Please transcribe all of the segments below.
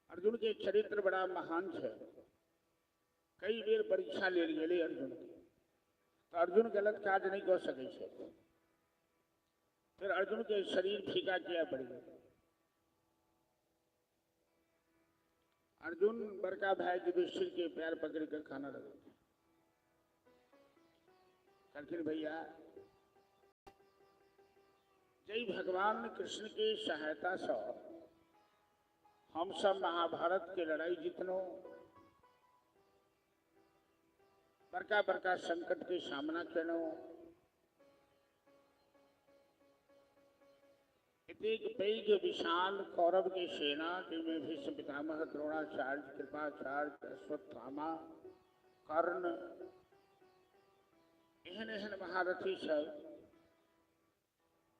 अर्जुन के चरित्र बड़ा महान है। कई बेर परीक्षा ले लिए अर्जुन की, तो अर्जुन गलत काज नहीं कर सके छे। फिर अर्जुन के शरीर फीका किया पड़ गया। अर्जुन बड़का भाई युधिष्ठिर के पैर पकड़ कर खाना लगे। कहते भैया जय भगवान कृष्ण की सहायता से हम सब महाभारत के लड़ाई जीतनो, बड़का बड़का संकट के सामना करो। एक पैघ विशाल कौरव की सेना जिनमें भीष्म पितामह, द्रोणाचार्य, कृपाचार्य, अश्वत्थामा, कर्ण, एहन एहन महारथी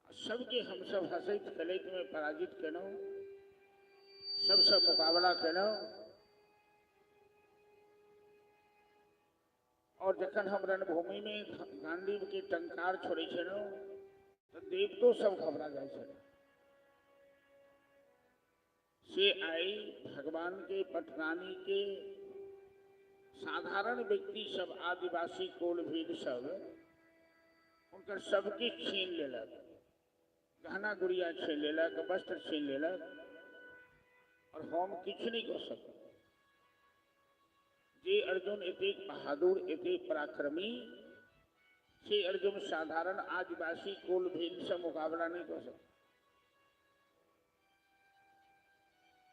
सबके हम सब हसैत खेलैत में पराजित केनो, सबसे मुकाबला केनो। और जखन हम रणभूमि में गांडीव के टंकार छोड़े छेनो तो देवतो सब घबरा जाए छे। से आई भगवान के पटरानी के साधारण व्यक्ति सब, आदिवासी कोलभीर सब, उनकर सबके छीन लेलक, गहना गुड़िया छीन लेलक, वस्त्र छीन लेलक, और हम किछ नहीं कर सकते। जे अर्जुन एतेक बहादुर, एतेक पराक्रमी, से अर्जुन साधारण आदिवासी कोलभीर से मुकाबला नहीं कर सकते।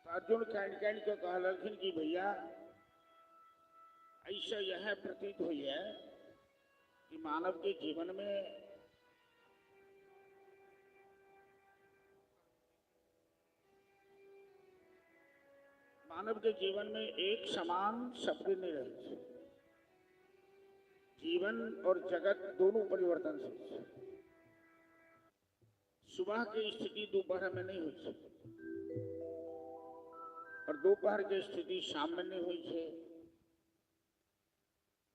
तो अर्जुन कैंड कैंड के कहलखिन कि भैया ऐसा यह प्रतीत हुई है कि मानव के जीवन में एक समान शब्द नहीं रहे। जीवन और जगत दोनों परिवर्तनशील है। सुबह की स्थिति दोपहर में नहीं हुई है, और दोपहर की स्थिति शाम में नहीं हुई है।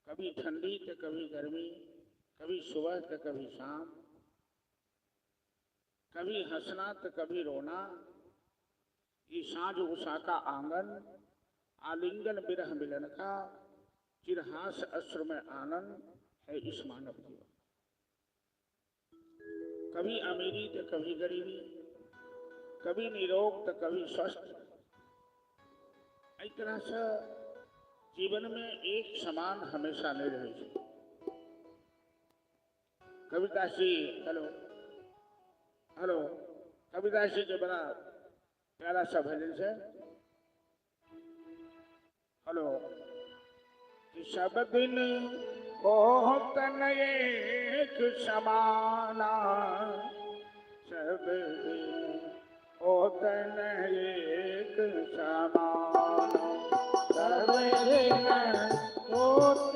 कभी ठंडी तो कभी गर्मी, कभी सुबह तो कभी शाम, कभी हंसना तो कभी रोना। ये साँझ उषा का आंगन, आलिंगन बिरह मिलन का, चिरहास अश्रु में आनंद है इस मानव जीवन। कभी अमीरी तो कभी गरीबी, कभी निरोग तो कभी स्वस्थ। इस तरह से जीवन में एक समान हमेशा नहीं रहे। कविता जी हेलो हेलो कविता जी के बड़ा प्यारा सा भजन से हेलो कि सब दिन बहुत एक समाना, सब दिन बहुत एक समाना, सब दिन बहुत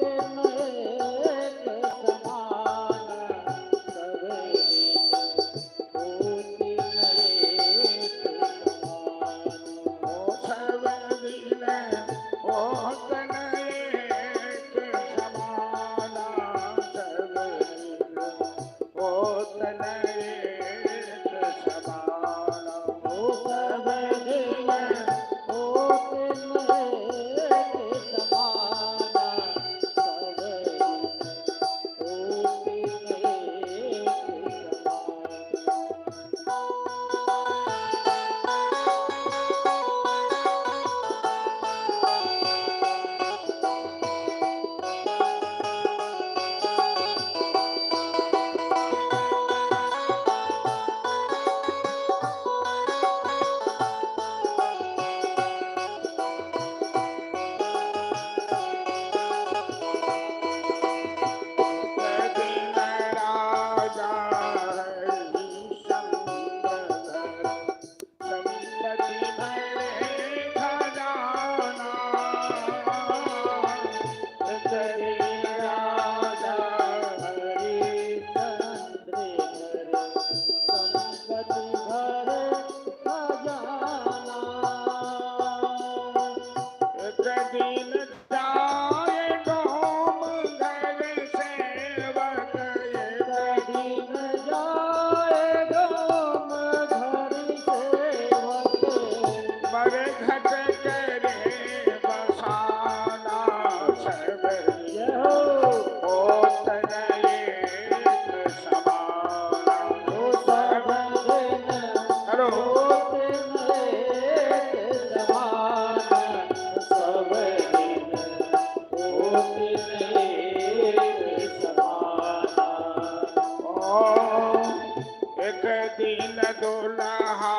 दिन दुल्हा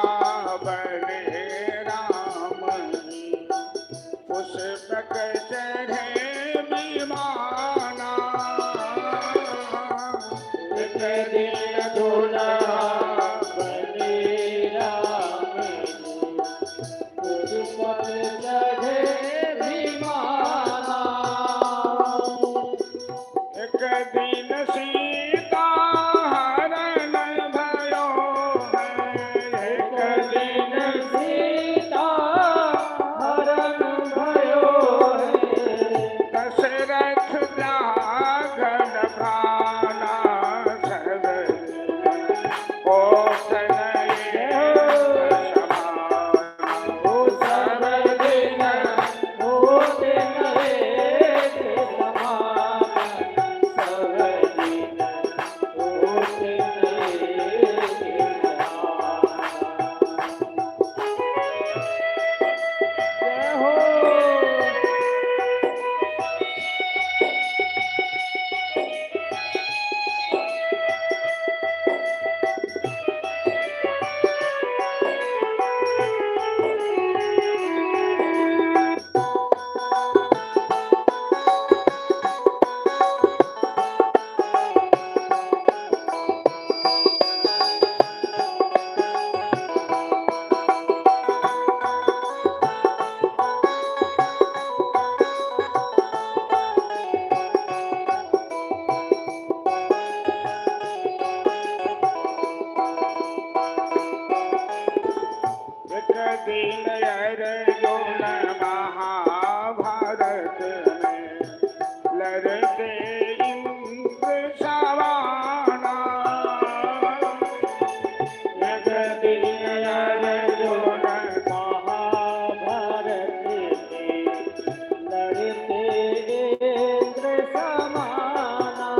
बने राम जी, पुष्पक चढ़े विमाना। एक दिन दुल्हा बने राम जी, पुष्पक चढ़े विमाना। एक दिन सीता हरण भयो है, एक दिन सीता हरण भयो है। दशरथ जागल प्राणा सब कौशल दिन अर्जुन महाभारत में लड़ते इंद्र सवाना। एक दिन अर्जुन महाभारत में लड़ते इंद्र समाना।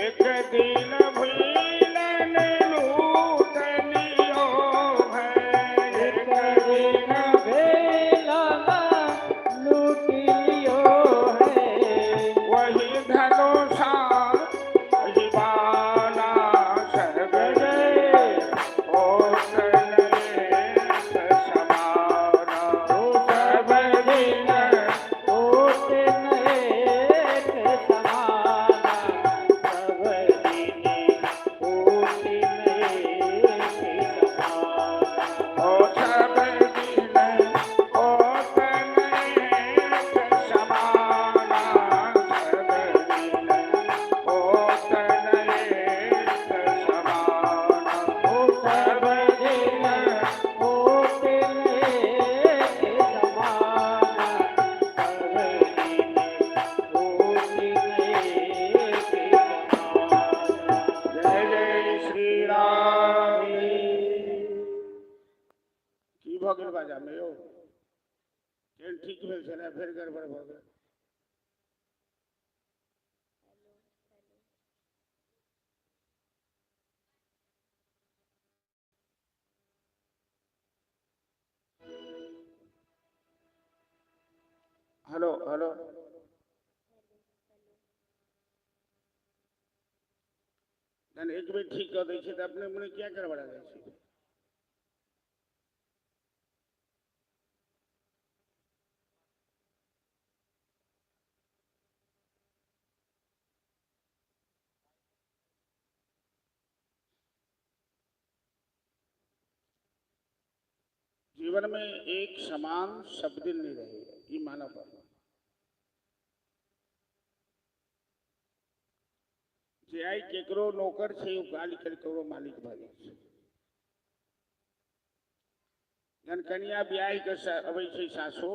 एक दिन भीलन लूट लियो है, एक दिन भीलन लूट लियो है। वही धनुषा वही बाना सब गए कौशल समाना। सब दिन कौशल समाना, सब दिन कौशल समाना। ओ सब दिन कौशल समाना, सब दिन कौशल समाना। ओ सब दिन कौशल समाना, सब दिन कौशल। जय जय श्री राम। की भऽ गेल बाजा में यौ? केहन ठीक भेल छलै, फेर गड़बड़ भऽ गेल। हेलो हेलो, जहन एक बेर ठीक कऽ दै छै तऽ अपने मने किया गड़बड़ा जाइ छै? जीवन में एक समान सब दिन नहीं रहेगा, ये माना पड़ा। जे आई केकरो नौकर छै ओ काल्हि केकरो मालिक भऽ जाइ छै। जहन कनिया बियाह के अबै छै सासो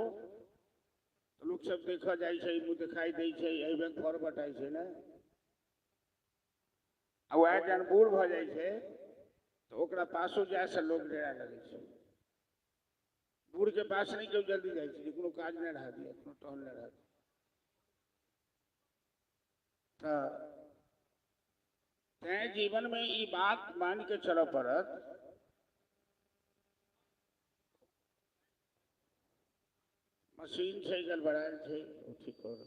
तऽ लोक सब देखऽ जाइ छै, मुँह दिखाई दै छै, एहि बेर फर बटाई छै ने। आ वएह जहन बूढ़ भऽ जाइ छै तऽ ओकरा पासो जाय से लोग डेरा लगै छै। बूढ़ के पास नहीं क्यों जल्दी जाइ छै, कोनो काज नहीं रहा दिया, कोनो टहल नहीं रहा। तैं जीवन में ई बात मान के चल पड़त, मशीन छै गड़बड़ायल छै, ठीक कर।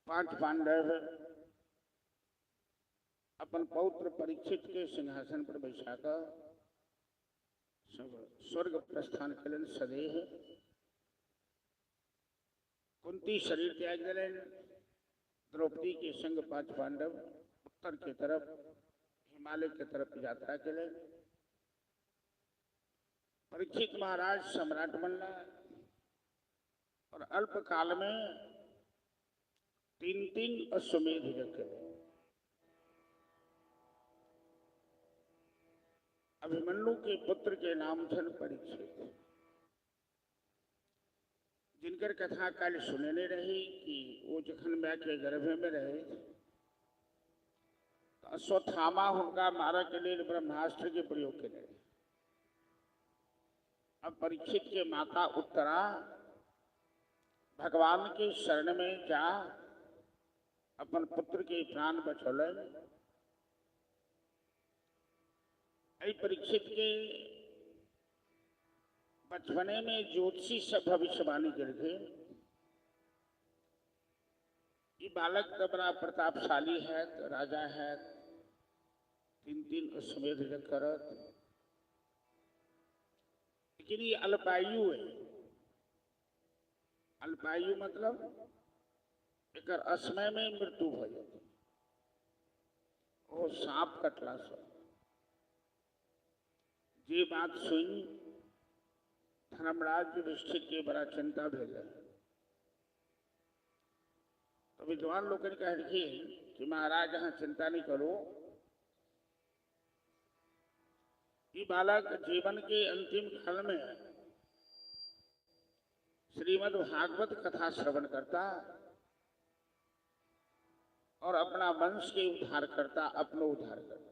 पांच पांडव अपन पौत्र परीक्षित के सिंहासन पर बैठाकर स्वर्ग प्रस्थान कलन सदेह। कुंती शरीर त्याग दिलन, द्रौपदी के संग पांच पांडव उत्तर की तरफ हिमालय की तरफ यात्रा कलन। परीक्षित महाराज सम्राट बनला और अल्प काल में 3 अश्वमेध यज्ञ। अभिमन्यु के पुत्र के नाम धन परीक्षित, जिनकर कथा कल सुनने रही कि वो जखन माँ के गर्भ में रहे तो अश्वत्थामा उनका मारा के लिए ब्रह्मास्त्र के प्रयोग के। अब परीक्षित के माता उत्तरा भगवान के शरण में जा अपन पुत्र के प्राण बचौलन। परीक्षित के बचपने में ज्योतिषी सब भविष्यवाणी करके ये बालक तो बड़ा प्रतापशाली है, तो राजा है, 3 अश्वमेध यज्ञ करत, लेकिन ये अल्पायु है। अल्पायु मतलब एक असमय में मृत्यु हो जाती, वो सांप कटला से। ये बात सुनी धर्मराज युधिष्ठिर के बड़ा चिंता भेल। तो विद्वान लोग कह रहे कि महाराज यहाँ चिंता नहीं करो, ये बालक जीवन के अंतिम काल में श्रीमद् भागवत कथा श्रवण करता और अपना वंश के उद्धार करता, अपनो उद्धार करता।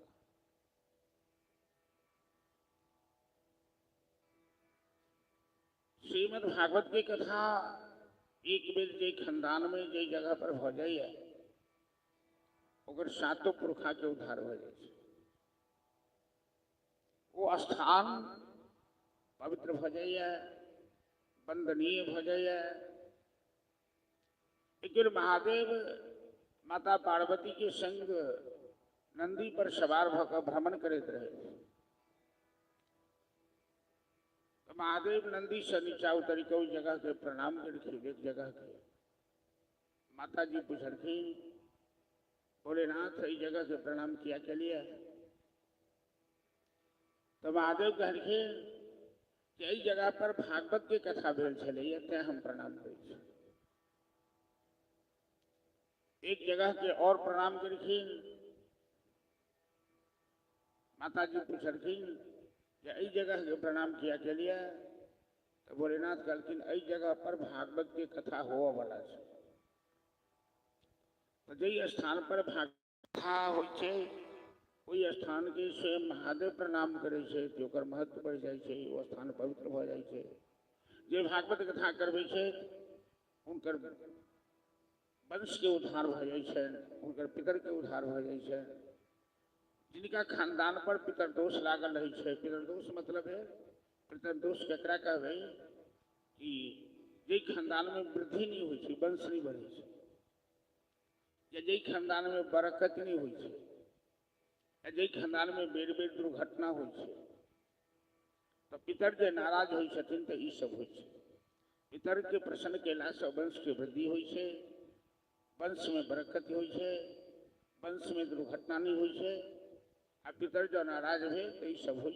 श्रीमद् भागवत की कथा एक बेर जे खानदान में जे जगह पर हो जाए ओकर 7 पुरखा के उद्धार हो जाए, वो स्थान पवित्र हो जाए, वंदनीय हो जाए। एक महादेव माता पार्वती के संग नंदी पर सवार होकर भ्रमण करते रहे। महादेव नंदी से नीचा उतर के उस जगह के प्रणाम करके एक जगह के माता जी पूछी, भोलेनाथ इस जगह के प्रणाम किया के लिए। तो महादेव कह रहे कि इस जगह पर भागवत की कथा भेल चले, ते हम प्रणाम कर। एक जगह के और प्रणाम करके माता जी पूछी इस जगह के प्रणाम किया के लिए। तो भोलेनाथ कहलखिन इस जगह पर भागवत की कथा हो वाला है। तो जे स्थान पर भागवत कथा होई वही स्थान के स्वयं महादेव प्रणाम करे छे तो ओकर महत्व बढ़ जाए छे, वो स्थान पवित्र हो जाए छे। जे भागवत कथा करबे छे उनकर वंश के उद्धार हो जाए छे, उनकर पितर के उद्धार हो जाए छे। जिनका खानदान पर पितरदोष लागल रही है, पितरदोष मतलब है, पितरदोष केकरा कहबे कि जे खानदान में वृद्धि नहीं हुई, वंश नहीं बढ़े, या जे खानदान में बरकत नहीं हुई, या जे खानदान में बेर बेर दुर्घटना हुई, तो पितर जे नाराज हुई छथिन तो ई सब हुई। पितर के प्रसन्न केला से वंश की वृद्धि हुई, वंश में बरकत हुई, वंश में दुर्घटना नहीं हुई। आ पितर जो नाराज है तो ये सब हो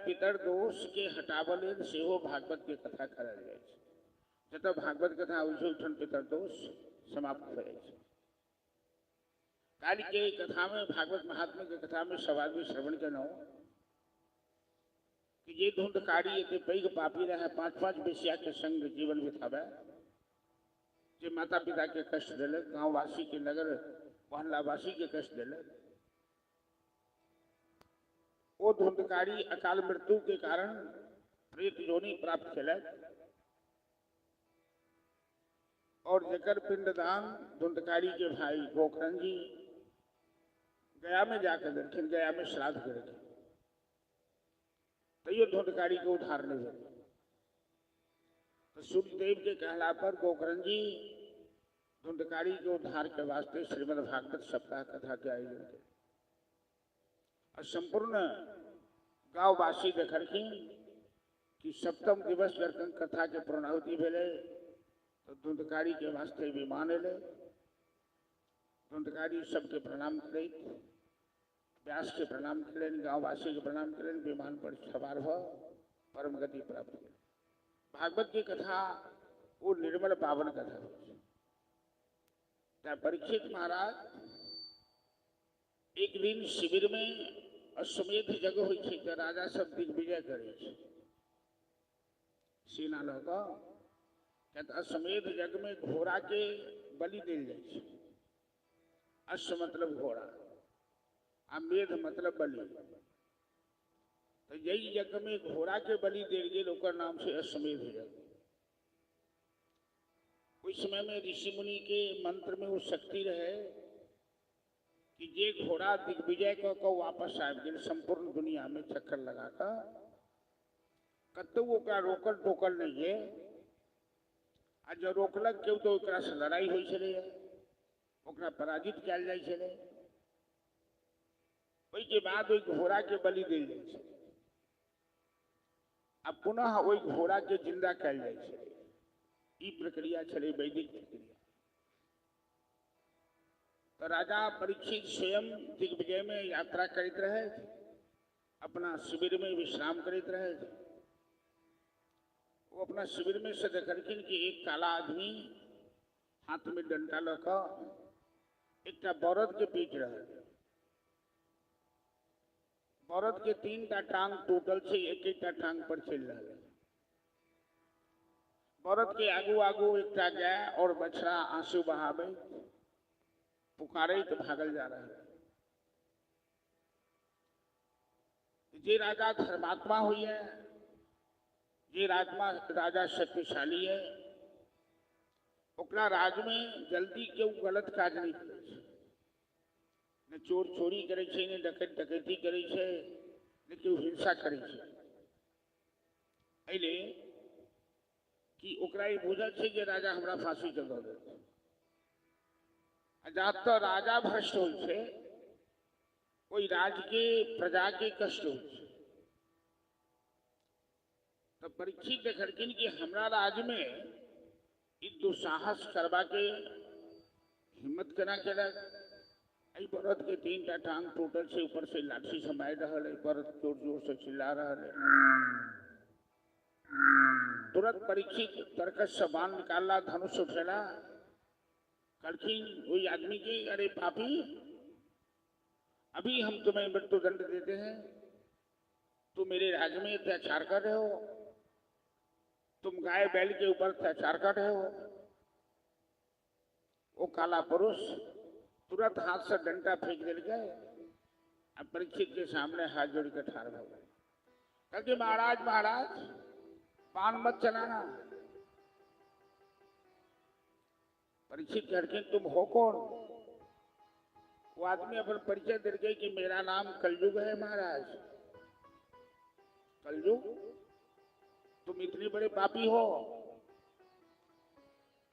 पितर दोष के हटावल से हो भागवत की कथा करल जाए। जब भागवत कथा उठन पितर दोष समाप्त हो जाए। काल के कथा में भागवत महात्मा के कथा में सवाल भी श्रवण के न कि ये धुंधकारी ये पैघ पापी रहे, 5 बेसिया के संग जीवन बितावे, जे माता पिता के कष्ट दिलक, गाँववासी के नगर मोहल्लावासी के कष्ट दिलक। वो धुंधकारी अकाल मृत्यु के कारण प्रेत योनि प्राप्त कैलक और जेकर पिंडदान धुंधकारी के भाई गोकर्ण जी गया में जाकर दर्शन, गया में श्राद्ध करे तो ये धुंधकारी को उद्धार नहीं हुआ। तो सूर्यदेव के कहला पर गोकर्ण जी धुंधकारी के उद्धार के वास्ते श्रीमद् भागवत सप्ताह कथा के आयोजन किया और संपूर्ण गांववासी देखलखिन कि सप्तम दिवस जखन कथा के पूर्णाहुति भेले तो धुंधकारी के वास्ते विमान एले। धुंधकारी सबके प्रणाम करैत व्यास के प्रणाम करें, गांववासी के प्रणाम करें, विमान पर सवार भ परम गति प्राप्त करें। भागवत की कथा वो निर्मल पावन कथा है। परीक्षित महाराज एक दिन शिविर में अश्वमेध यज्ञ हुई थी तो राजा सब दिग्विजय करे सेना लग कहता अश्वमेध यज्ञ में घोड़ा के बलि देल जाए। अश्व मतलब घोड़ा, मेध मतलब बलि, तो यही यज्ञ में घोड़ा के बलि देल गेल ओकर नाम से अश्वमेध यज्ञ। उस समय में ऋषि मुनि के मंत्र में वो शक्ति रहे कि जे घोड़ा दिग्विजय को वापस आबि गेल संपूर्ण दुनिया में चक्कर लगाकर कतौ ओकरा रोकल टोकल नहीं है। आ जब रोकलक केओ तो ओकरा से लड़ाई होइ छलै, ओकरा पराजित कयल जाइ छलै। ओहि के बाद ओहि घोड़ा के बलि देल जाइ छै आ पुनः ओहि घोड़ा के जिंदा कयल जाइ छै। ई प्रक्रिया छलै वैदिक प्रक्रिया। तो राजा परीक्षित स्वयं दिग्विजय में यात्रा करते रहे, अपना शिविर में विश्राम करते रहे। वो अपना शिविर में से देखलखिन कि एक काला आदमी हाथ में डंटा लकर एक बरद के पीट रहे। बरद के 3टा टांग टूटल से एक टांग पर चल रहा है। बरद के आगू आगू एक गाय और बछड़ा आंसू बहावे पुकारे तो भागल जा रहा है। जे राजा धर्मात्मा हुई है, जे राजा शक्तिशाली है, ओकरा राज में जल्दी केओ गलत काज नहीं करे, न चोर चोरी करे छे, न डकैत डकैती करे छे, न केओ हिंसा करे छे। एले कि ओकरा ई बुझल छे जे राजा हमरा फांसी के दऽ देत। जहाँ तो राजा भ्रष्ट होइ छे ओई राज के प्रजा के कष्ट होइ छे। तो परीक्षित देखलखिन कि हमरा राज में ई दुस्साहस करवा के हिम्मत केना केलक। एहि बरद के 3टा टांग टूटल से ऊपर से लाठी से मारि रहल है। बरद जोर जोर से चिल्ला रहल है। तुरंत परीक्षित तरकस से बाण निकालला, धनुष उठेला, कहलखिन वही आदमी के अरे पापी, अभी हम तुम्हें मृत्युदंड देते हैं। तुम मेरे राज्य में अत्याचार कर रहे हो, तुम गाय बैल के ऊपर अत्याचार कर रहे हो। वो काला पुरुष तुरंत हाथ से डंडा फेंक दिल गए। अब परीक्षित के सामने हाथ जोड़ के ठाड़ हो गए। कहते महाराज महाराज बाण मत चलाना। परीक्षित कहते तुम हो कौन? वो आदमी अपन परिचय दे गए कि मेरा नाम कलयुग है महाराज। कलयुग? तुम इतने बड़े पापी हो,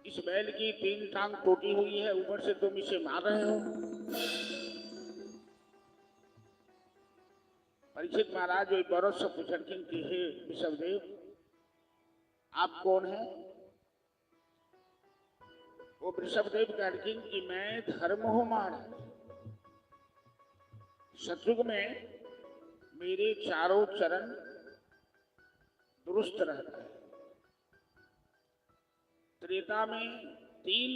इस बैल की 3 टांग टूटी हुई है, ऊपर से तुम इसे मार रहे हो। परीक्षित महाराज वही बरद से पूछलखिन कि हे विषभदेव आप कौन हैं? वो वृषभदेव कहलखिन कि मैं धर्म हूं महाराज। सतयुग में मेरे चारों चरण दुरुस्त रहता है, त्रेता में 3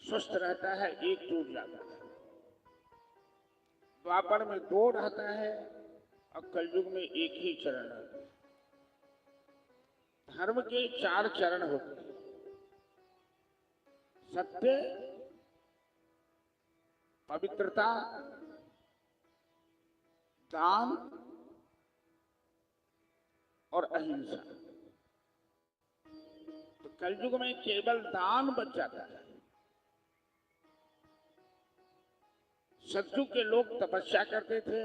स्वस्थ रहता है, 1 टूट जाता है, द्वापर में 2 रहता है और कलयुग में 1 ही चरण रहता है। धर्म के 4 चरण होते हैं, सत्य, पवित्रता, दान और अहिंसा। तो कलयुग में केवल दान बच जाता है। सतयुग के लोग तपस्या करते थे,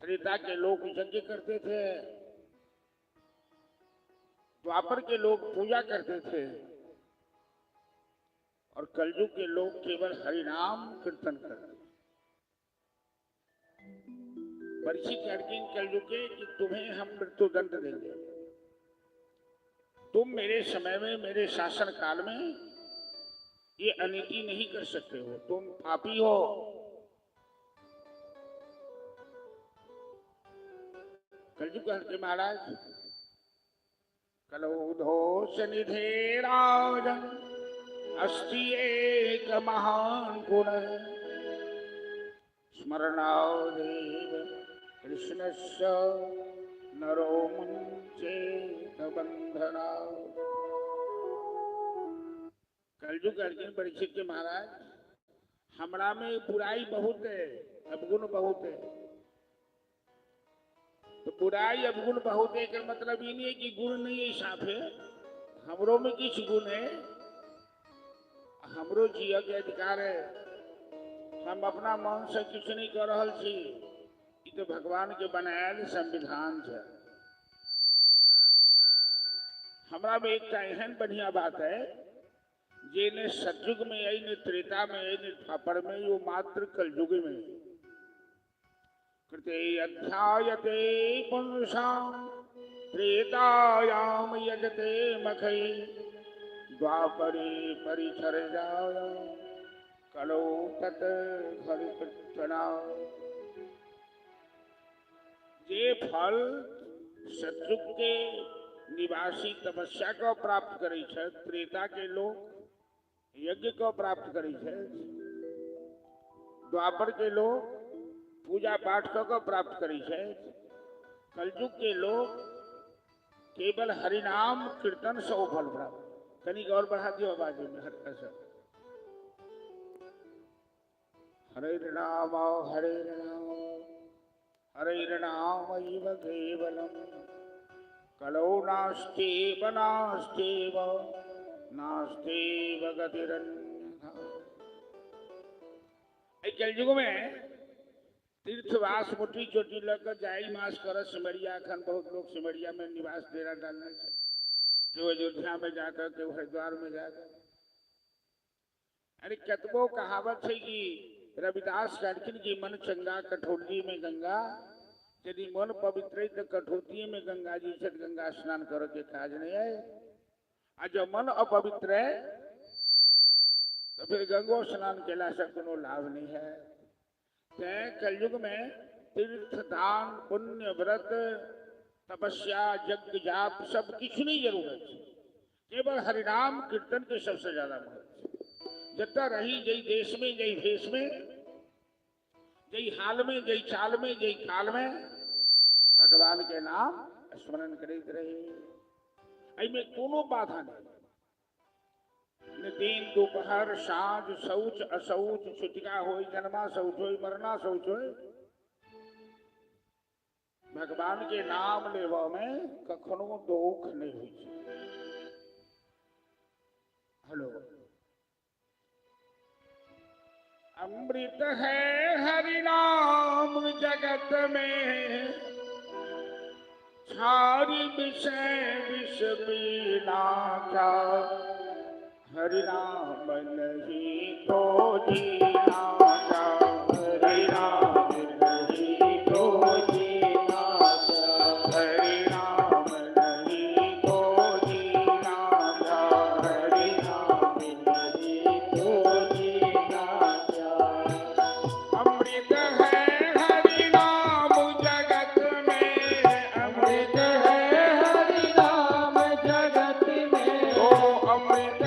त्रेता के लोग यज्ञ करते थे, द्वापर के लोग पूजा करते थे और कलयुग के लोग केवल हरिनाम कीर्तन करते। परीक्षित अर्जुन कलयुग के कि तुम्हें हम मृत्युदंड देंगे, तुम मेरे समय में, मेरे शासन काल में ये अनीति नहीं कर सकते हो, तुम पापी हो। कलयुग कहते महाराज, कलो दोष निधे राजन अस्ति एक महान गुण, स्मरणादेव कृष्णस्य नरो मुंचेत बंधना। कलयुग अर्जुन परीक्षित के महाराज, हमरा में बुराई बहुत है, अवगुण बहुत है। तो बुराई अवगुण बहुत है का मतलब ये नहीं है कि गुण नहीं है, साफ है। हमरो में किछ गुण है, हमरो जिया के अधिकार है। हम अपना मन से कुछ नहीं कर रहा छी, तो भगवान के बनायल संविधान है। हमरा में एक एहन बढ़िया बात है जे ने सतयुग में आई, ने त्रेता में आई, ने द्वापर में, यो मात्र कलयुग में। कृते अध्यायते पुंसां त्रेतायाम यजते मखै, द्वापरे परिचर्याय कलो तत् हरिकृष्णा। जे फल सतयुग के निवासी तपस्या को प्राप्त करे छे, त्रेता के लोग यज्ञ को प्राप्त करे छे, द्वापर के लोग पूजा पाठ को प्राप्त करे छे, कलयुग के लोग केवल हरिनाम कीर्तन से फल प्राप्त। कनिक और बढ़ा दियो आवाज में, हल्का सा। हरे नाम हरे नाम हरे नाम इव केवलम, कलो नास्तेव नास्तेव नास्तेव गतिरन्यथा। कलयुग में तीर्थवास मुट्ठी चोटी लेकर जाई मास कर सिमरिया। अखन बहुत लोग सिमरिया में निवास डेरा डालने से, जो अयोध्या में जाकर के हरिद्वार में जाकर। अरे कतबो कहावत है कि रविदास कहथिन कि मन चंगा कठौती में गंगा, यदि मन पवित्र है तो कठौती में गंगा जी से गंगा स्नान करो के काज नहीं है। और जो मन अपवित्र है तो फिर गंगो स्नान केला से कोनो लाभ नहीं है। कलयुग में तीर्थ दान पुण्य व्रत तपस्या यज्ञ जाप सब कुछ नहीं जरूरत है, केवल हरिनाम कीर्तन के सबसे ज्यादा महत्व। जितना रही जय देश में, जय भेष में, जय हाल में, जय चाल में, जय काल में भगवान के नाम स्मरण करते रहे। में कोनो बाधा नहीं। दिन दोपहर साँझ शौच अशौच छुटका हो, जन्मा शौच हो, मरना शौच हो, भगवान के नाम लेवा में कखनो दुख नहीं हुई। हेलो, अमृत है हरि नाम जगत में, छारी विषय विष पीना क्या, हरि नाम नहीं तो जीना क्या, हरि नाम नहीं तो जीना क्या, हरि नाम नहीं तो जीना क्या, हरि नाम नहीं तो जीना क्या। अमृत है हरि नाम जगत में, अमृत है हरि नाम जगत में, ओ अमृत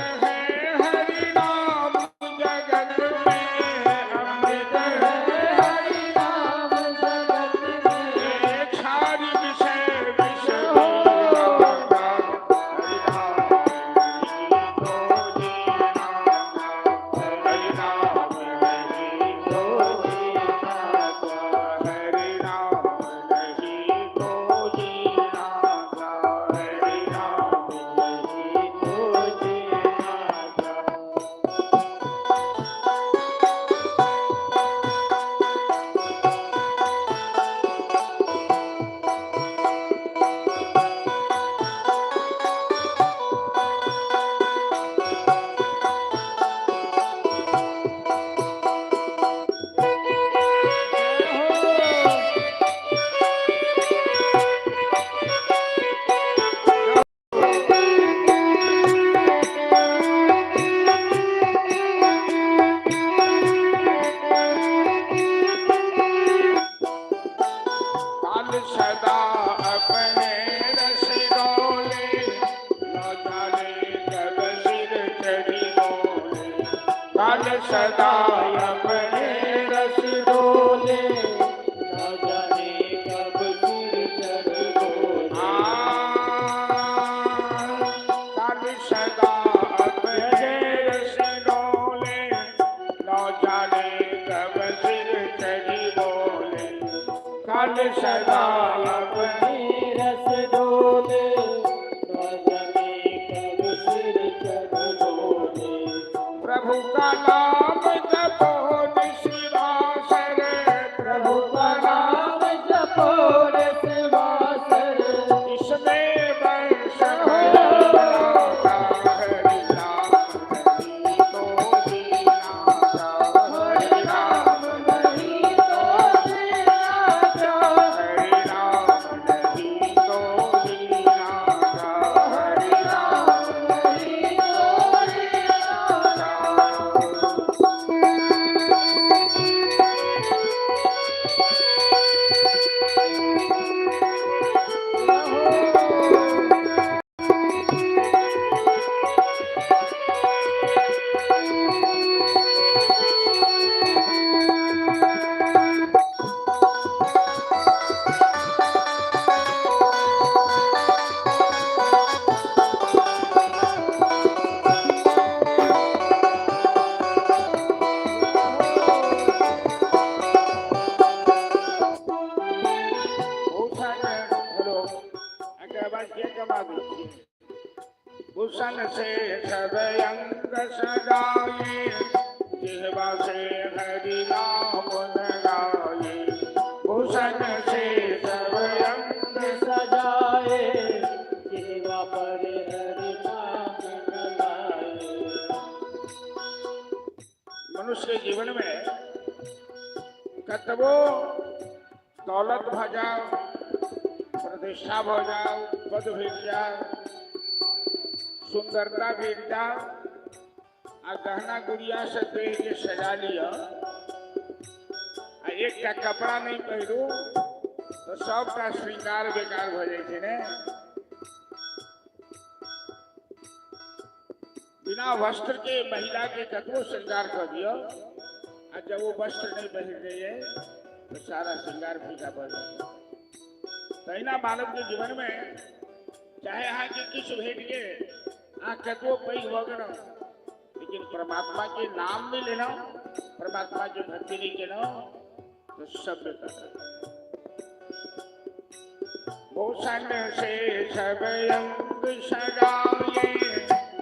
सदा अपने रस डोले, न जाने कब सिर चढ़ बोले। काल सदा अपने रस डोले, न जाने कब सिर चढ़ी बोले। काल सदा अपने रस डोले, न जाने कब सिर चढ़ बोले। प्रभु का नाम जपो निशिवासर, प्रभु का नाम जपो निशिवासर, इसमें वर्ष हरिनाथा, हरि नाम नहीं तो दीनाथा, हरि नाम नहीं तो दीनाथा, हरि नाम नहीं तो दीनाथा, हरि नाम नहीं तो दीनाथा। भूषण से सब अंग सजाए, जिह्वा से हरि नाम गाए। भूषण से सब अंग सजाए, जिह्वा पर हरि नाम लगाए। मनुष्य के जीवन में कतबो दौलत भ जाओ, प्रतिष्ठा भ जाओ, पद भेट जाओ, सुंदरता भेट जाओ, आ गहना गुड़िया से देह के सजा लिया, एक का कपड़ा नहीं पहनू तो सबका श्रृंगार बेकार हो जाए ने। बिना वस्त्र के महिला के कतबो श्रृंगार कर दियो, और जब वो वस्त्र नहीं पहन रही है तो सारा श्रृंगार फीका पड़ जाए। तैना मानव के जीवन में चाहे यहाँ के किस भेंट के कतबो पैघ वगन, लेकिन परमात्मा के नाम नहीं लेना, परमात्मा की भक्ति नहीं लेना तो सब बेकार। भूषण से सब अंग सजाए,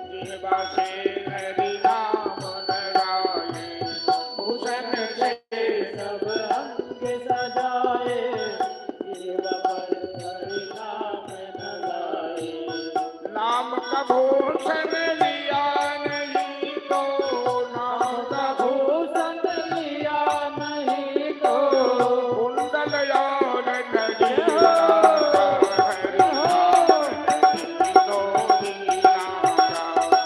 जिह्वा से हरि नाम लगाए। भूषण से सब अंग सजाए, जिह्वा पर हरि नाम लगाए। नाम का भूषण लिया नहीं तो, नाम का भूषण लिया नहीं तो, कुंडल और नगीना, हरि नाम नहीं तो दीनाथा,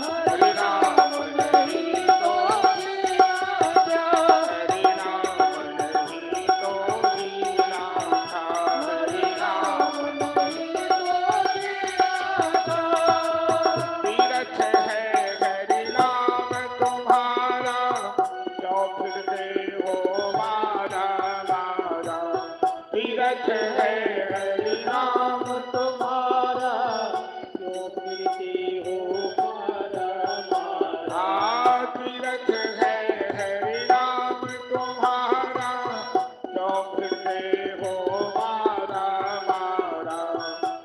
हरि नाम नहीं तो दीनाथा, हरि नाम नहीं तो दीनाथा, हरि नाम नहीं तो दीनाथा। तीरथ है हरि नाम तुम्हारा, जो फिरते हो मारा मारा। तीरथ है हरि नाम तुम्हारा, जो फिरते हो मारा मारा। तीरथ है हरि नाम तुम्हारा, जो फिरते हो मारा मारा।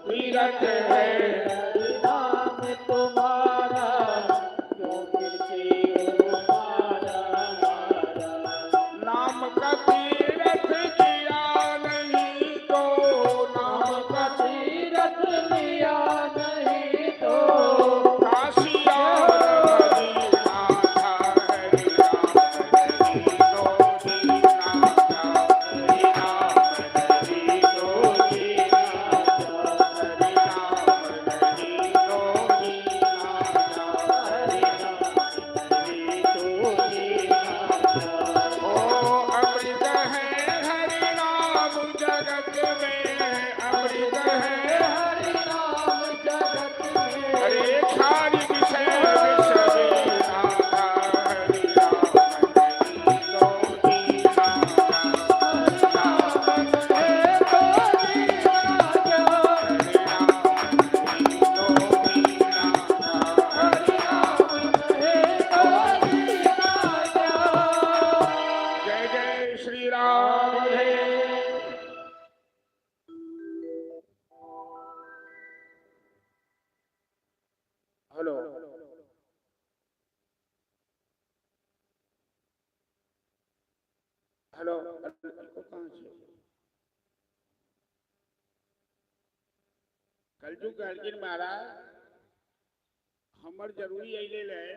तीरथ है हरि नाम तुम्हारा, जो फिरते हो मारा मारा। नाम का तीरथ किया नहीं तो, नाम का तीरथ लिया नहीं तो, काशी और मदीनाथा, हरि नाम नहीं तो दीनाथा, हरि नाम नहीं तो दीनाथा, हरि नाम नहीं तो दीनाथा, हरि नाम नहीं तो दीनाथा। ओ अमृत है हरि नाम जगत में, अमृत है हरि नाम जगत में। हरे खारी विषय विषय नाथा, हरि नाम हेलो कहाँ छे कलजू कहलखिन महाराज हमर जरूरी अइले है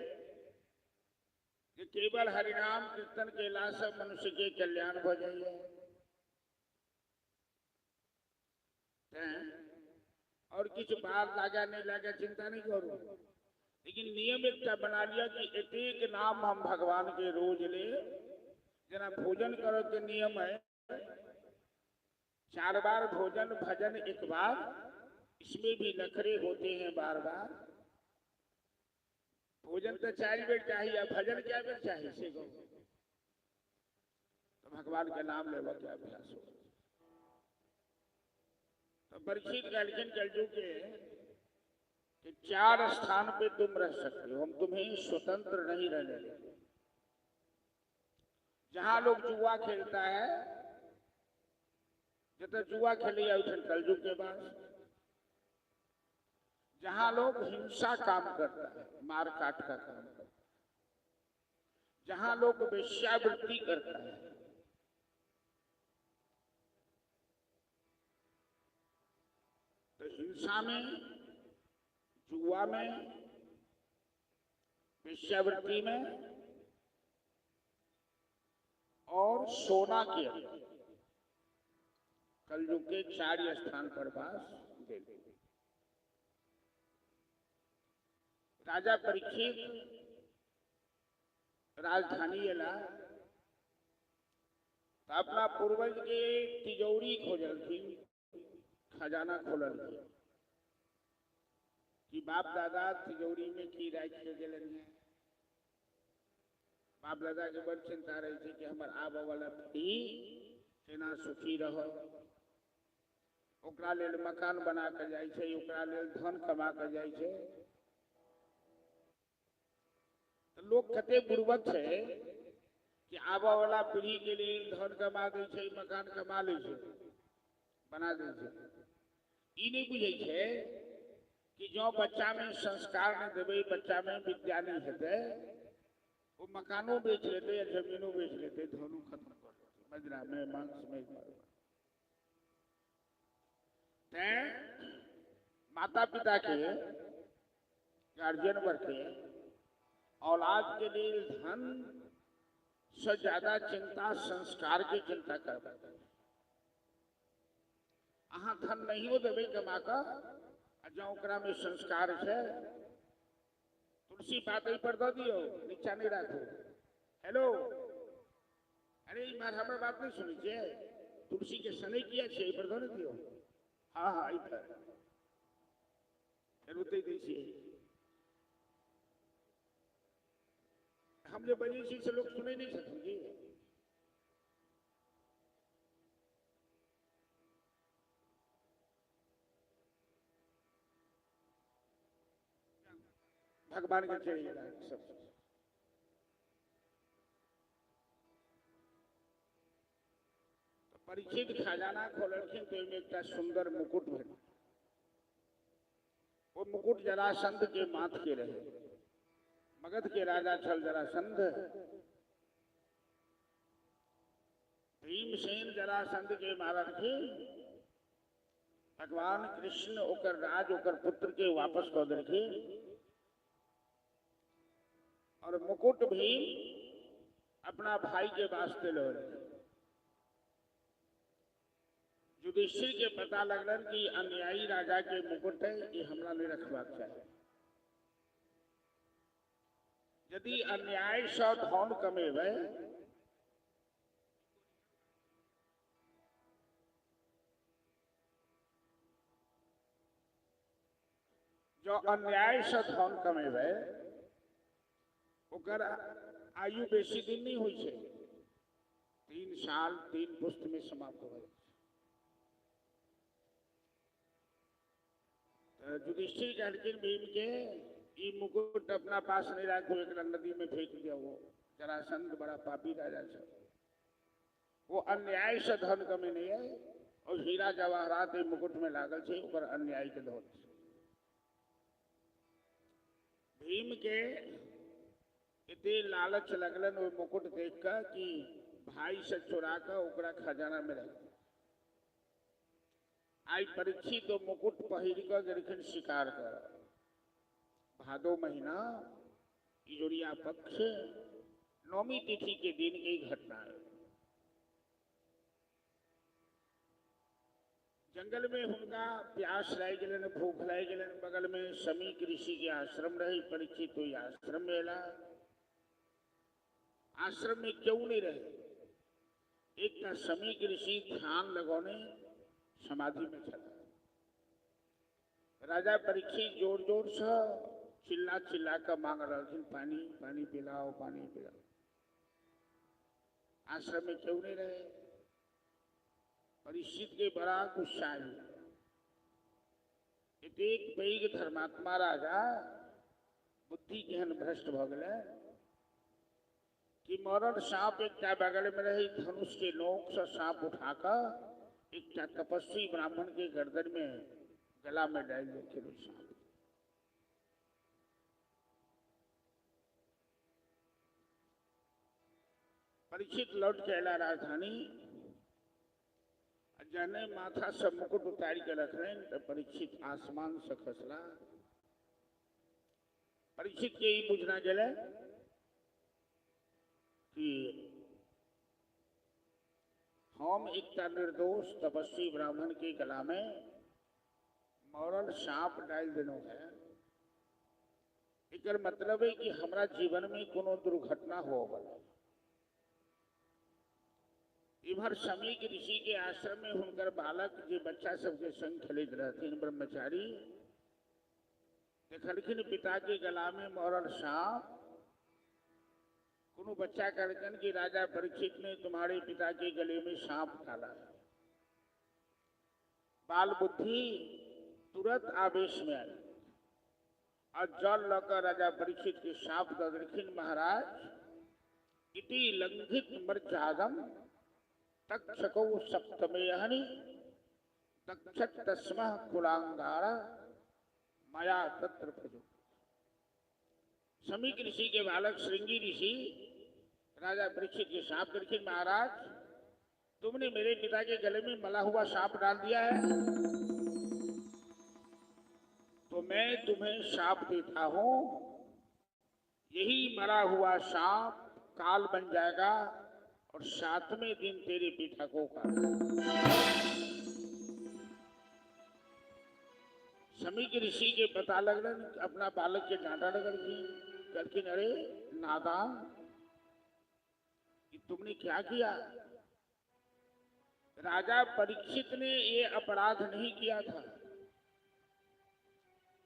कि केवल हरिनाम कीर्तन केला से मनुष्य के कल्याण हो जाइए। और किसी बात लागा नहीं लागा चिंता नहीं करो, लेकिन नियम एक बना लिया कि एक नाम हम भगवान के रोज ले। जना भोजन करो के नियम है 4 बार भोजन भजन 1 बार, इसमें भी नखरे होते हैं बार बार। भोजन तो 4 बेर चाहिए, भजन क्या बेर चाहिए से गो तो भगवान के नाम लेवा के अभ्यास हो। तो परीक्षित कहलखिन कलजू के कि 4 स्थान पे तुम रह सकते हो, हम तुम्हें स्वतंत्र नहीं रहने देंगे। जहां लोग जुआ खेलता है जब जुआ खेले उठन कलजू के पास, जहां लोग हिंसा काम करता है मार काट का काम करता है, जहां लोग वेश्यावृत्ति करता है, तो हिंसा में जुआ में वेश्यावृत्ति में और सोना के कलयुग के 4 स्थान पर वास दे। राजा परीक्षित राजधानी एला तो अपना पूर्वज के तिजोरी खोजल थी, खजाना खोलल थी कि बाप दादा तिजोरी में की राख के गेलन है। बाप दादा के बड़ चिंता रही थी कि हमार आबे वाला पीढ़ी केना सुखी रहो, ओकरा लेल मकान बना के जाय छै, ओकरा लेल धन कमा के जाय छै। तो लोग कते बुर्बक है कि आबा वाला पीढ़ी के लिए धन कमा दे छै, मकान कमा ले छै, बना दे छै। ई नहीं बुझे छै कि जो बच्चा में संस्कार नहीं देवे, बच्चा में विद्या नहीं हेते, वो मकानों बेच लेते या जमीनों बेच लेते, धनों खत्म कर देते बजरा में मांस में। माता पिता के गार्जियन वर्ग के औलाद के लिए धन से ज्यादा चिंता संस्कार की चिंता करते। अहाँ धन नहीं देवे कमा का जो ओकरा में संस्कार है, तुलसी पात पर दो दियो, नीचा नहीं रखो। हेलो अरे मार हमारे बात नहीं सुनी छे, तुलसी के सने किया छे पर दो दियो। हाँ हाँ इधर रुते दीजिए। हम जो बनी चीज से लोग सुने नहीं सकेंगे। भगवान के चाहिए सब। तो परीक्षित खजाना खोलखिन तो एक सुंदर मुकुट भेल। वो मुकुट जरासंध के माथ के रहे। मगध के राजा छल जरासंध। भीमसेन जरासंध के महाराज के भगवान कृष्ण ओकर राज ओकर पुत्र के वापस कर देखे और मुकुट भी अपना भाई के वास्ते लो। युधिष्ठिर के पता लगलन कि अन्यायी राजा के मुकुट है, ये हमरा नहीं रखबाक चाहिए। यदि अन्याय से धन कमेबे जो अन्याय से धन कमेबे ओकर आयु बेसी दिन नहीं हुई है, 3 साल 3 पुस्त में समाप्त हो जाए। युधिष्ठिर कहलखिन भीम के ई मुकुट अपना पास नहीं रखो, एक नदी में फेंक दिया। वो जरासंध बड़ा पापी राजा है, वो अन्याय से धन कमे नहीं है और हीरा जवाहरात मुकुट में लागल है ओकर अन्याय के धन। भीम के इतने लालच लगलन वो मुकुट देख कर कि भाई से चुरा कर ओकरा खजाना में रख दिया। आई परीक्षित तो मुकुट पहिर कर गिरखिन शिकार कर। भादो महीना इजोरिया पक्ष नौमी तिथि के दिन की घटना है। जंगल में उनका प्यास लाई गलन, भूख लाई गलन। बगल में समीक ऋषि के आश्रम रही। परीक्षित तो आश्रम में ला। आश्रम में क्यों नहीं रहे? एक का समीक ऋषि ध्यान लगौने समाधि में चला। राजा परीक्षित जोर जोर से चिल्ला चिल्ला कर मांग रहे थे, पानी पानी पिलाओ, पानी पिलाओ। आश्रम में क्यों नहीं रहे? परीक्षित के बड़ा गुस्सा है। एक पैग धर्मात्मा राजा बुद्धि केहन भ्रष्ट भ गए कि मरण सांप एक बगल में रही। धनुष के नोक से सांप उठाकर एक तपस्वी ब्राह्मण के गर्दन में गला में डाल देते वो सांप। परीक्षित लौट के अला राजधानी। जाने माथा से मुकुट उतारी के रख रहे तो परीक्षित आसमान से खसला। परीक्षित के ही बुझना गले कि हम एक निर्दोष तपस्वी ब्राह्मण के गला में मौरल सांप डाल देनो है। एकर मतलब है कि हमारा जीवन में कोनो दुर्घटना हो गया। इधर समीक ऋषि के आश्रम में हुनकर बालक जो बच्चा सबके संग खेलित रहथिन ब्रह्मचारी देखलखिन पिता के गला में मौरल सांप। कोनो बच्चा कहलखिन कि राजा परीक्षित ने तुम्हारे पिता के गले में सांप डाला है। बाल बुद्धि तुरंत आवेश में आई और जल लकर राजा परीक्षित के सांप दखिन, महाराज इति लंघित मर्यादम तक्षको सप्तमेहनि दक्षत तस्मः कुलांगारा माया तत्र प्रजो। समीक ऋषि के बालक श्रृंगी ऋषि राजा परीक्षित के सांप दखिन, महाराज तुमने मेरे पिता के गले में मला हुआ सांप डाल दिया है, तो मैं तुम्हें सांप देता हूं। यही मरा हुआ सांप काल बन जाएगा और 7वें दिन तेरे पिता को समीक ऋषि के पता लगन अपना बालक के डांटा करके, अरे नादान कि तुमने क्या किया? राजा परीक्षित ने ये अपराध नहीं किया था।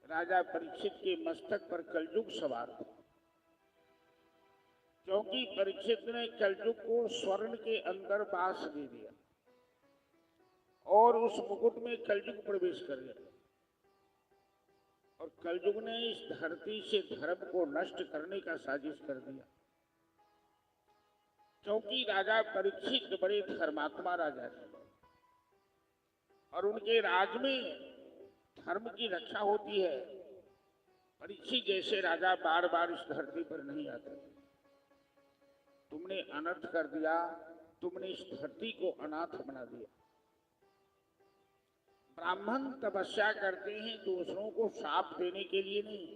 राजा परीक्षित के मस्तक पर कलयुग सवार था, क्योंकि परीक्षित ने कलयुग को स्वर्ण के अंदर बास दे दिया और उस मुकुट में कलयुग प्रवेश कर गया। और कलयुग ने इस धरती से धर्म को नष्ट करने का साजिश कर दिया, क्योंकि राजा परीक्षित बड़े धर्मात्मा राजा थे और उनके राज में धर्म की रक्षा होती है। परीक्षित जैसे राजा बार बार इस धरती पर नहीं आते। तुमने अनर्थ कर दिया, तुमने इस धरती को अनाथ बना दिया। ब्राह्मण तपस्या करते हैं दूसरों को शाप देने के लिए नहीं,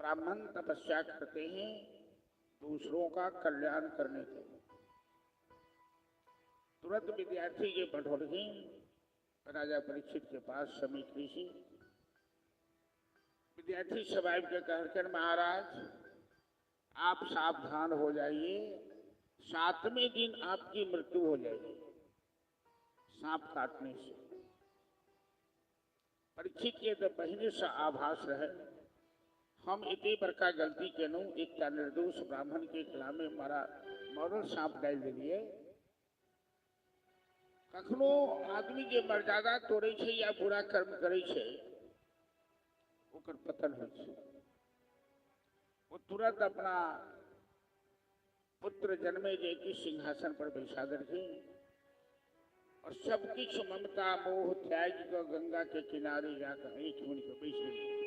ब्राह्मण तपस्या करते हैं दूसरों का कल्याण करने के लिए। तुरंत विद्यार्थी के पठोलखी राजा परीक्षित के पास समीक ऋषि। विद्यार्थी स्वभाव के कहकर, महाराज आप सावधान हो जाइए, 7वें दिन आपकी मृत्यु हो जाएगी सांप काटने से। परीक्षित के तो पहले से आभास रहे हम इतनी बड़का गलती केनू, एक निर्दोष ब्राह्मण के गला में मारा मरल सांप डाल दिए। कखनो आदमी के मर्यादा तोड़े छे या बुरा कर्म करे छे ओकर पतन हो छे। वो तुरंत अपना पुत्र जन्मे जे की सिंहासन पर बैठा दे और सब कुछ ममता मोह त्याग कर गंगा के किनारे जाकर एक मिनट बैठ गए।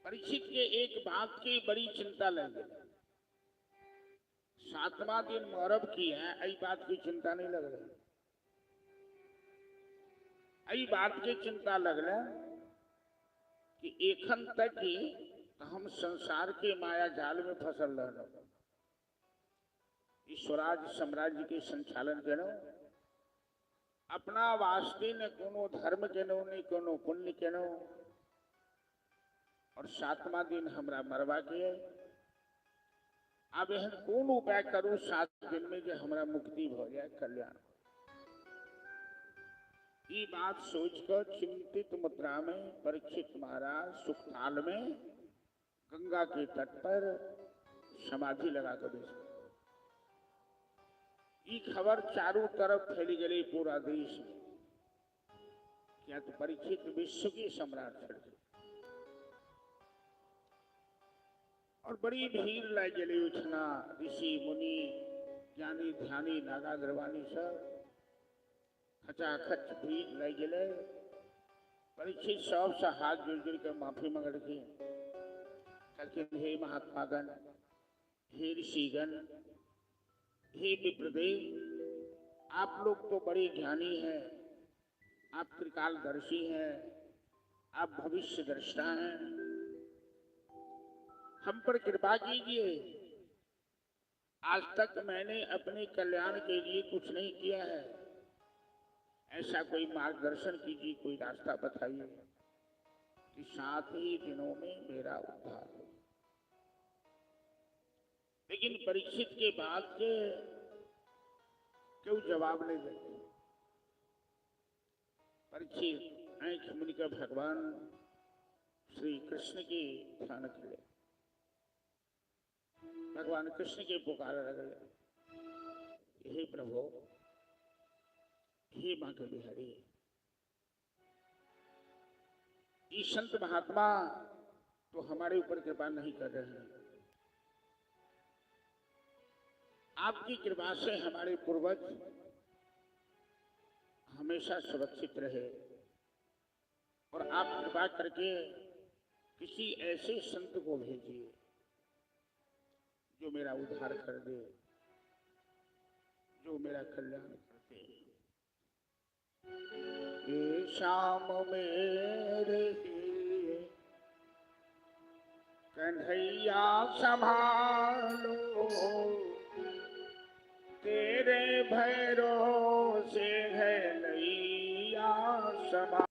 परीक्षित के एक बात की बड़ी चिंता लग गई। 7वां दिन मुहर्रम की है, आई बात की चिंता नहीं लग रही। आई बात की चिंता लग रहा कि एखन तक ही तो हम संसार के माया जाल में फसल रह ईश्वराज साम्राज्य के संचालन के नो अपना वास्ते न कोनो धर्म के नो नहीं कोनो पुण्य के नो। और 7वां दिन हमरा मरवा के अब एहन कौन उपाय करूं 7 दिन में जो हमरा मुक्ति हो जाए, कल्याण। ये बात सोचकर चिंतित मुद्रा में परीक्षित महाराज सुखताल में गंगा के तट पर समाधि लगाकर बैठे। ये खबर चारों तरफ फैली गई पूरा देश में, क्या तो परीक्षित विश्व के सम्राट चढ़ गए और बड़ी भीड़ लग गई। उठना ऋषि मुनि ज्ञानी ध्यानी नागा द्रवानी सब खचाखच भीड़ लग गए। परीक्षित सबसे हाथ जोड़ जोड़ कर माफी मांग रखे, कहते हे महात्मागण, हे ऋषिगण, हे विप्रदेव, आप लोग तो बड़े ज्ञानी हैं, आप त्रिकालदर्शी हैं, आप भविष्य दृष्टा हैं, हम पर कृपा कीजिए। आज तक मैंने अपने कल्याण के लिए कुछ नहीं किया है, ऐसा कोई मार्गदर्शन कीजिए, कोई रास्ता बताइए कि 7 ही दिनों में मेरा उद्धार हो। लेकिन परीक्षित के बाद के क्यों जवाब नहीं देते। परीक्षित आंख मिलकर भगवान श्री कृष्ण की ध्यान किए, भगवान कृष्ण के पुकार लगे, हे प्रभु, हे मां के बिहारी, ये संत महात्मा तो हमारे ऊपर कृपा नहीं कर रहे हैं। आपकी कृपा से हमारे पूर्वज हमेशा सुरक्षित रहे और आप कृपा करके किसी ऐसे संत को भेजिए जो मेरा उद्धार कर दे, जो मेरा कल्याण कर दे। ये शाम मेरे कन्हैया संभालो, तेरे भरोसे है नैया संभालो।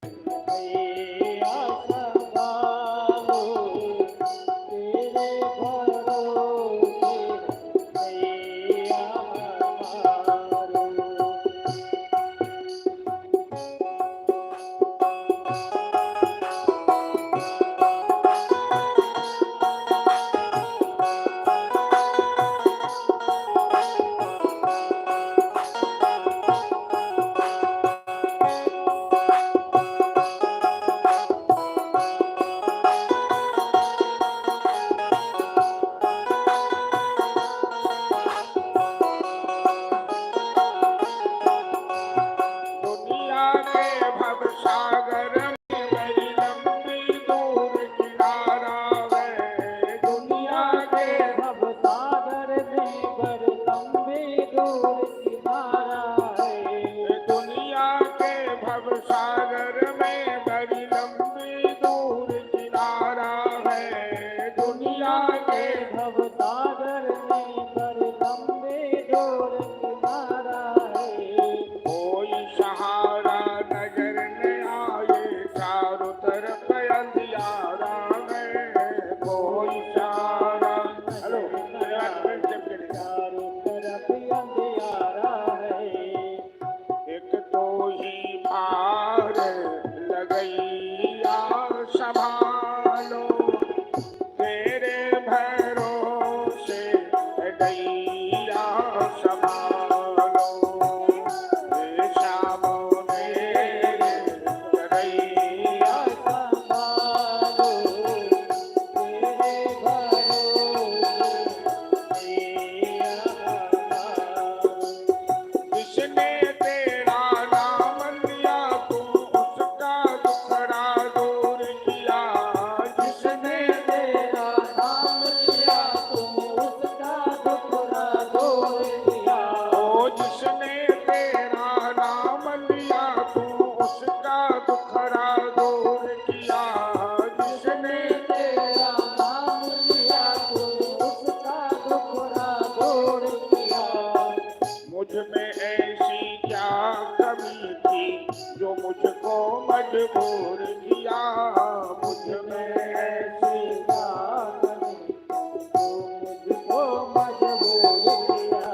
जिसने में ऐसी क्या कमी थी जो मुझको मजबूर किया, मुझ में ऐसी क्या कमी जो मुझको मजबूर किया,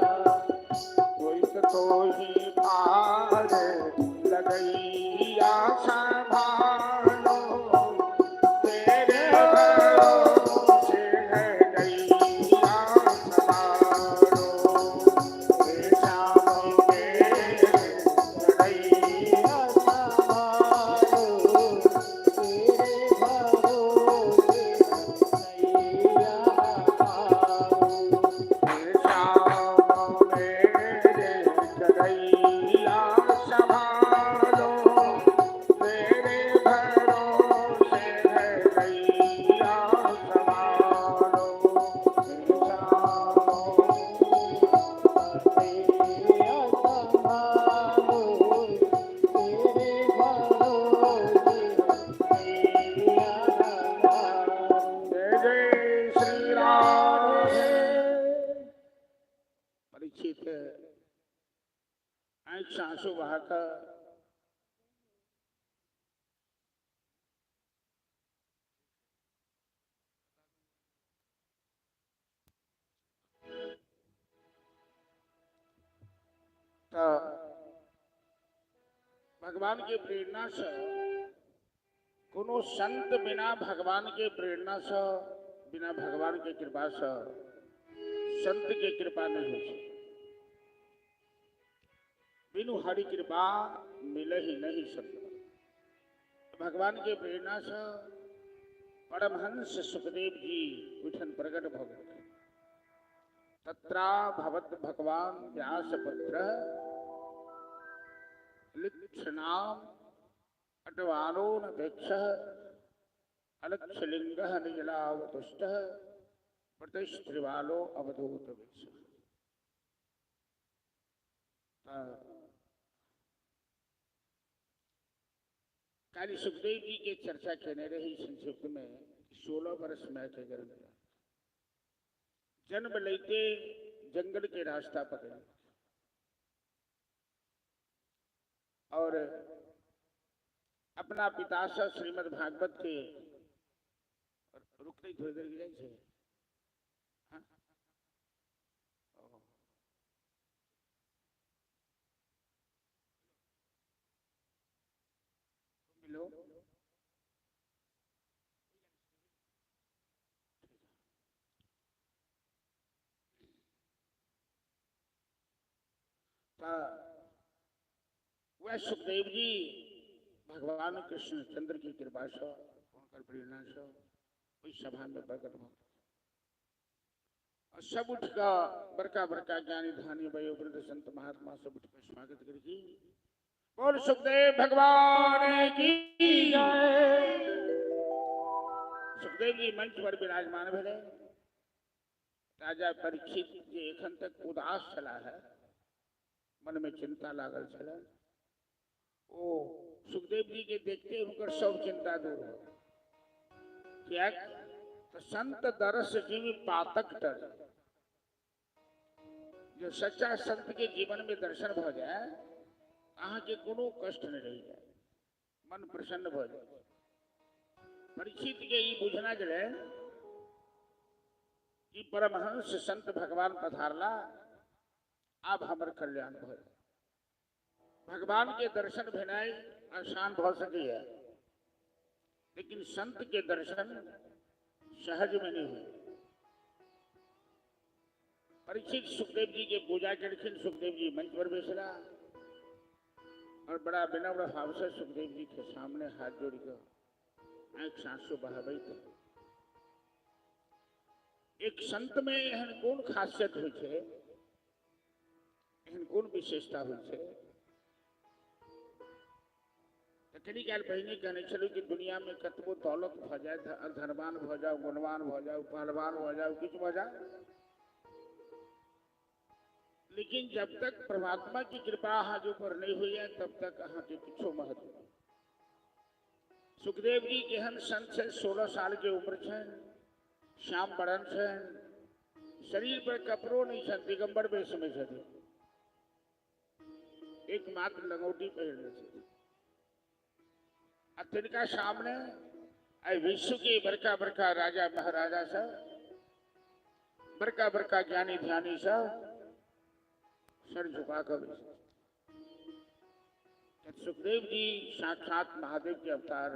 कोई तो ही पार लगैया संभालो, तेरे भरोसे है गैया संभालो, हे श्याम मेरे गैया संभालो, तेरे भरोसे नैया पारो। हे श्याम मेरे गैया संभालो, तेरे भरोसे है गैया संभालो, हे जय जय श्री राम। परीक्षित आंख से आंसू बहाकर तो भगवान की प्रेरणा से कोनो संत बिना भगवान के प्रेरणा से, बिना भगवान के कृपा से संत के कृपा नहीं हो सकती। बिनु हरि कृपा मिले ही नहीं सकता। भगवान के प्रेरणा से परमहंस सुखदेव जी विठन प्रकट भगवत तत्रा भवत भगवान व्यासपुत्र लिक्षणाम अटवानो न भिक्ष अलक्षलिंग निजलावतुष्ट प्रतिष्ठिवालो अवधूत भिक्ष। काली सुखदेव जी के चर्चा कहने रही संक्षिप्त में 16 वर्ष में के गर्भ जन्म लेते जंगल के रास्ता पकड़े और अपना पिता से श्रीमद् भागवत के रुकते थोड़ी देर की जाए मिलो वह सुखदेव जी भगवान कृष्ण चंद्र की कृपा से उनकर प्रेरणा से उस सभा में प्रकट हो और सब उठ का बड़का बड़का ज्ञानी धानी वयोवृद्ध संत महात्मा सब उठ कर स्वागत करके बोल सुखदेव भगवान की जय। सुखदेव जी मंच पर विराजमान भेले। राजा परीक्षित जी एखन तक उदास चला है, मन में चिंता लागल चला। ओ सुखदेव जी के देखते उनकर सब चिंता दूर हो। क्या तो संत दरस जीव पातक तर, जो सच्चा संत के जीवन में दर्शन हो जाए अहाँ के कोनो कष्ट नहीं रह जाए, मन प्रसन्न हो जाए। परीक्षित के ये बुझना जले कि परमहंस संत भगवान पधारला, अब हमर कल्याण हो। भगवान के दर्शन भेनाई आसान हो सके है, लेकिन संत के दर्शन सहज में नहीं हुए। परीक्षित सुखदेव जी के पूजा करखिन। सुखदेव जी मंच पर बैसला और बड़ा विनम्र भाव से सुखदेव जी के सामने हाथ जोड़ कर आंख से आंसू बहावे थे। एक संत में एहन कौन खासियत हुई है, एहन कौन विशेषता हुई है। कई काल पहले कहने चलो कि दुनिया में कतबो दौलत भ जाए, धनवान भ जाओ, गुणवान भ जाओ, पहलवान भ जाओ, कुछ भ जाओ, लेकिन जब तक परमात्मा की कृपा हाथ ऊपर नहीं हुई है तब तक अहाँ के कुछो महत्व नहीं। सुखदेव जी केहन संत है, 16 साल के उम्र है, श्याम बरन है, शरीर पर कपड़ो नहीं है, दिगंबर वेश में है। एकमात्र लंगोटी पहनने से आ तिनका सामने आई विश्व के बड़का बड़का राजा महाराजा सब बड़का बड़का ज्ञानी ध्यानी सब सर झुका कर सुखदेव जी साक्षात महादेव के अवतार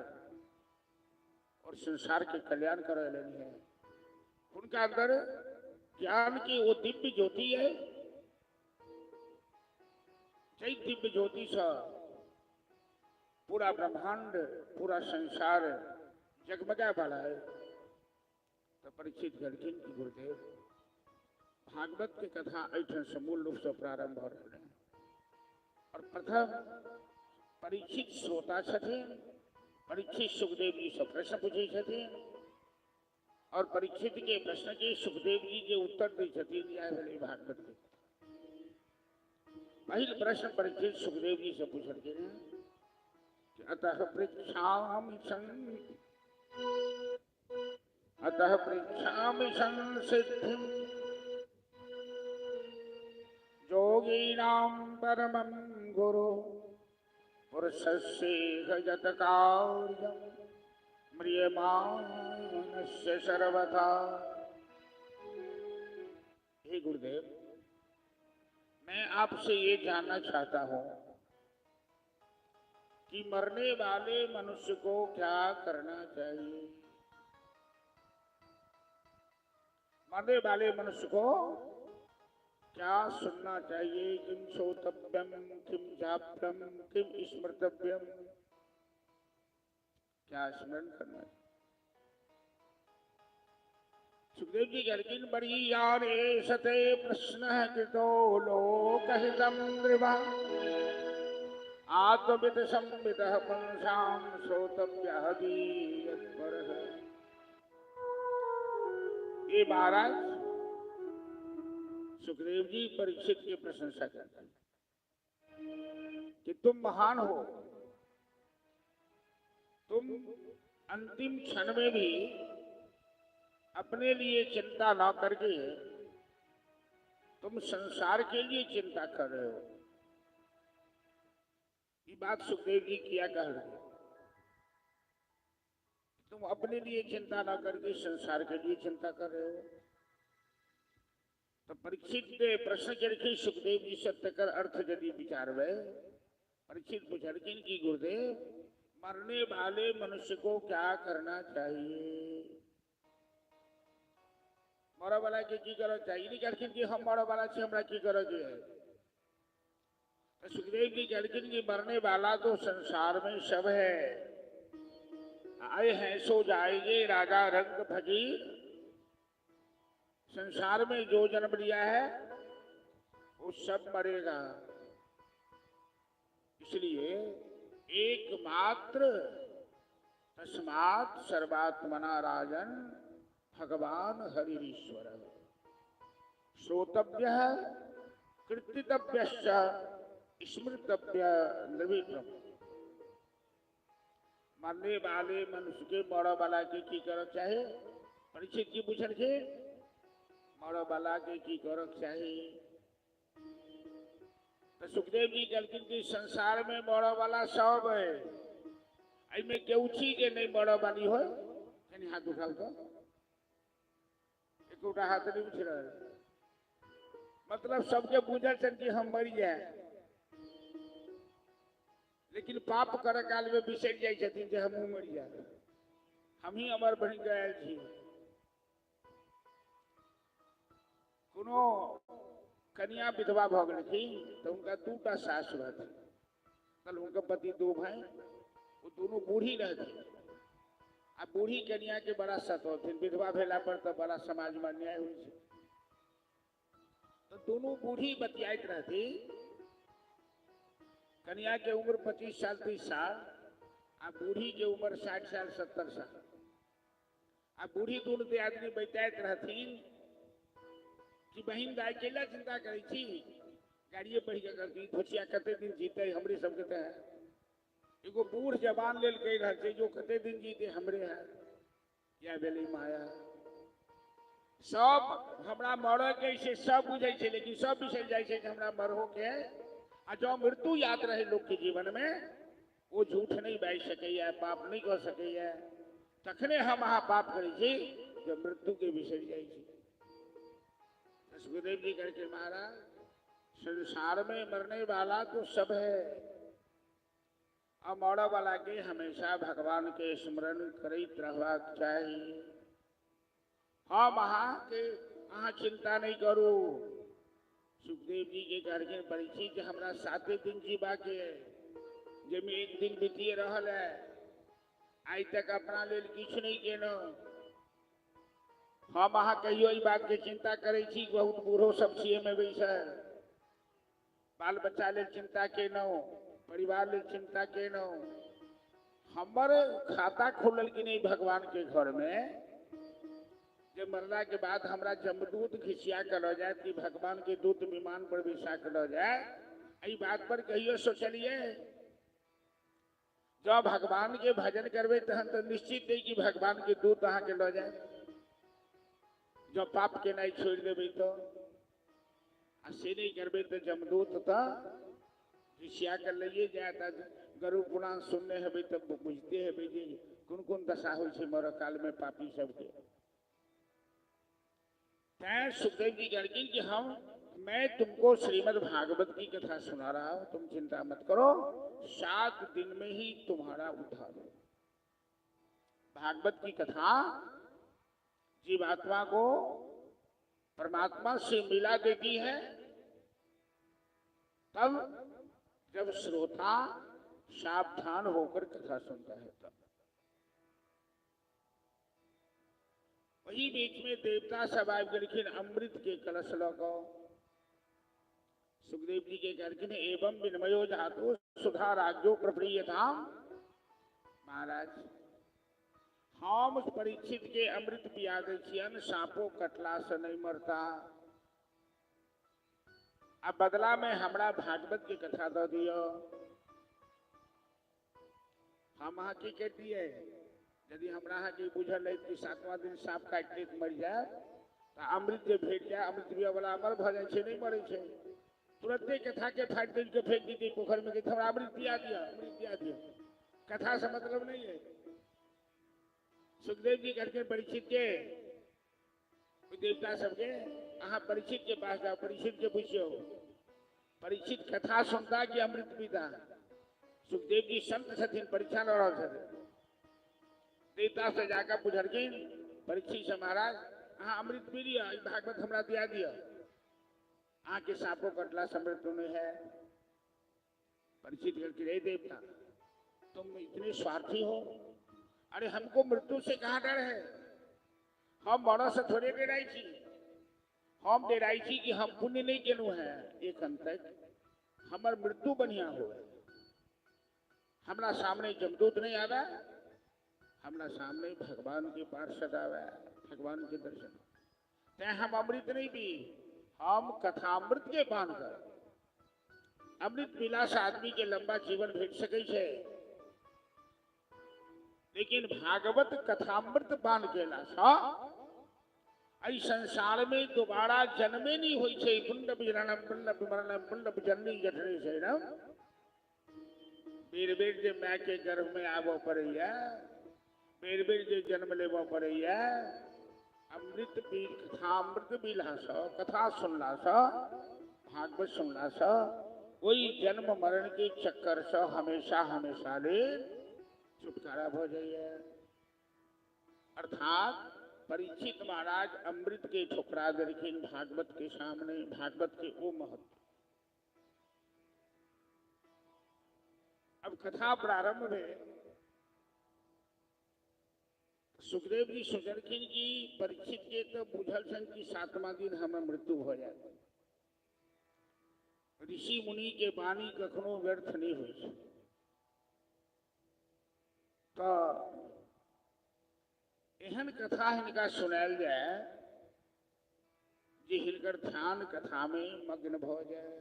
और संसार के कल्याण कर रहे हैं। उनका अंदर ज्ञान की वो दिव्य ज्योति है, जय दिव्य ज्योति सा पूरा ब्रह्मांड पूरा संसार जगमगा वाला है। तो परीक्षित गढ़किन की गुरुदेव भागवत की कथा ऐठन से मूल रूप से प्रारंभ हो रहे हैं और प्रथम परीक्षित श्रोता छठे, परीक्षित सुखदेव जी से प्रश्न पूछे छठे और परीक्षित के प्रश्न के सुखदेव जी के उत्तर दी छठी भागवत के। पहले प्रश्न परीक्षित सुखदेव जी से पूछते हैं कि अतः पृच्छामि संसिद्धिं योगीनां परमं गुरु पुरुषस्येह यत् कार्यं म्रियमाणस्य सर्वथा। हे गुरुदेव, मैं आपसे ये जानना चाहता हूं कि मरने वाले मनुष्य को क्या करना चाहिए। मरने वाले मनुष्य को क्या सुनना चाहिए, किम श्रोतव्यम किम जाप्यम किम स्मृतव्यम, क्या स्मरण करना है। सुखदेव जी कहते बड़ी यार सते प्रश्न कृतो लोकहितं नृभा आत्मविद संविद पुंसां श्रोतव्यः गीयत्परः। ये महाराज सुखदेव जी परीक्षित की प्रशंसा करते हैं कि तुम महान हो, तुम अंतिम क्षण में भी अपने लिए चिंता ना करके तुम संसार के लिए चिंता कर रहे हो। ये बात सुखदेव जी किया कह रहे हैं, तुम अपने लिए चिंता ना करके संसार के लिए चिंता कर रहे हो। तो परीक्षित ने प्रश्न करके सुखदेव जी सत्य कर अर्थ यदि विचार वे परीक्षित पूछलखिन की गुरुदेव मरने वाले मनुष्य को क्या करना चाहिए। मरो वाला के की करो चाहिए नहीं कहलखिन कि हम मरो वाला से हमरा की करो जो है। तो सुखदेव जी कहलखिन कि मरने वाला तो संसार में सब है, आए हैं सो जाएंगे राजा रंग फकीर। संसार में जो जन्म लिया है वो सब मरेगा, इसलिए एकमात्र तस्मात् सर्वात्मना राजन भगवान हरिश्वर श्रोतव्य कृतितव्यश्च स्मृतव्य निर्विक्रम। मरने वाले मनुष्य के मरो वाला के की करो चाहे परीक्षित की पूछल के मरो वाला के की करो चाहे। तो सुखदेव जी कहलखिन कि संसार में मरो वाला सब है, में केहू चीज नहीं मरो वाली हो। हाथ उठाओ तो एक हाथ नहीं उठ रहा, मतलब सबके बुझल छन कि हम मर जाए, लेकिन पाप कर काल में बिसर जाए छथिन जे हमहू मर जाए, हम ही अमर बन गए छी। कोनो कन्या विधवा भ गेलखिन तो उनका दूटा सास रहती, कल उनका पति दो भाई, वो दोनों बूढ़ी रहती। आ बूढ़ी कन्या के बड़ा सतोथिन, विधवा भेला पर तो बड़ा समाज में अन्याय हुई है। तो दोनों बूढ़ी बतियात रहती, कन्या के उम्र 25 साल 30 साल, आ बूढ़ी के उम्र 60 साल 70 साल। आ बूढ़ी दोनों के आदमी बैठात रहथिन कि बहन दाई केला चिंता करे छी, गाड़िए बढ़ के करती धोचिया कते दिन जीते हमरे सब के है। एगो बूढ़ जवान लेल कह रहा है जो कते दिन जीते हमरे है, या बेली माया सब हमरा मरो के से सब बुझे छे, लेकिन सब बिसर जाय छे कि हमरा मरहो के आ जो मृत्यु याद रहे लोग के जीवन में वो झूठ नहीं बैठ सके, पाप नहीं कर सके। तखने हम पाप करे छी जब मृत्यु के बिसर जाए छी। सुखदेव जी करके महाराज, संसार में मरने वाला तो सब है, अब मौड़ा वाला के हमेशा भगवान के स्मरण करते रहबाक चाहिए। हाँ महा के अहाँ चिंता नहीं करू। सुखदेव जी के करके परीक्षित हमरा 7 दिन जीवा के है, जब एक दिन बीतिए रहल है, आज तक अपना लेल किछ नहीं केनो। हम अहाँ कहियो ई बात के चिंता करे छी, बहुत बूढ़ो सब छिए में बैसल, बाल बच्चा लेल चिंता केनो, परिवार लेल चिंता केनो। हमर खाता खोलल कि नहीं भगवान के घर में, जब मरला के बाद हमरा जमदूत घिसिया कर लो जाए कि भगवान के दूत विमान पर बिठा कर लो जाए, ई बात पर कहियो सोचलिए? जब भगवान के भजन करबे तहन तो निश्चित है कि भगवान के दूत अहाँ के लो जाए। जो पाप के नहीं छोड़ देवे तो से नहीं करबे तो जमदूत तो घिसिया कर लिए जाए। गरु पुराण सुनने हेबे तब बुझते हेबे जे कौन कौन दशा हो मर काल में पापी सबके। सुखदेव जी कहते कि मैं तुमको श्रीमद् भागवत की कथा सुना रहा हूं, तुम चिंता मत करो, 7 दिन में ही तुम्हारा उद्धार हो। भागवत की कथा जीवात्मा को परमात्मा से मिला देती है, तब जब श्रोता सावधान होकर कथा सुनता है तब। वही बीच में देवता सब आए गलखिन अमृत के कलश लगो। सुखदेव जी के करखिन एवं विनमयो धातु सुधा राज्यो प्रप्रियताम। महाराज हम उस परीक्षित के अमृत पिया दे छियन, सांपो कटला से नहीं मरता। अब बदला में हमरा भागवत की कथा दो दियो। हम अहाँ की कहती है, यदि हमरा अहाँ के बुझल है कि 7वां दिन सांप काट के मर जाए तो अमृत जे भेट जाए, अमृत पिया वाला अमर भ जाए छे, नहीं मरे छे। तुरंते कथा के फाट दिन के फेंक दी पोखर में कि थोड़ा अमृत पिया दिया, अमृत पिया दिया। कथा से मतलब नहीं है। सुखदेव जी करके परीक्षित के देवता सबके अहाँ परीक्षित के पास जाओ, परीक्षित के पूछो, परीक्षित कथा सुनता कि अमृत पीता। सुखदेव जी संत छथिन, परीक्षा न रह छथिन। देवता से जाकर पूछलखिन परीक्षित से, महाराज अहाँ अमृत पी लिया, भागवत हमरा दिया दिया, अहाँ के सांपों कटला समृत नहीं है। परीक्षित करके रे देवता, तुम इतने स्वार्थी हो, अरे हमको मृत्यु से कहाँ डर है, हम मरो से थोड़े डेराई छी, हम डेराई छी कि हम पुण्य नहीं केलू है, एक अंत तक हमार मृत्यु बढ़िया हो। हमरा सामने जमदूत नहीं आवा, हमरा सामने भगवान के पार्षद आवे, भगवान के दर्शन। ते हम अमृत नहीं पी, हम कथामृत के पान कर। अमृत पीला से आदमी के लंबा जीवन भेट सके छे, लेकिन भागवत कथामृत पान केला सा आई संसार में दोबारा जन्मे नहीं होई छे। पुंड विजरणम पुंड विमरणम पुंड विजरणी जठरे शरणम। बेर बेर जे माय के गर्भ में आबो पड़ैया, बेर बेर जे जन्म लेबो पड़ैया, अमृत पी कथामृत पीला सा, कथा सुनला सा, भागवत सुनला सा, कोई जन्म मरण के चक्कर से हमेशा हमेशा ले छुटकारा हो जाइए। अर्थात परीक्षित महाराज अमृत के ठुकरा दरखिन भागवत के सामने, भागवत के वो महत्व। अब कथा प्रारंभ में सुखदेव जी सोचलखिन कि परीक्षित के तो बुझल छन कि 7वां दिन हमें मृत्यु हो जाए। ऋषि मुनि के वाणी कखनो व्यर्थ नहीं हो। तो एहन कथा हिनका सुनायल जाए जे हिनकर ध्यान कथा में मग्न भ जाए।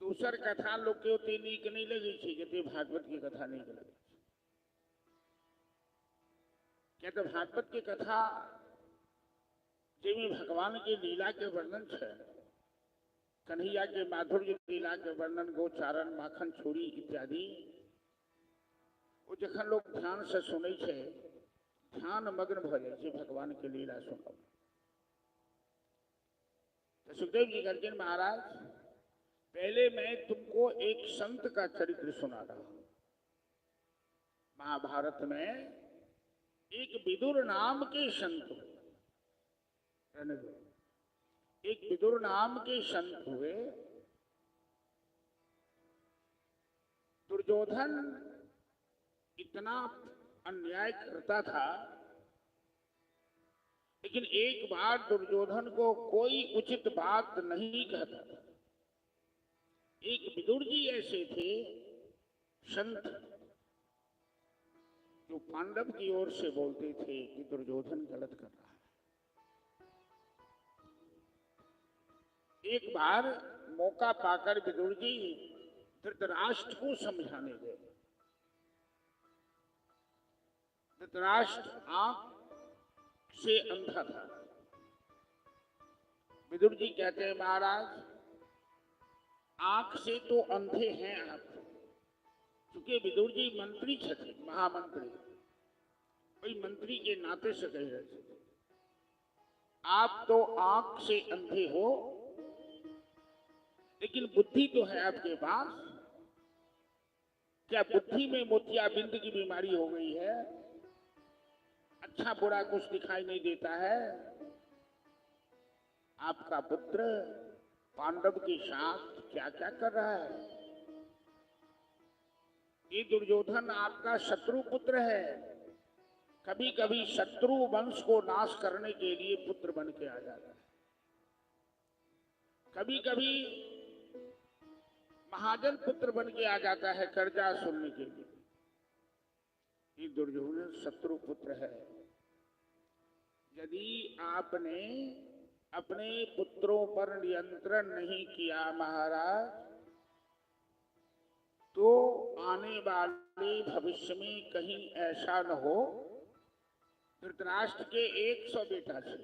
दूसर कथा लोग के ओते नीक नहीं लगे छे, जते भागवत की कथा नीक लगे। क्या तो भागवत की कथा जेमे भगवान के लीला के वर्णन है, कन्हैया के माधुर्य लीला के वर्णन, गोचारण, माखन छोड़ी इत्यादि वो जखन लोग ध्यान से सुनै छै, ध्यान मग्न भ जाय छै भगवान के लीला सुनब। तो सुखदेव जी कहते महाराज पहले मैं तुमको एक संत का चरित्र सुना रहा हूं। महाभारत में एक विदुर नाम के संत, एक विदुर नाम के संत हुए। दुर्योधन इतना अन्याय करता था, लेकिन एक बार दुर्योधन को कोई उचित बात नहीं कहता था। एक विदुर जी ऐसे थे संत, जो पांडव की ओर से बोलते थे कि दुर्योधन गलत कर रहा है। एक बार मौका पाकर विदुर जी धृतराष्ट्र को समझाने गए। धृतराष्ट्र आंख से अंधा था। विदुर जी कहते हैं महाराज आंख से तो अंधे हैं आप, क्योंकि विदुर जी मंत्री थे, महामंत्री, कोई मंत्री के नाते से कह रहे थे, आप तो आंख से अंधे हो, लेकिन बुद्धि तो है आपके पास। क्या बुद्धि में मोतियाबिंद की बीमारी हो गई है? अच्छा बुरा कुछ दिखाई नहीं देता है? आपका पुत्र पांडव के साथ क्या क्या कर रहा है? ये दुर्योधन आपका शत्रु पुत्र है। कभी कभी शत्रु वंश को नाश करने के लिए पुत्र बन के आ जाता है। कभी कभी महाजन पुत्र बन के आ जाता है कर्जा सुनने के लिए। ये दुर्योधन शत्रु पुत्र है। यदि आपने अपने पुत्रों पर नियंत्रण नहीं किया महाराज, तो आने वाले भविष्य में कहीं ऐसा न हो। धृतराष्ट्र के 100 बेटा थे।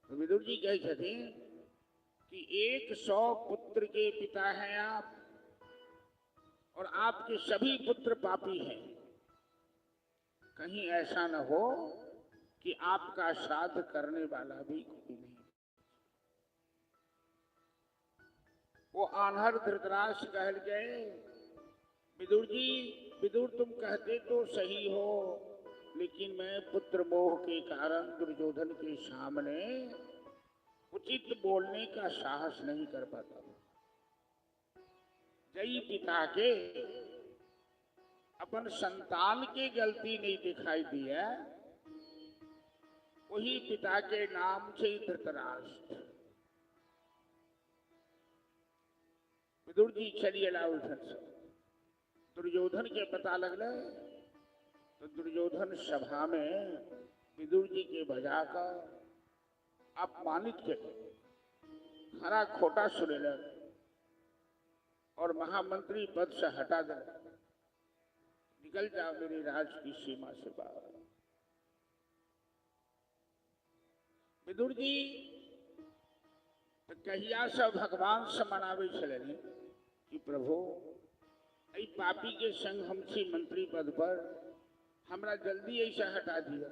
तो विदुर जी कहे थे कि 100 पुत्र के पिता हैं आप, और आपके सभी पुत्र पापी हैं। कहीं ऐसा न हो कि आपका श्राद्ध करने वाला भी कोई नहीं। वो आन्हर धृतराष्ट्र कह गए विदुर जी, विदुर तुम कहते तो सही हो, लेकिन मैं पुत्र मोह के कारण दुर्योधन के सामने उचित बोलने का साहस नहीं कर पाता। जय पिता के अपन संतान की गलती नहीं दिखाई दी है, वही पिता के नाम से धृतराष्ट्र। विदुर जी चलिए लाओ उधर से। दुर्योधन के पता लगले तो दुर्योधन सभा में विदुर जी के भजा का अपमानित के खरा खोटा सुने लगे और महामंत्री पद से हटा दे। निकल जाओ मेरे राज की सीमा से बाहर। विदुर जी तो कहिया से भगवान से मनावे चले कि प्रभु ऐ पापी के संग हम छी मंत्री पद पर, हमरा जल्दी ऐसा हटा दिया।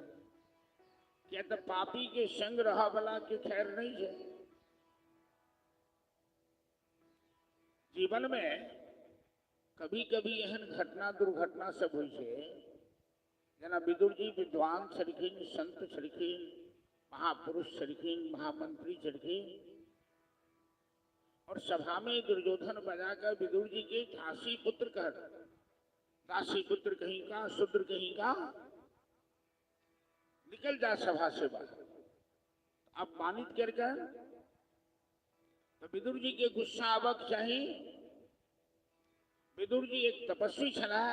क्या तो पापी के संग रहा वाला के खैर नहीं है। जीवन में कभी कभी एहन घटना दुर्घटना सब हुई है। जना विदुर जी विद्वान छलखिन, संत छलखिन, महापुरुष छलखिन, महामंत्री छलखिन, और सभा में दुर्योधन बजाकर विदुर जी के दासी पुत्र कहता, दासी पुत्र कहीं का, शूद्र कहीं का, निकल जा सभा से बाहर। अपमानित करके तो विदुर जी के गुस्सा आवक चाहिए। विदुर जी एक तपस्वी छला,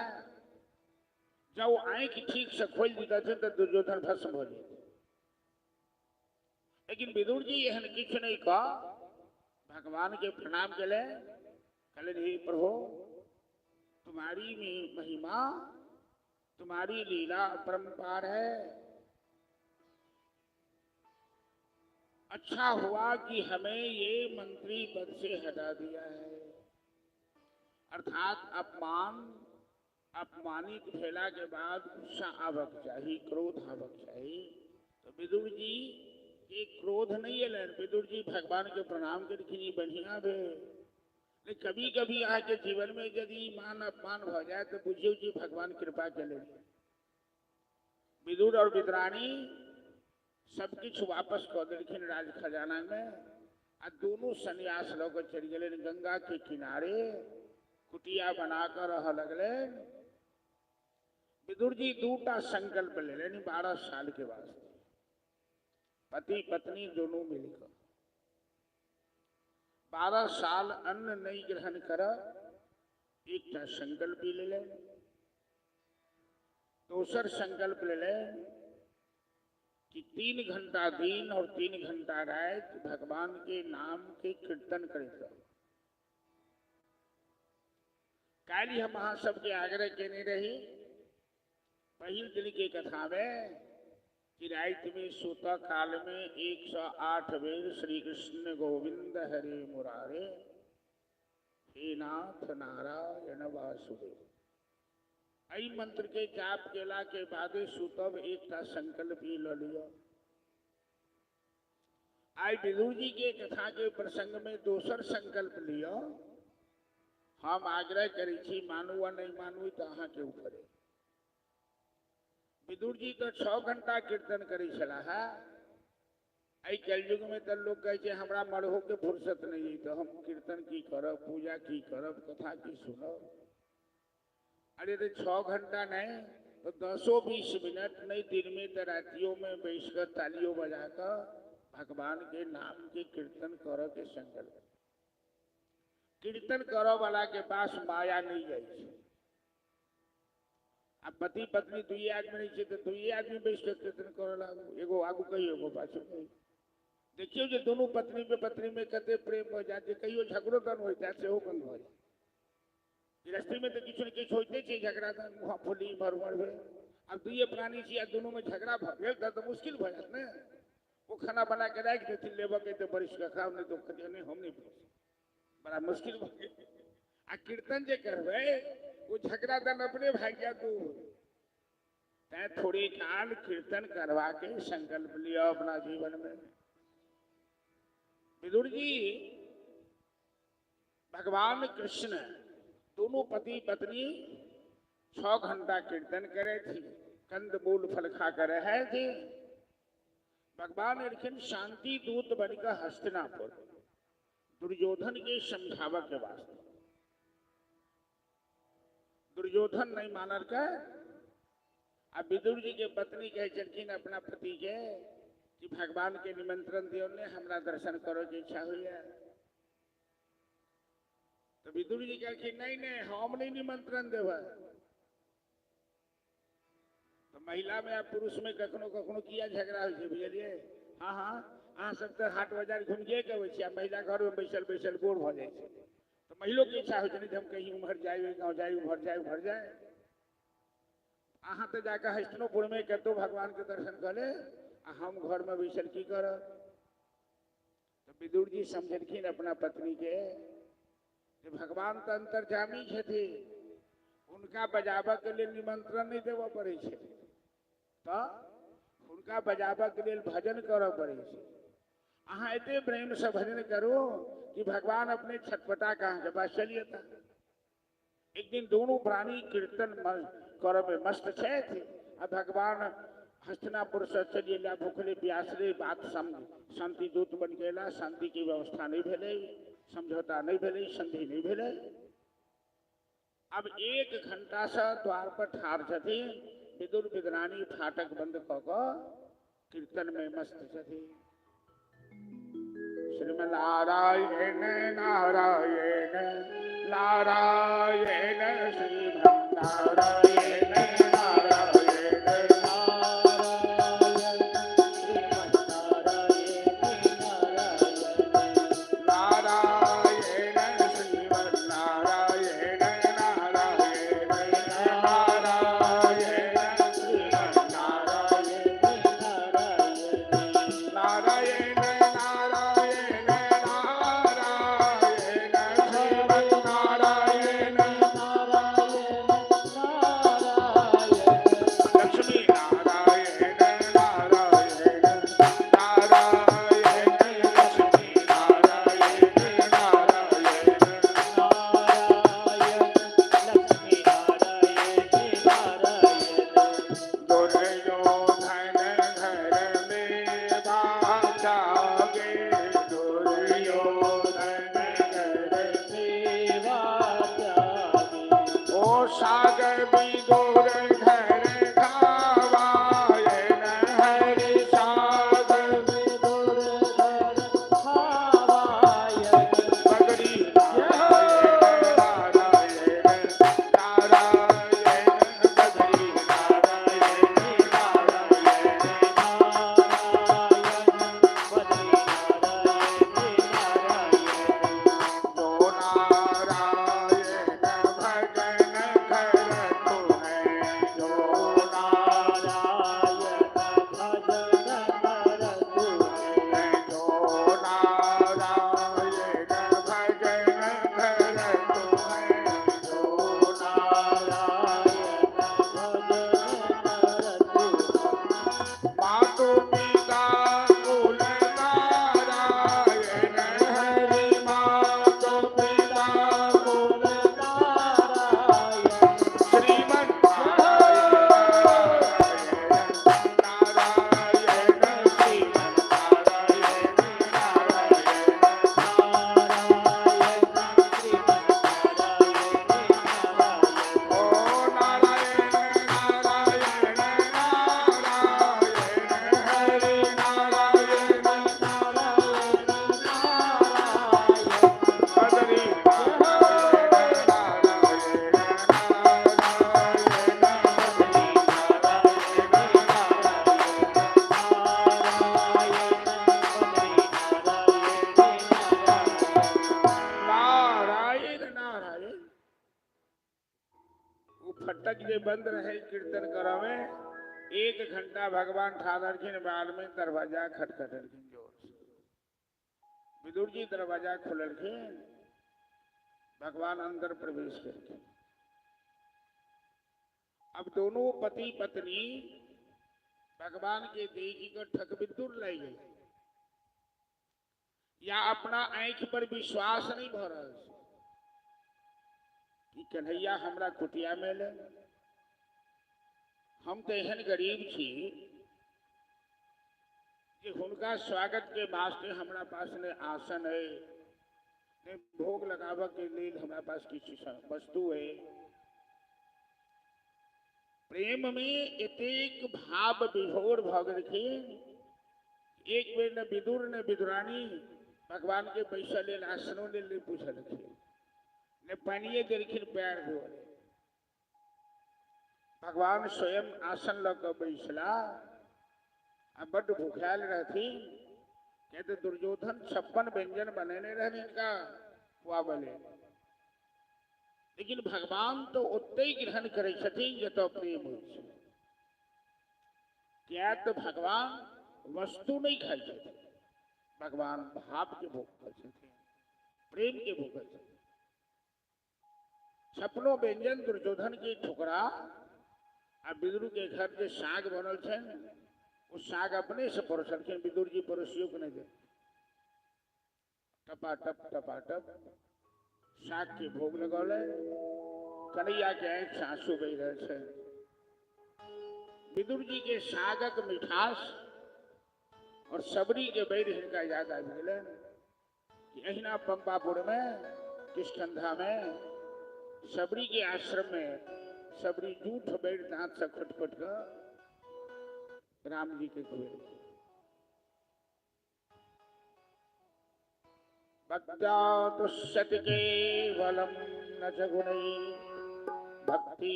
जब आंख ठीक से खोल दीता थे तो दुर्योधन भस्म हो जाते। लेकिन विदुर जी एहन किछ नहीं कहा, भगवान के प्रणाम कले, कले हे प्रभु तुम्हारी महिमा, तुम्हारी लीला परंपार है। अच्छा हुआ कि हमें ये मंत्री पद से हटा दिया है। अर्थात अपमानित भेला के बाद गुस्सा आवक चाहिए, क्रोध आवक चाहिए। तो विदुर जी के क्रोध नहीं है, विदुर जी भगवान के प्रणाम करके बढ़िया भे। लेकिन कभी कभी आके जीवन में यदि मान अपमान हो जाए तो बुझियो जी भगवान कृपा के लिए विदुर और विद्राणी सब कुछ वापस कर दिलखिन राज खजाना में। आ दोनों सन्यास लोग चल गए गंगा के किनारे, कुटिया बनाकर रह लगले। विदुर जी दूटा संकल्प ले लेनी 12 साल के वास्ते, पति पत्नी दोनों मिलकर 12 साल अन्न नहीं ग्रहण कर एक संकल्प ही ले ले। दूसर संकल्प ले ले कि 3 घंटा दिन और 3 घंटा रात भगवान के नाम के कीर्तन करेगा। काली हम वहां सबके आग्रह केने रही पहिल दिन की कथा में कि रात में सूता काल में 108 बेर श्री कृष्ण गोविंद हरे मुरारे हे नाथ नारायण वासुदेव। आई मंत्र के जाप केला के बादे सुतब एक संकल्प ही ल लिया। आई विदुर जी के कथा के प्रसंग में दोसर संकल्प लिया। हम आग्रह करी छी मानू व नहीं मानू तो अहाँ के ऊपर। विदुर जी तो 6 घंटा कीर्तन करी चला है। आई कलयुग में तो लोग कहे हमरा मरहो के फुर्सत नहीं, तो हम कीर्तन की करब, पूजा की करब, कथा की सुनब। अरे तो 6 घंटा नहीं तो 10-20 मिनट नहीं दिन में तो रातियों में बैठकर तालियों बजाकर भगवान के नाम के कीर्तन करो के संकल्प। कीर्तन करो वाला के पास माया नहीं जाए। अब पति पत्नी 2 आदमी नहीं तो 2 आदमी बैठ कर कीर्तन करो लागू, एगो आगू कहियो एगो पाछू कहियो। देखियो जो दोनों पत्नी में कते प्रेम हो जाते, कहियो झगड़ो तन हो जाए से हो बंद हो जाए। गृहस्थी में तो किछु न किछु होते छे, झगड़ा तन मुहा फुली मरमर भे। अब 2 प्राणी छी, दोनों में झगड़ा भ गेल तो मुश्किल भ जात ने। वो खाना बना के रख देती लेबर के तो बरिश का खाओ नहीं तो कहियो नहीं हम नहीं पहुंच, बड़ा मुश्किल भ गेल। आ कीर्तन जे करबे वो झगड़ा तन अपने भाग गया तू। तै थोड़ी काल कीर्तन करवा के संकल्प लिया अपना जीवन में। विदुर जी भगवान कृष्ण दोनों पति पत्नी 6 घंटा कीर्तन करे थी, कंद मूल फल खा कर रहे थे। भगवान लेकिन शांति दूत बनकर हस्तिनापुर दुर्योधन के समझावा के वास्ते। दुर्योधन नहीं मानल का। अब विदुर जी के पत्नी कहे चलखिन अपना पति के कि भगवान के निमंत्रण दियो ने हमरा दर्शन करो की इच्छा हुई है। तो विदुर जी कहलखिन नहीं नहीं हम नहीं निमंत्रण देव। तो महिला में या पुरुष में कखनो कखनो किया झगड़ा हो बुझलिए। हाँ हाँ अहाँ सब तो हाट बाजार घूम के अबै छी, महिला घर में बैसल बैसल बोर भ जाए। तो महिलो के इच्छा हो हम कहीं उम्हर जाए गाँव जाए उभर जाए। अहाँ तो जाकर हस्तिनापुर में कतो भगवान के दर्शन कर ले, हम घर में बैसल की कर। तो विदुर जी समझलखिन अपना पत्नी के भगवान तो अंतर्जामी छथि, उनका बजाबा के लिए निमंत्रण नहीं देव पड़े छे, तो उनका बजाबा के लिए भजन कर पड़े छे। अहाँ एते प्रेम से भजन करो कि भगवान अपने छटपटा कहाँ के पास चलिए था। एक दिन दोनों प्राणी कीर्तन कर में मस्त थे। अब भगवान हस्तिनापुर से चलिए ला भूखले प्यासले बात शांति दूत बन गया। शांति की व्यवस्था नहीं भेले, समझौता नहीं भेले, संधि नहीं भेले। अब 1 घंटा से द्वार पर ठार छथि। विदुर विद्राणी फाटक बंद कऽ कीर्तन में मस्त छथि। श्रीमन्नारायण नारायण नारायण श्रीमन्नारायण नारायण नारायण विदुर घर खावायन हरि साध विदुर घर खावायन बदरी नारायण नारायण बदरी नारायण जो नारायण भजन करत है जो नारायण भजन करतु है जो नारायण भजन करत है जो नारायण भजन करतु मातु पिता कुल नारायण हरि मातु पिता कुल नारायण श्रीमन नारायण नारायण श्रीमन नारायण नारायण ओ नारायण नारायण नारायण हरि नारायण बदरी नारायण नारायण वो फटक जे बंद रहे कीर्तन करावे 1 घंटा भगवान ठाकुर बाल में दरवाजा खटखटलखिन जोर से विदुर जी दरवाजा खुललखिन भगवान अंदर प्रवेश करके अब दोनों पति पत्नी भगवान के देही को ठक विदुर लाई गई या अपना आंख पर विश्वास नहीं भ रहा कि कन्हैया हमरा कुटिया में ले हम तो एहन गरीब छी कि हुनका स्वागत के वास्ते हमरा पास ने आसन है ने भोग लगावा के लिए हमरा पास किसी वस्तु है प्रेम में एतेक भाव विभोर भ गेलखिन एक बेर न विदुर न विदुरानी भगवान के पैसा ले आसनों ले पूछलखिन ने पानिए देलखिन पैर धोले भगवान स्वयं आसन लग बैसला आ बड़ भूखायल रहथिन कहते दुर्योधन 56 व्यंजन बनेने रहने का हुआ बोले लेकिन भगवान तो उतने ही ग्रहण करे छथिन जतो प्रेम हो क्या तो भगवान वस्तु नहीं खाई छथिन भगवान भाव के भोग कर छथिन प्रेम के भोग कर छथिन 56 व्यंजन दुर्योधन के ठुकरा आ विदुर के घर के साग बनल छे वो साग अपने से परोसलखिन विदुर जी परोसियो के नहीं दे टपाटप साग के भोग लगौले कन्हैया के आंख से आंसू बह रहे छे विदुर जी के सागक मिठास और सबरी के बैर हिनका याद आ गए कि अहिना पंपापुर में किष्कंधा में सबरी के आश्रम में सबरी जूठ बैठ दांत से खटखट कर राम जी के कुएं भक्त्यातुष्यत केवलम न च गुणै भक्ति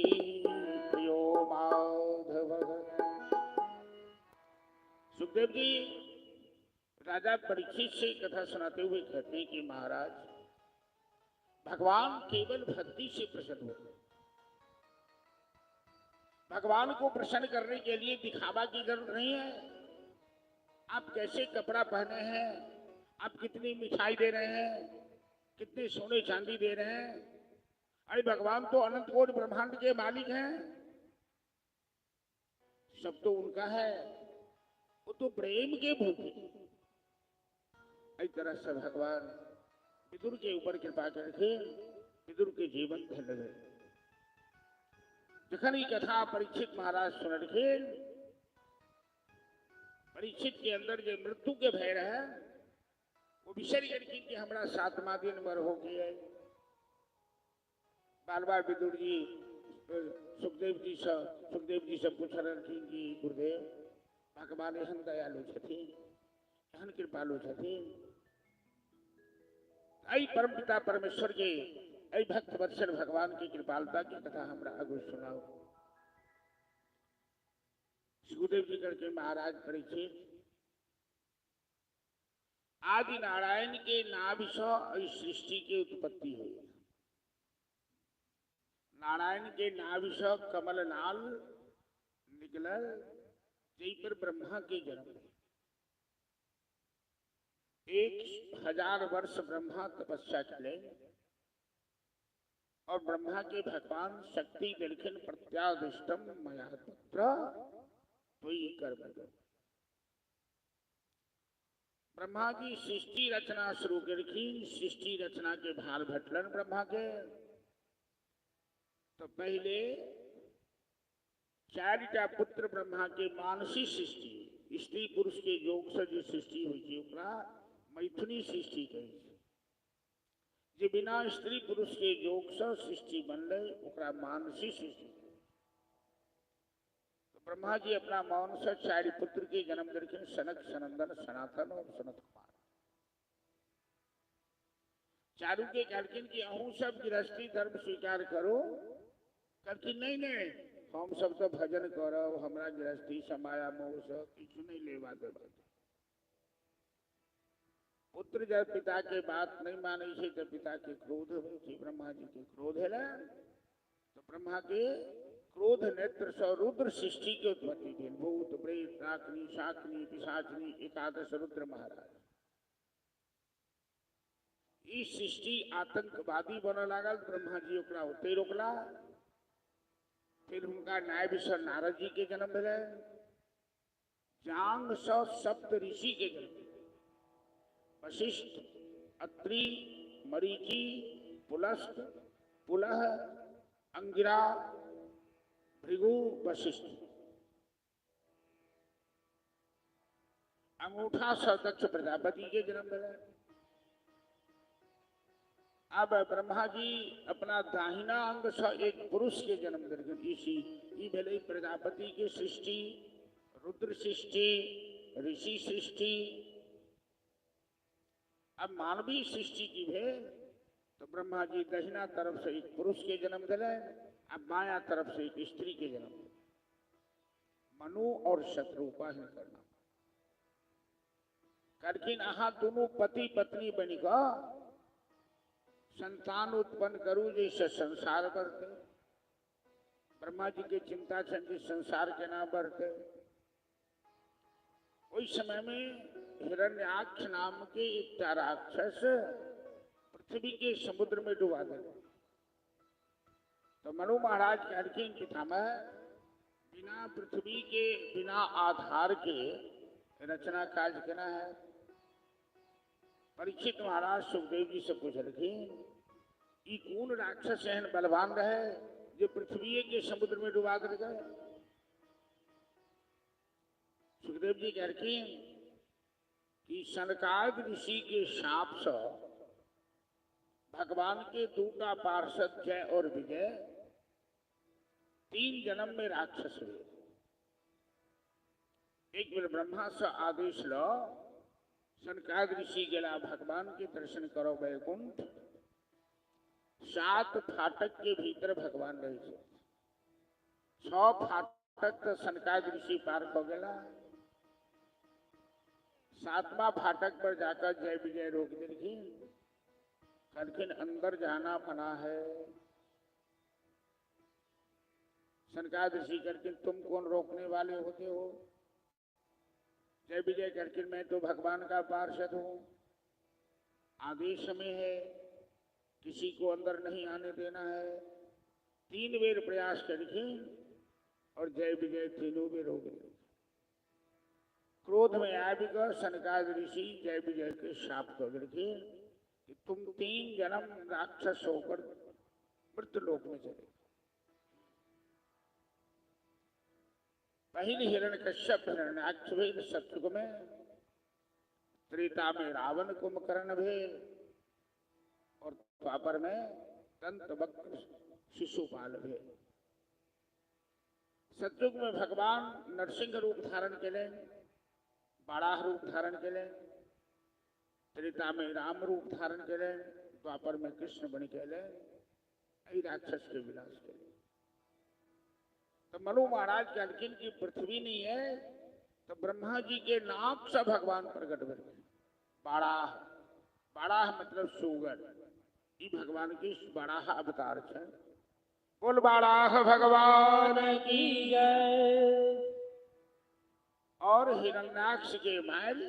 प्रियो माधव। सुखदेव जी राजा परीक्षित से कथा सुनाते हुए कहते हैं कि महाराज भगवान केवल भक्ति से प्रसन्न होते हैं। भगवान को प्रसन्न करने के लिए दिखावा की जरूरत नहीं है। आप कैसे कपड़ा पहने हैं, आप कितनी मिठाई दे रहे हैं, कितने सोने चांदी दे रहे हैं, अरे भगवान तो अनंत कोटि ब्रह्मांड के मालिक हैं, सब तो उनका है, वो तो प्रेम के भूखे। इस तरह से भगवान विदुर के ऊपर कृपा करके विदुर के जीवन धन्य गए। जखन ई कथा परीक्षित महाराज सुनलखिन, परीक्षित के अंदर जो मृत्यु के भय रहे वो विसर गेलखिन कि हमरा 7वां दिन बर हो गया। बार बार विदुर जी सुखदेव जी से पूछ रहे थे कि गुरुदेव भगवान एहन दयालु छथिन, एहन कृपालु छथिन, आई परम पिता परमेश्वर के आई भक्त वत्सल भगवान की कृपालता की कथा हमरा आगू सुनाओ। सुखदेव जी करके महाराज परीक्षित आदि नारायण के नाभि से सृष्टि की उत्पत्ति हुई। नारायण के नाभि से कमल नाल निकलल, जय पर ब्रह्मा के जन्म। 1000 वर्ष ब्रह्मा तपस्या करें और ब्रह्मा के भगवान शक्ति दिलखिन प्रत्यादिष्टम मया तत्र त्वयि कर्म। ब्रह्मा की सृष्टि रचना शुरू करखी। सृष्टि रचना के भार भटलन ब्रह्मा के। तो पहले 4टा पुत्र ब्रह्मा के मानसी सृष्टि, स्त्री पुरुष के योग से जो सृष्टि हुई थी ओकरा मैथुनी सृष्टि कही। जे बिना स्त्री पुरुष के योग से सृष्टि बनले ओकरा मानसी सृष्टि। तो ब्रह्मा जी अपना मौन से 4 पुत्र के जन्म देलखिन, सनक, सनंदन, सनातन और सनत कुमार। चारू के कहलखिन कि अहूँ सब गृहस्थी धर्म स्वीकार करो। कहलखिन नहीं नहीं, हम सब तो भजन करब, हमरा गृहस्थी समाया मोह से किछु नहीं लेवा देवा। पुत्र जब पिता के बात नहीं माने छे तो पिता के क्रोध हो छे। ब्रह्मा जी के क्रोध है ना, तो ब्रह्मा के क्रोध नेत्र से रुद्र सृष्टि के उत्पत्ति भेल। भूत प्रेत राकिनी शाकिनी पिशाचिनी 11 रुद्र महाराज। ई सृष्टि आतंकवादी बन लागल। ब्रह्मा जी ओकरा होते रोकला। फिर उनका नायब से नारद जी के जन्म भेले। जांग से सप्त ऋषि के जन्म, वशिष्ठ, अत्रि, मरीचि, पुलस्त, पुलह, अंगिरा, भृगु, वशिष्ठ। अंगूठा से दक्ष प्रजापति के जन्म भेले। अब ब्रह्मा जी अपना दाहिना अंग से एक पुरुष के जन्म देलखिन। ई भेले प्रजापति के सृष्टि, रुद्र सृष्टि, ऋषि सृष्टि। अब मानवीय सृष्टि की भेल तो ब्रह्मा जी दहिना तरफ से एक पुरुष के जन्म दिले, अब बाया तरफ से एक स्त्री के जन्म दिले। मनु और शत्रुपा हिनकर नाम। करखिन अहाँ दोनों पति पत्नी बनी का संतान उत्पन्न करू जैसे संसार बढ़ते। ब्रह्मा जी के चिंता छन कि संसार के ना बढ़ते। उस समय में हिरण्याक्ष नाम के एक राक्षस पृथ्वी के समुद्र में डुबा दे। तो मनु महाराज कहलखिन पितामह, बिना पृथ्वी के बिना आधार के रचना कार्य करना है। परीक्षित महाराज सुखदेव जी से पूछलखिन ई कौन राक्षस एहन बलवान रहे जो पृथ्वी के समुद्र में डुबा कर गए। सुखदेव जी कहलखिन कि सनकादिक ऋषि के शाप से भगवान के 2टा पार्षद जय और विजय 3 जन्म में राक्षस हुए। एक बार ब्रह्मा से आदेश लो, सनकादिक ऋषि गेला भगवान के दर्शन करो वैकुंठ। 7 फाटक के भीतर भगवान रहे छे। 6 फाटक तो सनकादिक ऋषि पार हो गया। 7वां फाटक पर जाकर जय विजय रोक दिलखिन। कहलखिन अंदर जाना मना है। सनकादिक ऋषि कहलखिन तुम कौन रोकने वाले होते हो। जय विजय करके मैं तो भगवान का पार्षद हूं, आदेश में है किसी को अंदर नहीं आने देना है। 3 बेर प्रयास करके और जय विजय तीनों बेर हो गए। क्रोध में आकर सनकादिक ऋषि जय विजय के शाप कर करके कि तुम 3 जन्म राक्षस होकर मृत्यलोक में चले। पहले हिरण्यकश्यप हिरण्याक्ष भेद सत्युग में, त्रेता में रावण कुंभकर्ण भेद और द्वापर में दंतवक्र शिशुपाल भेद। सतयुग में भगवान नरसिंह रूप धारण केले, बाराह रूप धारण केले, त्रेता में राम रूप धारण केले, द्वापर में कृष्ण बन केले, राक्षस के विनाश के लिए। तो मनु महाराज कहलखिन की पृथ्वी नहीं है तो ब्रह्मा जी के नाक से भगवान प्रकट हुए। बाराह, बाराह मतलब सुगर, ये भगवान की बाराह अवतार है। बोल बाराह भगवान की जय। और हिरण्याक्ष के मैल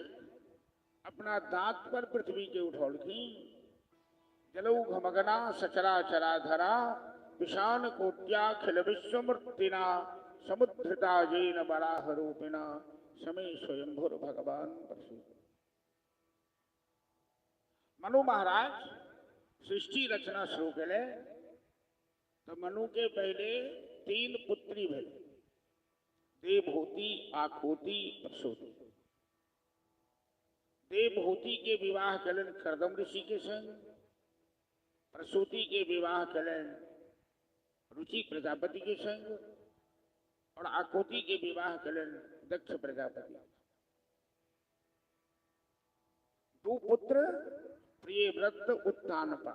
अपना दांत पर पृथ्वी के उठौल की, जलौ घमगना सचरा चरा धरा, विषान कोट्या खिल विश्वमूर्तिना, समुद्रता जैन बराह रूपिणा, समय स्वयंभुर भगवान परशु। मनु महाराज सृष्टि रचना शुरू करे तो मनु के पहले 3 पुत्री भई, देवहूति, आखूति, प्रसूति। देवहूति के विवाह कलन कर्दम ऋषि के संग, प्रसूति के विवाह कलन रुचि प्रजापति के संग, और आकुति के विवाह कलन दक्ष प्रजापति। 2 पुत्र प्रियव्रत उत्तानपा।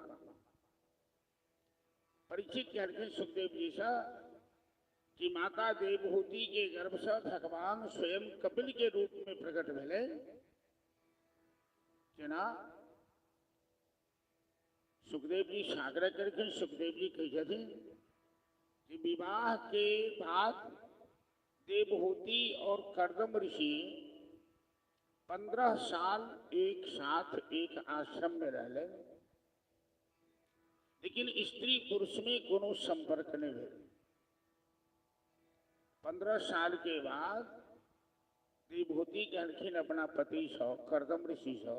परीक्षित कहते सुखदेव जी सा कि माता देवहूति के गर्भ से भगवान स्वयं कपिल के रूप में प्रकट भेले। जना सुखदेव जी सागर करके सुखदेव जी कहे थे कि विवाह के बाद देवहूति और कर्दम ऋषि 15 साल एक साथ एक आश्रम में रह ले, लेकिन स्त्री पुरुष में कोनो संपर्क नहीं हुए। 15 साल के बाद देवहूति कहलखिन अपना पति सौ कर्दम ऋषि सौ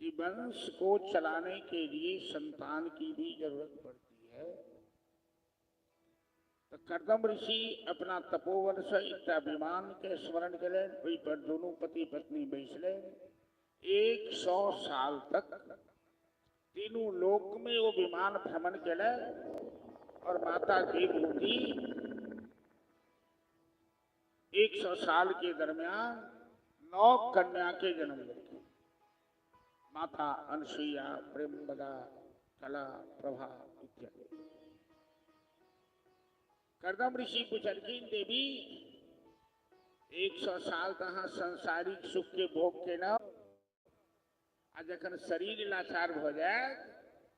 कि वंश को चलाने के लिए संतान की भी जरूरत पड़ती है। तो कर्दम ऋषि अपना तपोवन से इत्याभिमान के स्मरण करें, वही पर दोनों पति पत्नी बैसले 100 साल तक तीनों लोक में वो विमान भ्रमण करे, और माता देवहूति 100 साल के दरमियान 9 कन्या के जन्म लेती। माता अनसुईया, प्रेमवदा, कला, प्रभा इत्यादि। कर्दम ऋषि पूछलखिन देवी 100 साल तहाँ संसारिक सुख के भोग के न, आ जखन शरीर लाचार हो जाए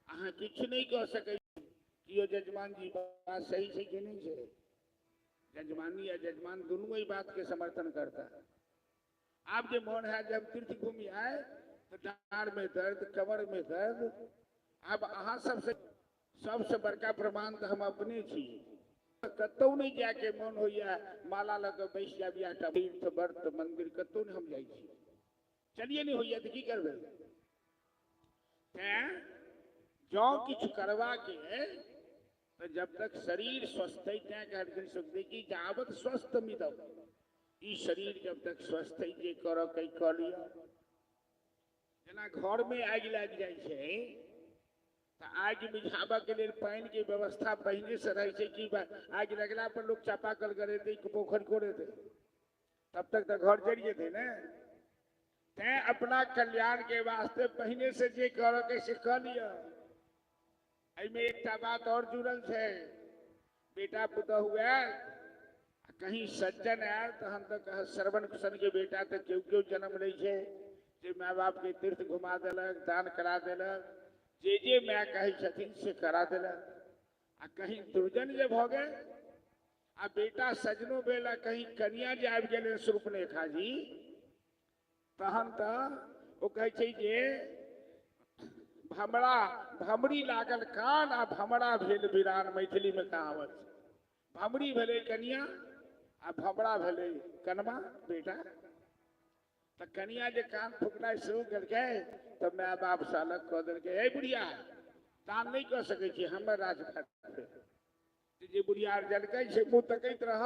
अहाँ किछु नहीं कह सकै कि जजमान जी बात सही है कि नहीं है। जजमानी या जजमान दोनों ही बात के समर्थन करता है। आप जो मन है जब तीर्थ घूमि आए तो डांड में दर्द, कमर में दर्द, अब अहाँ सबसे बड़का प्रमाण तो हम अपने छी। कतौ नहीं जाके मन होइया माला लग बैस जाबिया तीर्थ व्रत मंदिर कतौ नहीं हम जाइ छी। चलिए नहीं होइया तो की करबे। जो किछु करवा के तो जब तक शरीर स्वस्थ है त्या सुखदे की जावत स्वस्थ मिदव, ई शरीर जब तक स्वस्थ है जे करो कई कर लिया। जना घर में आग लग जाए छे तो आग मिझाबा के लिए पानी की व्यवस्था पहले से रहे छे कि आग लगला पर लोग चापाकल करे थे, पोखर कोड़े थे, तब तक तो घर जरिए थे ना। तै अपना कल्याण के वास्ते पहले से जे करो कैसे कर लिया। में एक बात और जुड़ल है, बेटा पुतः हुआ कहीं सज्जन आयल तो हम तो कह श्रवण कुशन के बेटा तो क्यों क्यों जन्म रही है, जे माँ बाप के तीर्थ घुमा दिलक, दान करा दिलक, जे मैं कही छथिन से करा दिलक। आ कहीं दुर्जन जब हो गए आ बेटा सजनो बेला कहीं कन्या जे आबि गेल शूर्पणखा जी, तहन तो वो कहे छै जे भमरा भमरी लागल कान आ भमरा भेल वीरान। मैथिली में कहावत, भमरी भेले कन्या आ भमरा भेले कनमा बेटा। तो कन्या जे कान फुकनाइ शुरू करके तो माय बाप सालक कह दिलकै, हे बुढ़िया दान नहीं कह सकै छी हमर राजघाट पे। जे बुढ़िया जलकै से मुँह तकैत रह,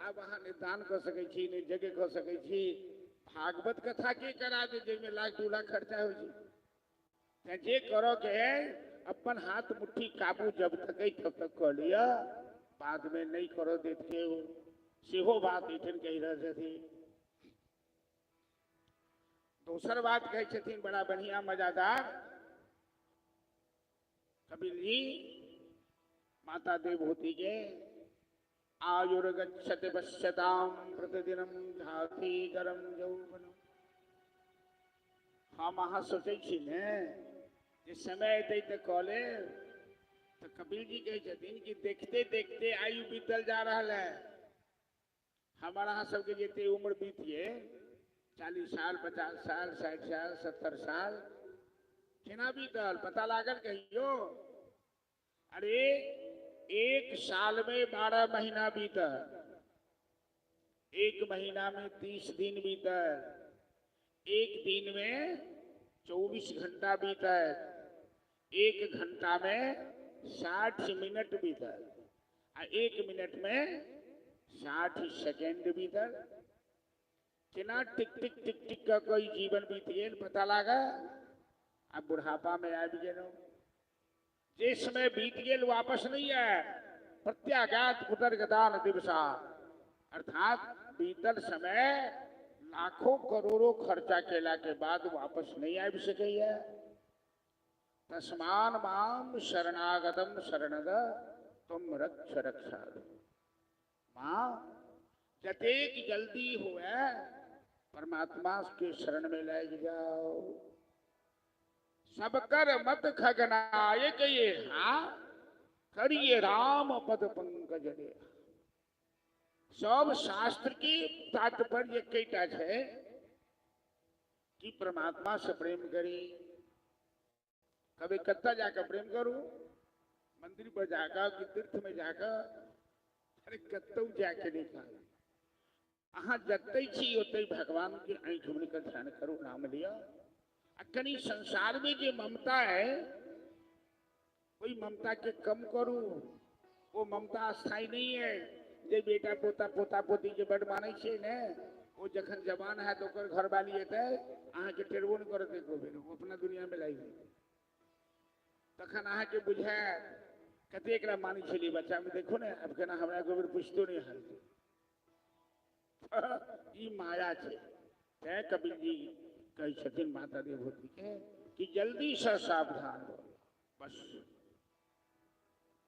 आब अहाँ ने दान कह सकै छी ने जगह कह सकै छी। भागवत कथा के करा दे जेमे लाख 2 लाख खर्चा हो जी। जे करो के अपन हाथ मुट्ठी काबू जब तक तब तक कर लिया। बाद में नहीं करो देते हो सेहो बात इठन कही रहे थे। दूसर बात कहे छथिन बड़ा बढ़िया मजादार कबीर जी माता देवभूति के आयुर्गच्छति पश्यताम प्रतिदिनम झाती करम यौवन। हम अहाँ सोचे छी ने जे समय अतै तऽ कॉले तो कबीर जी कहे छथिन कि देखते देखते आयु बीतल जा रहा है। हमारा अहाँ सबके जते उम्र बीतिए 40 साल 50 साल 60 साल 70 साल केना बीतल पता लागल कहियो। अरे एक साल में 12 महीना बीतल, एक महीना में 30 दिन बीतल, एक दिन में 24 घंटा बीतल, एक घंटा में 60 मिनट बीतल, एक मिनट में 60 सेकेंड बीतल। केना टिक टिक टिक टिक का कोई जीवन बीत गए पता लगा। अब बुढ़ापा में आ गए जे समय बीत गए वापस नहीं है। प्रत्याघात पुनर्गदान दिवसा अर्थात बीतल समय लाखों करोड़ों खर्चा केला के बाद वापस नहीं आ सके। तस्मान माम शरणागतम शरणद तुम रक्ष रक्षा। मां जतेक जल्दी हुए परमात्मा के शरण में लग जाओ। सब कर मत खगनाय ये हाँ करिए राम पद पंकज दे। सब शास्त्र की तात्पर्य कईटा है कि परमात्मा से प्रेम करी। कभी कत्ता जाकर प्रेम करूं मंदिर पर जाकर कि तीर्थ में जाकर अरे कत्तौ जाके देखा अहाँ जतई छी ओतई भगवान के आंख में कर ध्यान करो नाम लिया। कनी संसार में जो ममता है कोई ममता के कम करूं वो ममता स्थायी नहीं है। जे बेटा पोता पोता पोती के बड़ माने छे ने वो जखन जवान है तो ओकर घर वाली एते अहाँ के टेरबो न करत एको बेर वो अपना दुनिया में लाई तखन अहाँ के बुझे कते एकरा मानी छली बच्चा में देखो ने अब केना हमरा को बेर पूछतो नहीं हाल ई माया छे। ते कबीर जी कही छथिन माता देवभूति के कि जल्दी से सावधान हो। बस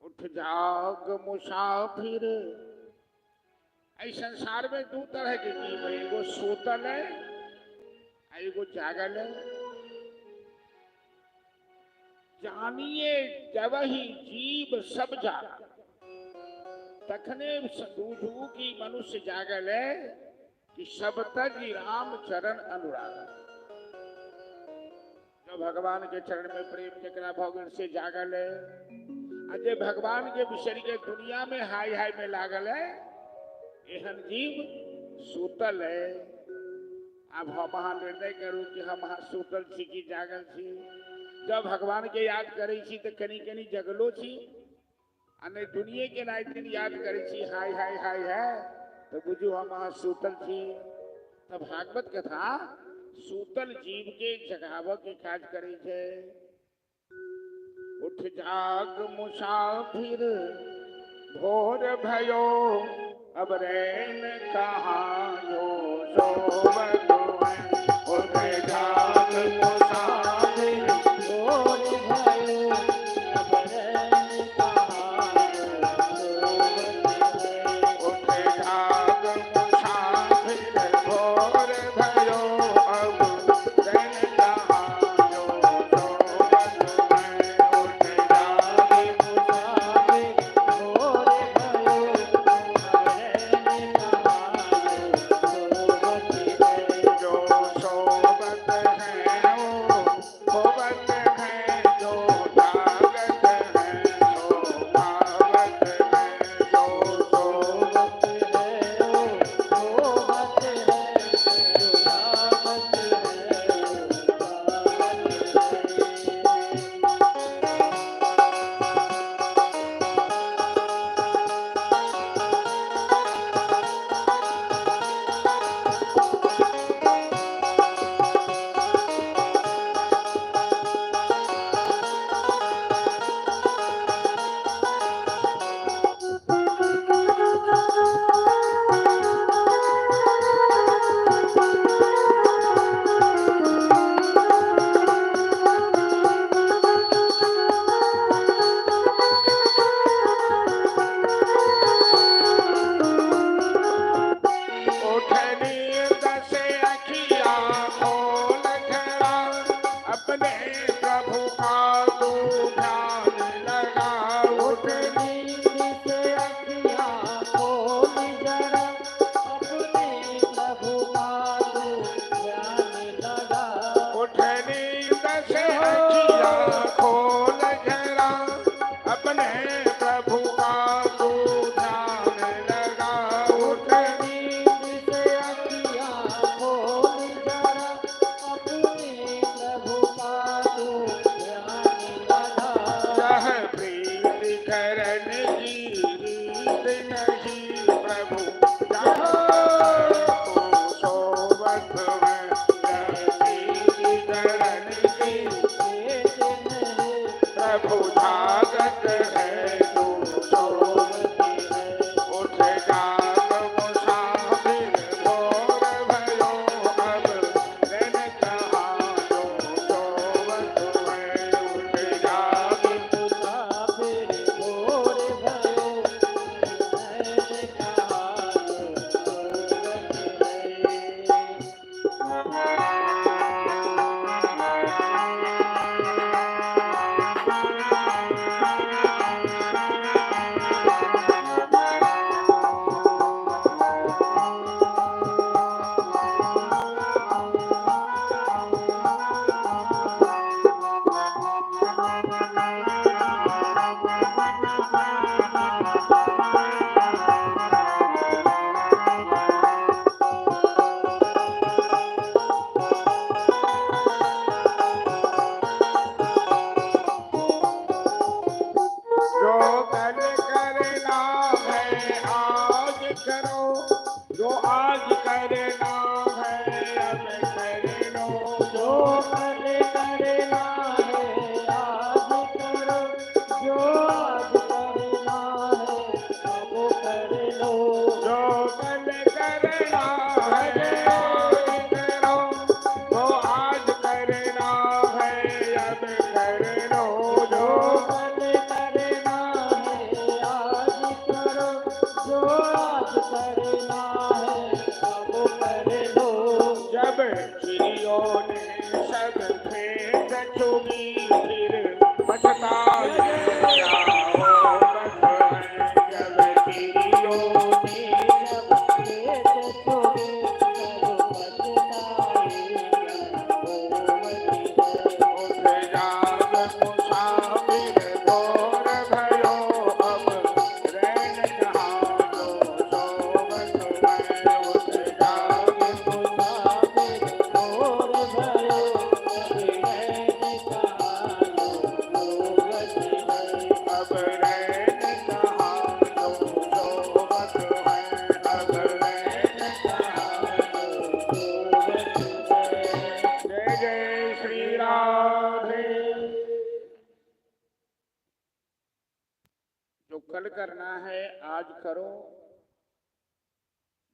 उठ जाग मुसाफिर। इस संसार में दो तरह के जीव है, एगो सोतल है एगो जागल है। जानिए जब ही जीव सब जाग तखने बूझू की मनुष्य जागल है कि सब तक राम चरण अनुराग। जो भगवान के चरण में प्रेम जकरा भगवान से जागल है अजय भगवान के विषय के दुनिया में हाय हाय में लागल है एहन जीव सूतल है। अब हम वहां निर्णय करूं कि हम वहां सूतल छी कि जागल छी। जब भगवान के याद करे छी तो कनी कनी जगलो छी अने दुनिया के रात दिन याद करे छी हाय हाय हाय है तो बुझू हम वहां सूतल छी। तब भागवत कथा सूतल जीव के जगाव के काज करे छे। उठ जाग मुसाफिर भोर भयो अब रैन कहाँ जो सोवत उठ जाग मुसाफिर भोर भयो अब रैन कहाँ उठ जाग मुसाफिर भोर भयो अब रैन कहाँ जो सोवत उठ जाग भोर भयो जो प्रभु का तू ध्यान लगा उठ नींद से अखियाँ खोल जरा अपने प्रभु का तू ध्यान लगा उठ नींद से अखियाँ खोल जरा अपने प्रभु का तू ध्यान लगा उठ नींद से अखियाँ खोल जरा अपने प्रभु का तू ध्यान लगा यह प्रीति करण की रीत नहीं प्रभु जाको सोवत है यह प्रीति करण की प्रभु जागत है तू सोवत है उठ जाग मुसाफिर भोर भयो अब दिन कहाँ जो सोवत है उठ जाग मुसाफिर भोर भयो मैंने कहा जो कल करना है आज करो जो आज करना है अब कर लो जो कल करना है आज करो जो आज करना है अब कर लो जो कल करना है आज करो जो आज करना है अब कर लो जो जो कल करना है आज करो जो आज करना है अब कर लो जब चिड़ियों ने सब फेंक चुगी फिर पछताए जाओ बस है जब चिड़ियों ने जब खेत छोड़े तब पछताए उठ जाग मुसाफिर भोर भयो अब रैन जहाँ जो सोवत है उठ जाग मुसाफिर भोर भयो मैंने कहा अब रैन जहाँ जो सोवत है अब रैन जय जय श्री राधे जो कल करना है आज करो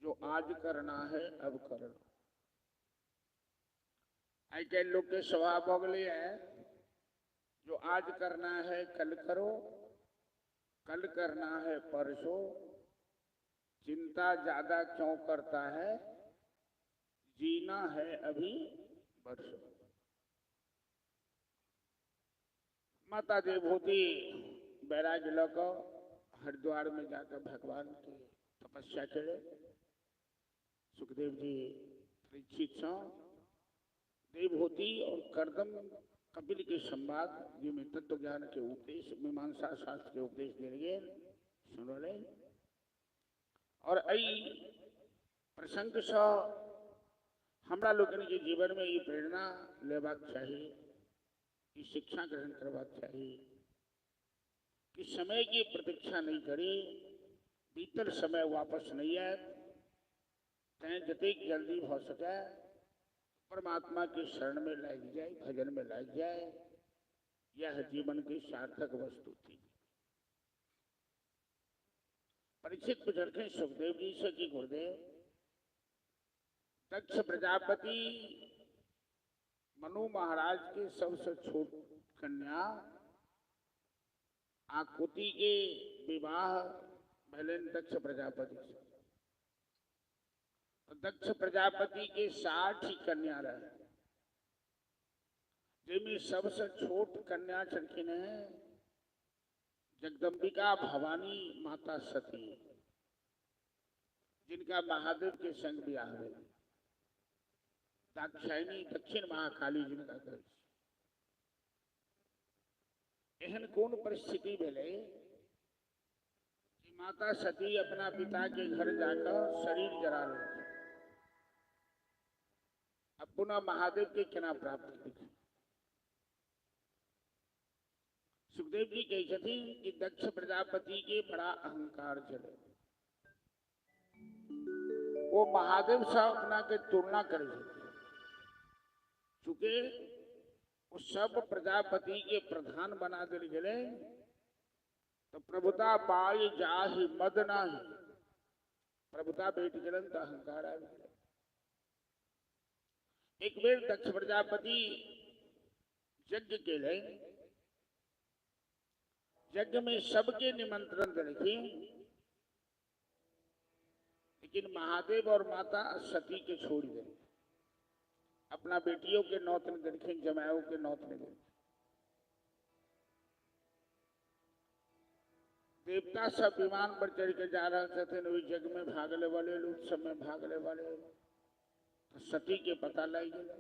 जो आज करना है अब कर लो आई के लोग के स्वभाव हो गए है जो आज करना है कल करो कल करना है परसों चिंता ज्यादा क्यों करता है जीना है अभी बरसों माता देवभूति बैराग लको हरिद्वार में जाकर भगवान की तपस्या करे सुखदेव जी परीक्षित सौ देवभूति और करदम कपिल के संवाद जिनमें तत्व ज्ञान के उपदेश मीमांसा शास्त्र के उपदेश दे रहे सुनो ले और आई प्रसंग सौ हमरा लोगन के जीवन में ये प्रेरणा लेबाक चाहिए ये शिक्षा ग्रहण करवाक चाहिए कि समय की प्रतीक्षा नहीं करे बीतल समय वापस नहीं आए तय जतेक जल्दी हो सके परमात्मा के शरण में लग जाए भजन में लग जाए यह जीवन की सार्थक वस्तु थी परीक्षित पूछते सुखदेव जी से कि गुरुदेव दक्ष प्रजापति मनु महाराज के सबसे छोट कन्या आकुति के विवाह भले दक्ष प्रजापति से तो दक्ष प्रजापति के 60 ही कन्या रहे जिनमें सबसे छोट कन्या छलखिन है जगदम्बिका भवानी माता सती, जिनका महादेव के संग ब्याह है। दाक्षायणी दक्षिण महाकाली जिनका घर। एहन कौन परिस्थिति भेले कि माता सती अपना पिता के घर जाकर शरीर जरा ले, अब पुनः महादेव के केना प्राप्त की। सुखदेव जी कहते कि दक्ष प्रजापति के बड़ा अहंकार चले, वो महादेव से अपना के तुलना करे, चूंकि वो सब प्रजापति के प्रधान बना दिल गए, तो प्रभुता पाई जाहि मद नाही, प्रभुता बैठ गलन तो अहंकार आ गया। एक बेर दक्ष प्रजापति यज्ञ के लिए, यज्ञ में सबके निमंत्रण दिए, लेकिन महादेव और माता सती के छोड़ गए। अपना बेटियों के नौतन गणखिन, जमाओं के नौतन गए। देवता सब विमान पर चढ़ के जा रहे थे, वही जग में भागले वाले लोग, सब में भागले वाले, तो सती के पता लग गया।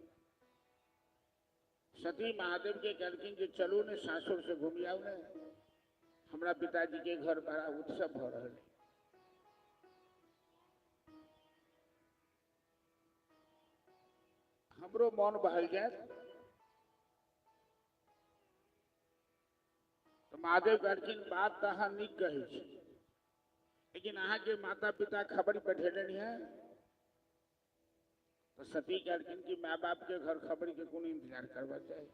सती महादेव के कहलखिन कि चलो ने सासुर से घूम आओ ने, हमारा पिताजी के घर बड़ा उत्सव हो रहा है। हमरो मन बहल जाए। तो महादेव कहलखिन बात तो अहाँ नीक कहै छी, लेकिन अहाँ के माता पिता खबर पठेने है। तो सती कहलखिन कि माँ बाप के घर खबर के कौन इंतजार करवा चाहिए।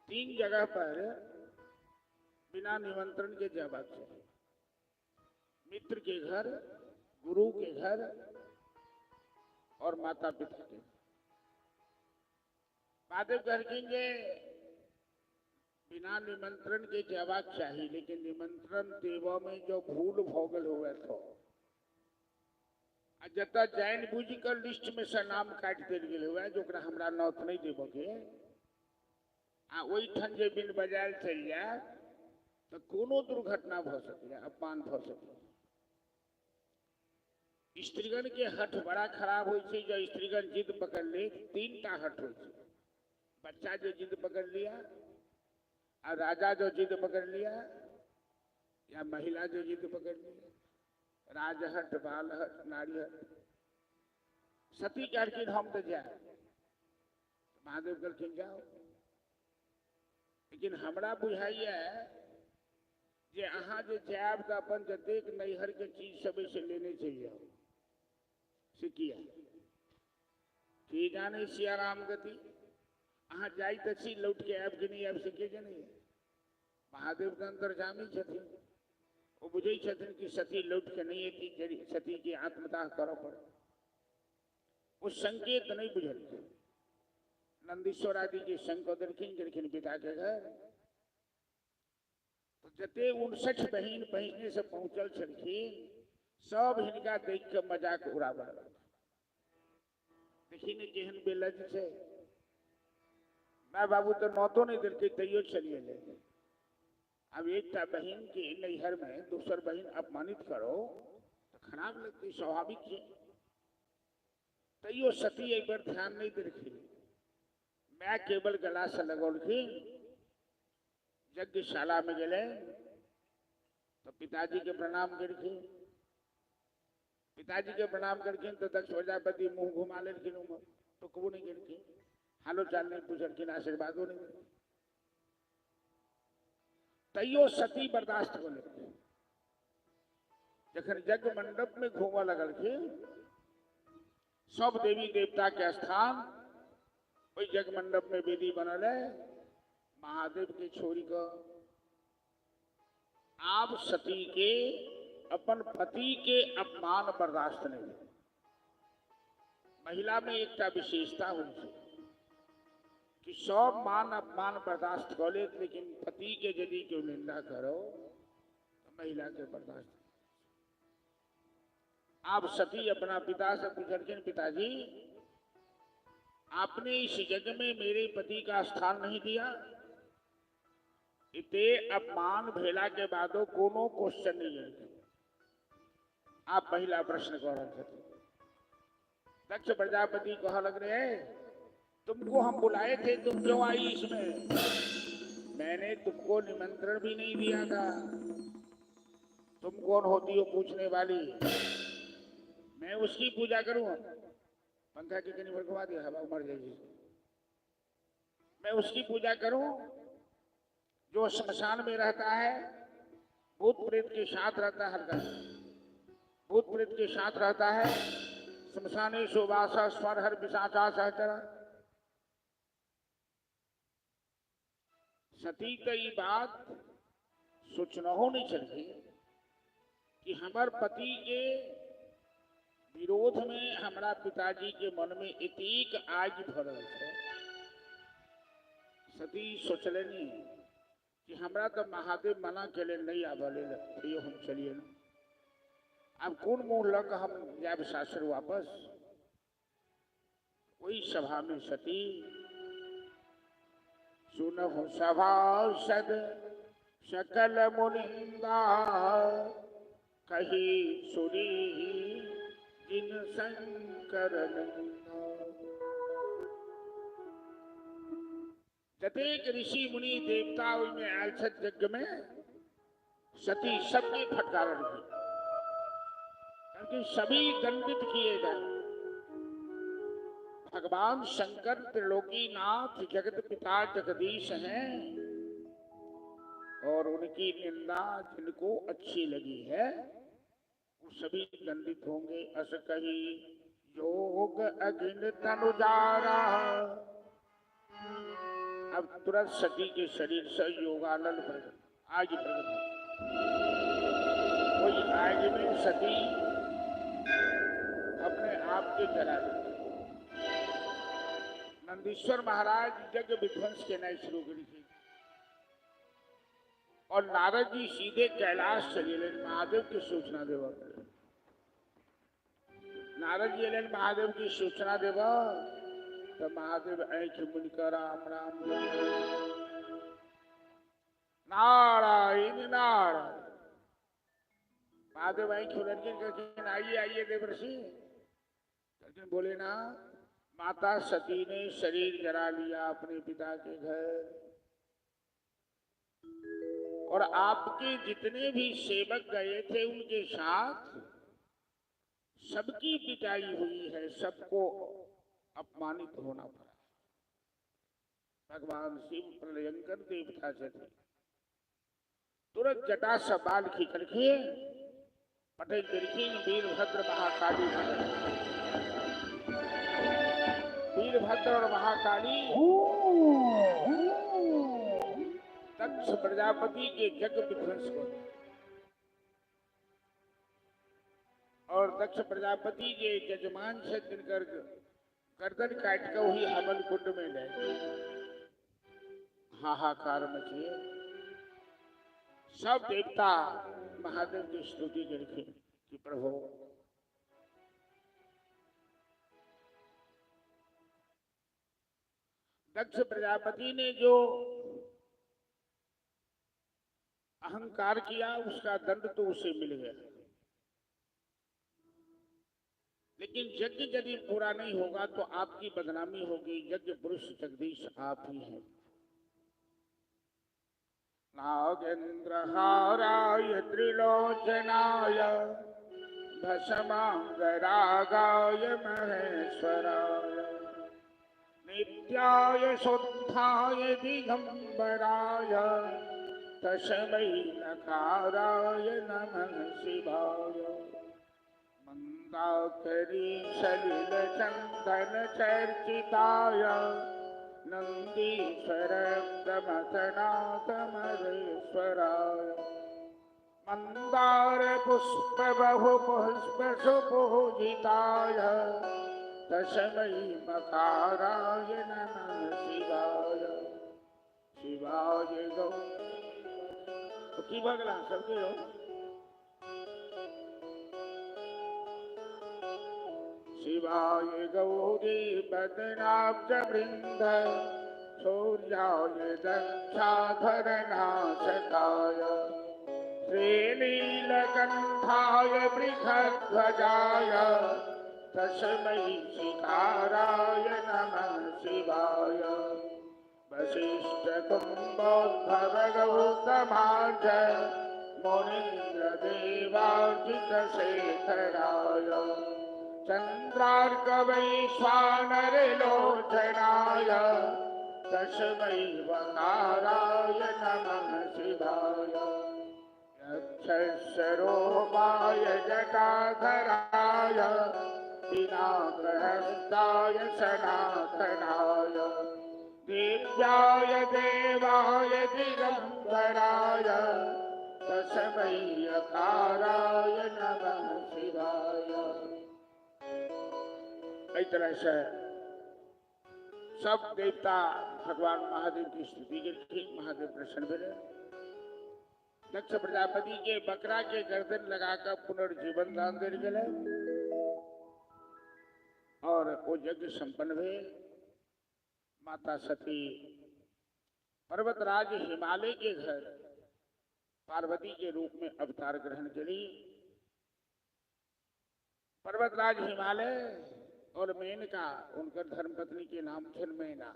3 जगह पर बिना निमंत्रण के जावा चाहिए, मित्र के घर, गुरु के घर और माता पिता के। महादेव कहलखिन बिना निमंत्रण के जवाब चाहिए, लेकिन निमंत्रण देव में जो भूल भोगल हुए तो जता जैन बुझ कर लिस्ट में से नाम काट देल गेल हुए, जो हमरा नौत नहीं देव के, आ वही ठन जे बिन बजायल चल जाए तो कोनो दुर्घटना भ सके, अपमान भ सके। स्त्रीगण के हठ बड़ा खराब हो, जो स्त्रीगण जिद पकड़ ले 3टा हठ हो। बच्चा जो जिद पकड़ लिया, और राजा जो जिद पकड़ लिया, या महिला जो जिद पकड़ लिया, राजहट, बालहट, नारीहट। सती कहलखिन हम तो जाए, महादेव कहलखिन जाओ, लेकिन हमरा बुझाइए जे अहाँ जे जायब तो अपन जतेक नैहर के चीज सब से लेने चाहिए से किया कि जाने सिया राम गति। अहाँ जाई तो छी, लौट के आब कि नहीं आब सके जे नहीं। महादेव के अंतर्जामी छथिन, वो बुझे छथिन कि सती लौट के नहीं अती, सती की आत्मदाह कर पड़े। वो संकेत नहीं बुझल। नंदीश्वर आदि के संग देलखिन पिता के घर, तो जते 59 बहिन पहिने से पहुंचल छलखिन, सब हिनका देख के मजाक उड़ाबे। देखिन केहन बेलज छे, माँ बाबू तो नौतो नहीं दिलके तैयो चलिए ले। अब एक बहन के नैहर में दूसर बहन अपमानित करो तो खराब लगती, स्वाभाविक है। तैयो सती एक बार ध्यान नहीं दिलखी, मैं केवल गला से लगौलखी। यज्ञशाला में गए तो पिताजी के प्रणाम करके, पिताजी के प्रणाम करके तो दक्ष प्रजापति मुंह घुमा लेकिन तो कबू नहीं करके, हालो चाल नहीं पूछलखिन, आशीर्वादों नहीं। तैयो सती बर्दाश्त हो लेती। जखन यज्ञ मंडप में घूमा लगलखिन, सब देवी देवता के स्थान वही यज्ञ मंडप में वेदी बनल है। महादेव के छोरी को आप सती के अपन पति के अपमान बर्दाश्त नहीं। महिला में एक विशेषता होती कि सब मान अपमान बर्दाश्त कर ले, लेकिन पति के यदि क्यों निंदा करो तो महिला के बर्दाश्त। आप सती अपना पिता से पूछलखिन, पिताजी आपने इस जग में मेरे पति का स्थान नहीं दिया, इते अपमान भेला के बादो कोनो क्वेश्चन नहीं है। आप पहला प्रश्न कह रहे थे। दक्ष प्रजापति कहा लग रहे हैं, तुमको हम बुलाए थे, तुम क्यों आई इसमें? मैंने तुमको निमंत्रण भी नहीं दिया था। तुम कौन होती हो पूछने वाली? मैं उसकी पूजा करूं? पंखा के कहीं भड़कवा दिया, हवा मर जाएगी। मैं उसकी पूजा करूं जो श्मशान में रहता है, भूत प्रेत के साथ रहता है, भूत प्रेत के साथ रहता है। श्मशाने सुवासा स्वर हर पिशाचा सहचरा। सती कई बात सूचना होनी चाहिए कि हमार पति के विरोध में हमारा पिताजी के मन में एतीक आग भरल है। सती सोचलनी कि हमरा तो महादेव मना के लिए नहीं आबले, हम चलिए ना। अब कौन मुंह लग हम जाब सासुर वापस? वही सभा में सती सुनहु सभासद सकल मुनिंदा, कही सुनी जिन शंकर नंदा। जतेक ऋषि मुनि देवता में आलसत यज्ञ में सती सबने फटकार दी, क्योंकि सभी दंडित किए गए। भगवान शंकर त्रिलोकीनाथ जगत पिता जगदीश हैं, और उनकी निंदा जिनको अच्छी लगी है वो सभी दंडित होंगे। अस कही योग अग्नि तनुजारा। अब तुरंत सती के शरीर से योगानल आग प्रकट हुई। वही आग में सती अपने आप के जला दी। नंदीश्वर महाराज यज्ञ विध्वंस के नए शुरू करी थी, और नारद जी सीधे कैलाश चले गए महादेव की सूचना देवा। नारद जी एलन महादेव की सूचना देवा, तो महादेव ऐठ मुनिकर राम राम नारायण नारायण। महादेव ऐठ लड़के आइए आइए देवर्षि। अर्जुन बोले ना, माता सती ने शरीर जला लिया अपने पिता के घर, और आपके जितने भी सेवक गए थे उनके साथ सबकी पिटाई हुई है, सबको अपमानित होना पड़ा। भगवान शिव प्रलयंकर देवता से थे, तुरंत जटा से बाल खींच के पटेल देखिए वीरभद्र महाकाली, वीरभद्र और महाकाली दक्ष प्रजापति के यज्ञ विध्वंस को, और दक्ष प्रजापति के यजमान से दिनकर गर्दन काट कर वही हवन कुंड में ले हाहाकार मचे। सब देवता महादेव की स्तुति करके कि प्रभु दक्ष प्रजापति ने जो अहंकार किया उसका दंड तो उसे मिल गया, लेकिन यज्ञ यदि पूरा नहीं होगा तो आपकी बदनामी होगी। यज्ञ पुरुष जगदीश आप ही हैं। नागेंद्र हाराय त्रिलोचनाय भस्मांगरागाय महेश्वराय नित्याय शुद्धाय दिगंबराय तस्मै नकाराय नमः शिवाय। मंदाकरी सलिल चंदन चर्चिताय नंदीश्वर प्रमथनाथ महेश्वराय मंदार पुष्प बहु पुष्प सुपूजिताय तस्मै मकाराय नमः शिवाय। शिवाय गौ की बगला सबके हो। शिवाय गौरी बदनाब्ज वृंद सूर्याय दक्षाधरनाशकाय श्रीनीलकंठाय वृषध्वजाय तस्मै शिकाराय नमः शिवाय वसिष्ठकुम्भोद्भव गौतमार्ज मुनीन्द्रदेवार्चितशेखराय चन्द्रार्कवैश्वानरलोचनाय तस्मै वकाराय नमः शिवाय यक्षस्वरूपाय जटाधराय पिनाकहस्ताय सनातनाय दिव्याय देवाय दिगंबराय तस्मै यकाराय नमः शिवाय। इस तरह से सब देवता भगवान महादेव की स्तुति के ठीक महादेव प्रसन्न हुए। दक्ष प्रजापति के बकरा के गर्दन लगाकर पुनर्जीवन दान दे गए और वो यज्ञ संपन्न हुए। माता सती पर्वतराज हिमालय के घर पार्वती के रूप में अवतार ग्रहण करी। पर्वतराज हिमालय और मेनका उनका धर्मपत्नी के नाम छन मेना।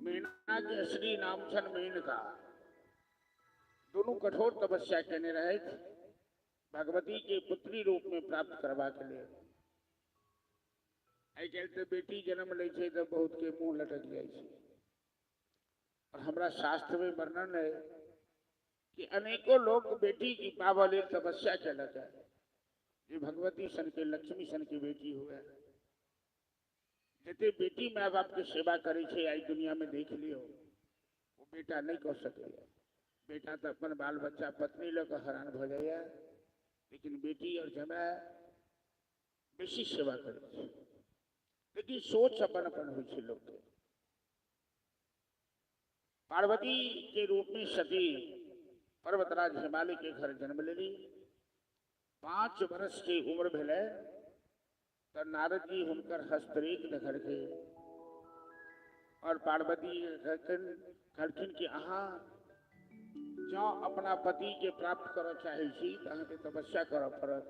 मेना के असली नाम छन मेनका। दोनों कठोर तपस्या करने रहे थे भगवती के पुत्री रूप में प्राप्त करवा के लिए। आई कहते बेटी जन्म ले तो बहुत के मुंह लटक जाए। और हमारा शास्त्र में वर्णन है कि अनेकों लोग बेटी की पावले तपस्या चलत है। ये भगवती सन के लक्ष्मी सन की बेटी हुए जैसे बेटी माँ बाप की सेवा करे छे आई दुनिया में देख लियो वो बेटा नहीं कर सके। बेटा तो अपन बाल बच्चा पत्नी लोग हैरान हो जाए लेकिन बेटी और जमाय बेसी सेवा करे। लेकिन सोच अपन अपन हुई लोग के। पार्वती के रूप में सती पर्वतराज हिमालय के घर जन्म ले ली। 5 वर्ष की उम्र भेले तो नारद जी हुनकर हस्तरेख देखल के और पार्वती कहलखिन कि अहाँ जो अपना पति के प्राप्त कर चाहे छी तो अहाँ के तपस्या कर पड़त।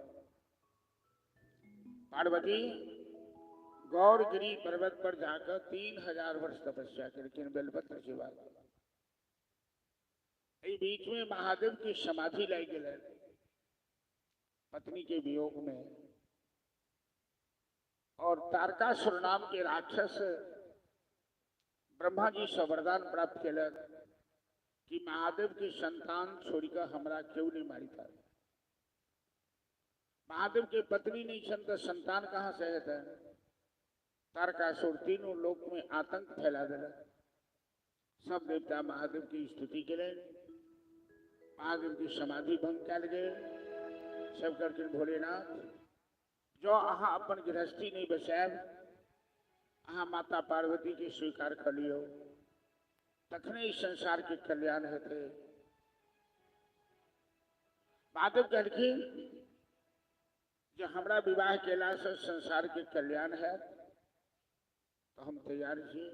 पार्वती गौरगिरी पर्वत पर जाकर 3000 वर्ष तपस्या करके बेलपत्र सेवा। बीच में महादेव की समाधि लाई गए पत्नी के वियोग में। और तारकासुर नाम के राक्षस ब्रह्मा जी से वरदान प्राप्त केलक कि महादेव की संतान छोड़कर हमरा क्यों नहीं मारी था। महादेव के पत्नी नहीं छन तो संतान कहाँ से है। तारकासुर तीनों लोक में आतंक फैला दिला। सब देवता महादेव की स्तुति के लिए महादेव की समाधि भंग कर गए। सब करके भोलेनाथ जो अहाँ अपन गृहस्थी नहीं बचाए अहाँ माता पार्वती के स्वीकार कर लियो तखने इस संसार के कल्याण हेते। महादेव कहलखिन जो हमरा विवाह केला से संसार के कल्याण है तो हम तैयार छी।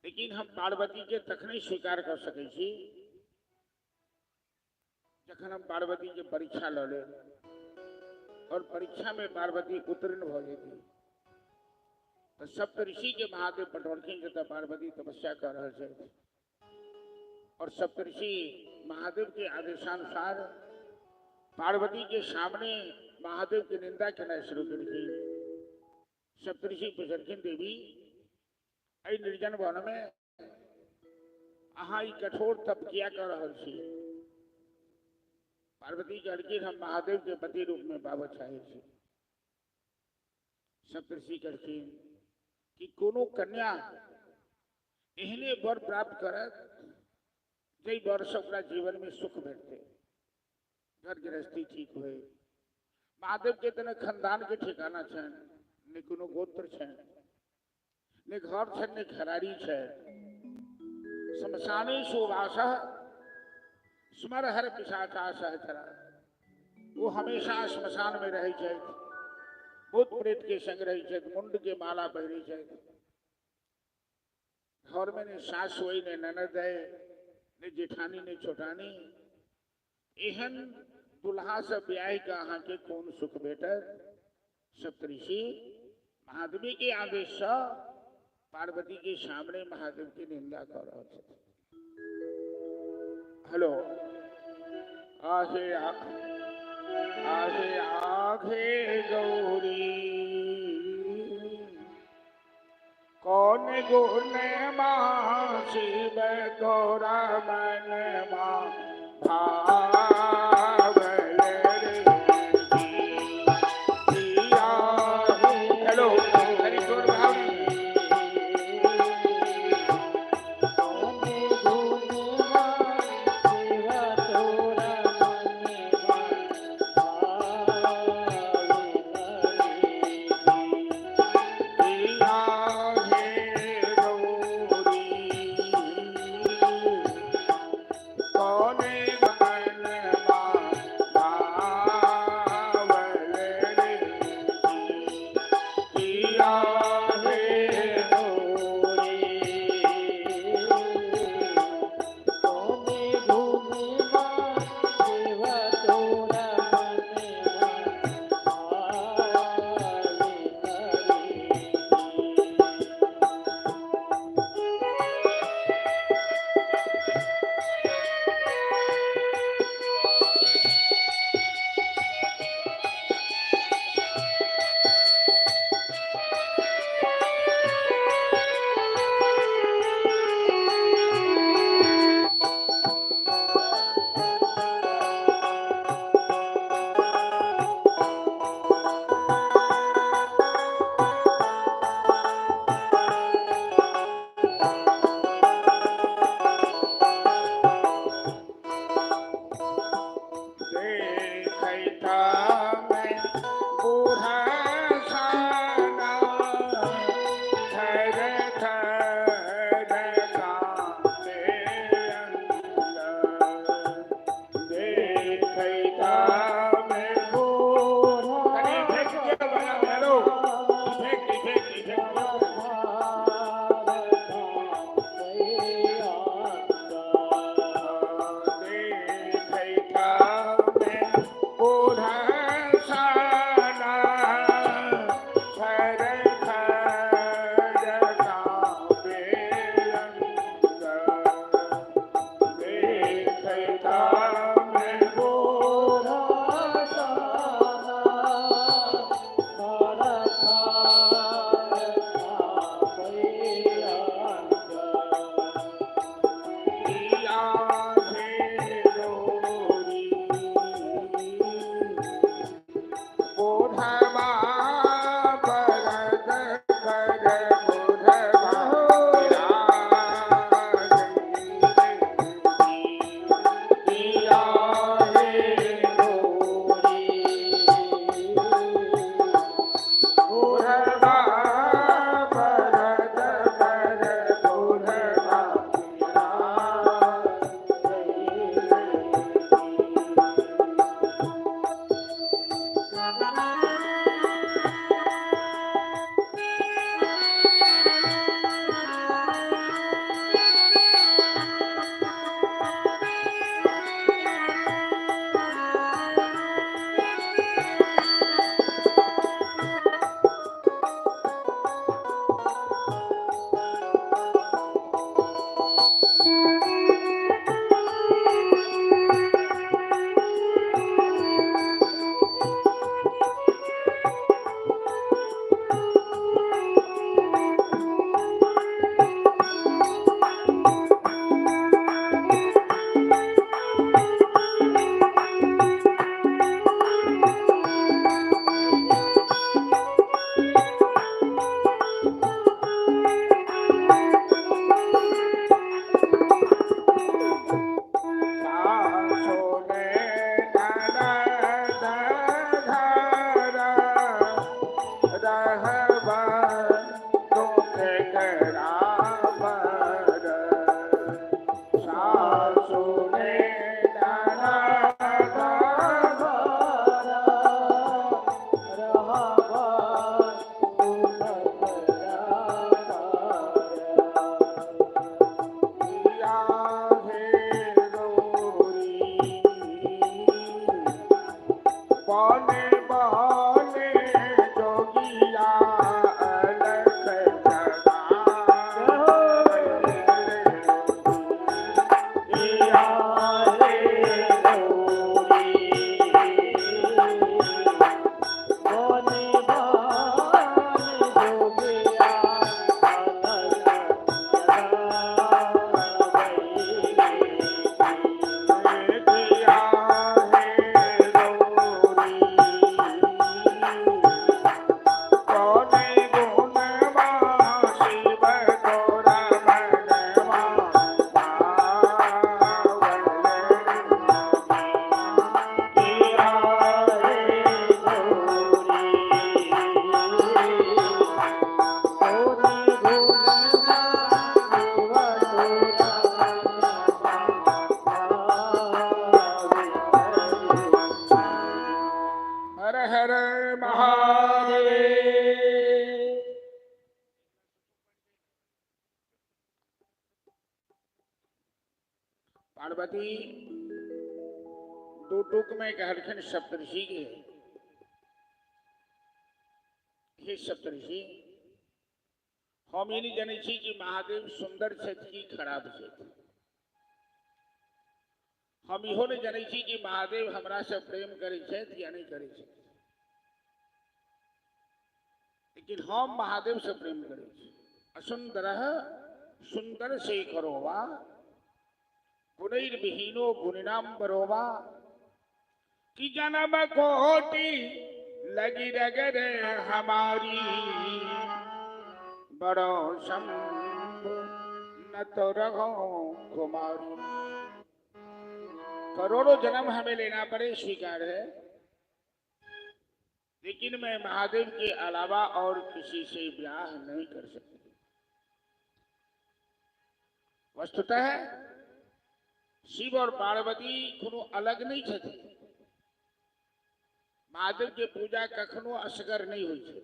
लेकिन हम पार्वती के तखने स्वीकार कर सके छी जखन हम पार्वती के परीक्षा ल ले और परीक्षा में पार्वती उत्तीर्ण हो जाती तो सप्तऋषि के महादेव पटोलखिन जता पार्वती तपस्या कर रहे थे और सप्तऋषि महादेव के आदेशानुसार पार्वती के सामने महादेव की निंदा करना शुरू कर दी। सप्तऋषि पूछलखिन देवी आई निर्जन वन में अहाँ कठोर तप किया कर रहे छी। पार्वती कहलखिन हम महादेव के पति रूप में पाबऽ चाहे छी। सप्तऋषि कहलखिन कि कोनो कन्या एहने वर प्राप्त करत जै वर से ओकरा जीवन में सुख भेटते घर गृहस्थी ठीक हुए। महादेव के तना खानदान के ठिकाना छन ने कोनो गोत्र छन ने घर छन ने घरारी छन। शमशाने सुवासा स्मर हर पिशाचा सहचरा वो हमेशा श्मशान में रह जाए भूत प्रेत के संग रही छे, मुंड के माला पहरी छे। घर में ने सास होई ने ननद है ने जेठानी ने छोटानी एहन दुल्हा से ब्याह का अहाँ के कौन सुख भेटत। सप्तऋषि महादेवी के आदेश से पार्वती के सामने महादेव की निंदा कर रहा है। हेलो आहे आगे गौरी कौन गुण मां शिव गौरा मन मां भाव हेलो हरि जोर भाव कौन बने बने जोगिया अलख जगाए। हर हर महादेव। पार्वती दो टूक में कहलखिन सप्तऋषि के, हे सप्तऋषि, हम ये नहीं जाने छी कि महादेव सुंदर छथि कि खराब छथि। हम इहो नहीं जाने छी कि महादेव हमरा से प्रेम करे छथि या नहीं करे छथि। लेकिन हम महादेव से प्रेम करे छी। असुंदर सुंदर से करोवा गुणैर्विहीनो गुणिनाम बरोवा कि जन्म कोटि लगी रगर हमारी बड़ो शंभु न तो रहो कुमारी। करोड़ों जन्म हमें लेना पड़े स्वीकार है, लेकिन मैं महादेव के अलावा और किसी से ब्याह नहीं कर सकती। वस्तुतः शिव और पार्वती कोनो अलग नहीं छथि। महादेव के पूजा कखनो असगर नहीं हुई है।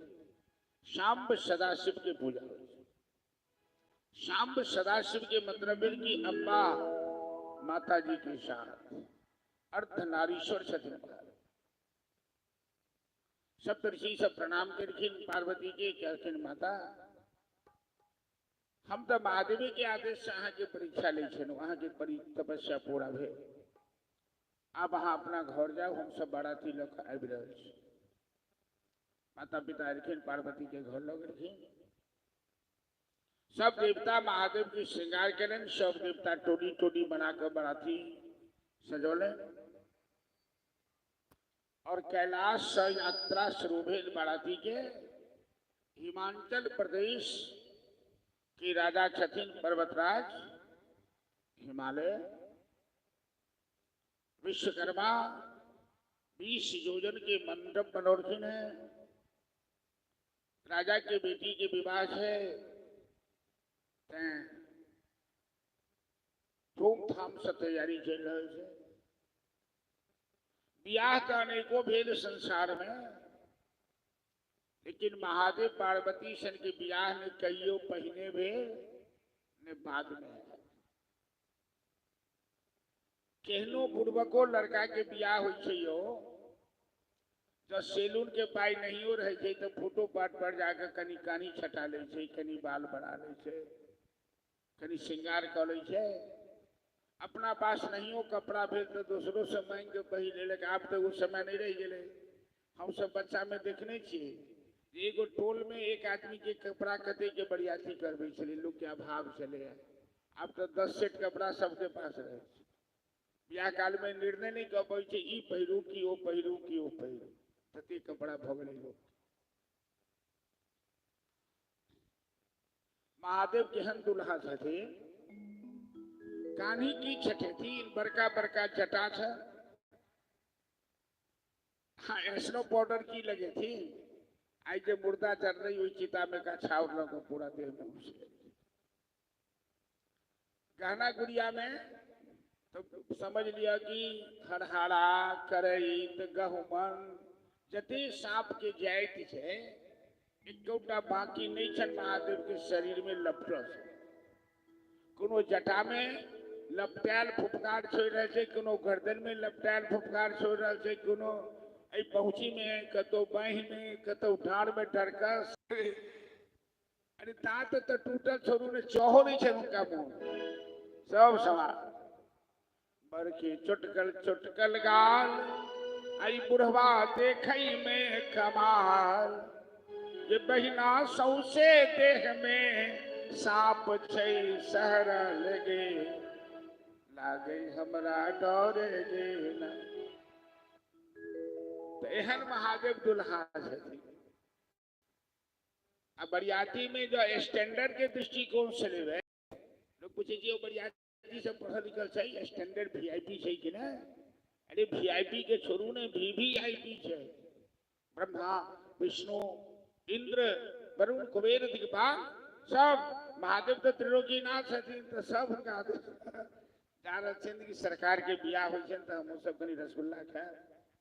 शाम्ब सदाशिव के पूजा हुई। शाम्ब सदाशिव के मतलब है कि अम्बा माता जी के साथ अर्धनारीश्वर छथिन। सप्तऋषि सब प्रणाम करखिन पार्वती के, कहखिन माता हम तो महादेव के आदेश से अहाँ के परीक्षा ले छन, वहां के तपस्या पूरा भेल। आप अहाँ अपना घर जाओ, हम सब बाराती लग आबि रहल छी। माता पिता एलखिन, पार्वती के घर लग गेलखिन। सब देवता महादेव के श्रृंगार करें, सब देवता टोली टोली बनाकर बाराती सजौले और कैलाश यात्रा शुरू भेल बाराती के। हिमाचल प्रदेश के राजा छथिन पर्वतराज हिमालय। विश्वकर्मा 20 योजन के मंडप बनौलखिन है। राजा के बेटी के विवाह है, धूमधाम से तैयारी चल रही है। ब्याह का अनेकों भेद संसार में, लेकिन महादेव पार्वती सन के ब्याह ने कईयो पहिने भेल ने बाद में। केहनो बुड़बको लड़का के ब्याह हो जब सैलून के पाई नहीं हो रहे तो फोटो पाट पर जाकर कनी कानी छटा ले, कनी बाल बना ले, कनी श्रृंगार कर ले। अपना पास नहीं हो कपड़ा भेल तो दूसरों से मांग के पहन ले। आप तो वो समय नहीं रह गए। हम सब बच्चा में देखने छे एगो टोल में एक आदमी के कपड़ा कते के बरियाती करबे छले, लोग के अभाव चले। अब तो 10 सेट कपड़ा सबके पास रहे। ब्याह काल में निर्णय नहीं कर पाई छे ई पहिरू की ओ पहिरू की ओ पहिरू, तते कपड़ा भगले लोग। महादेव केहन दुल्हा थे, कान्ही की छठे थी, बड़का बड़का जटा था। हाँ, स्नो पाउडर की लगे थी। आज जो मुर्दा चल रही हुई चिता में का छावर को पूरा देह में घुस गई। गहना गुड़िया में तो समझ लिया कि हरहाड़ा करईत गहुमन जते सांप के जाइत छे एकटा बाकी नहीं छन महादेव के शरीर में लपटल छे। कोनो जटा में लपटायल फुफकार छोड़ रहे छे, कोनो गर्दन में लपटायल फुफकार छोड़ रहे छे, कोनो ऐ पहुंची में कतो बाही में कतो ढाड़ में ढड़कस अरे दांत तो टूटल छोरू ने चौहो नहीं छे उनका मुंह सब सवार बरके चुटकल गाल आई बुढ़वा देखई में कमाल ये बहिना सौसे देह में सांप छै सहर लगे लागे हमरा डरे गे ना तो एहन महादेव दुल्हा छथिन। अब बरियाती में जो स्टैंडर्ड के दृष्टिकोण से लेवे लोग पूछे कि वो बरियाती से पढ़ल लिखल छै स्टैंडर्ड वीआईपी छै कि ना अरे वीआईपी के छोरू ने वीवीआईपी छै ब्रह्मा विष्णु इंद्र वरुण कुबेर दिग्पाल सब महादेव तो त्रिलोकीनाथ छथिन तो सब हुनका जान छथिन कि सरकार के बियाह होइ छनि तो हम सब कनी रसगुल्ला खाए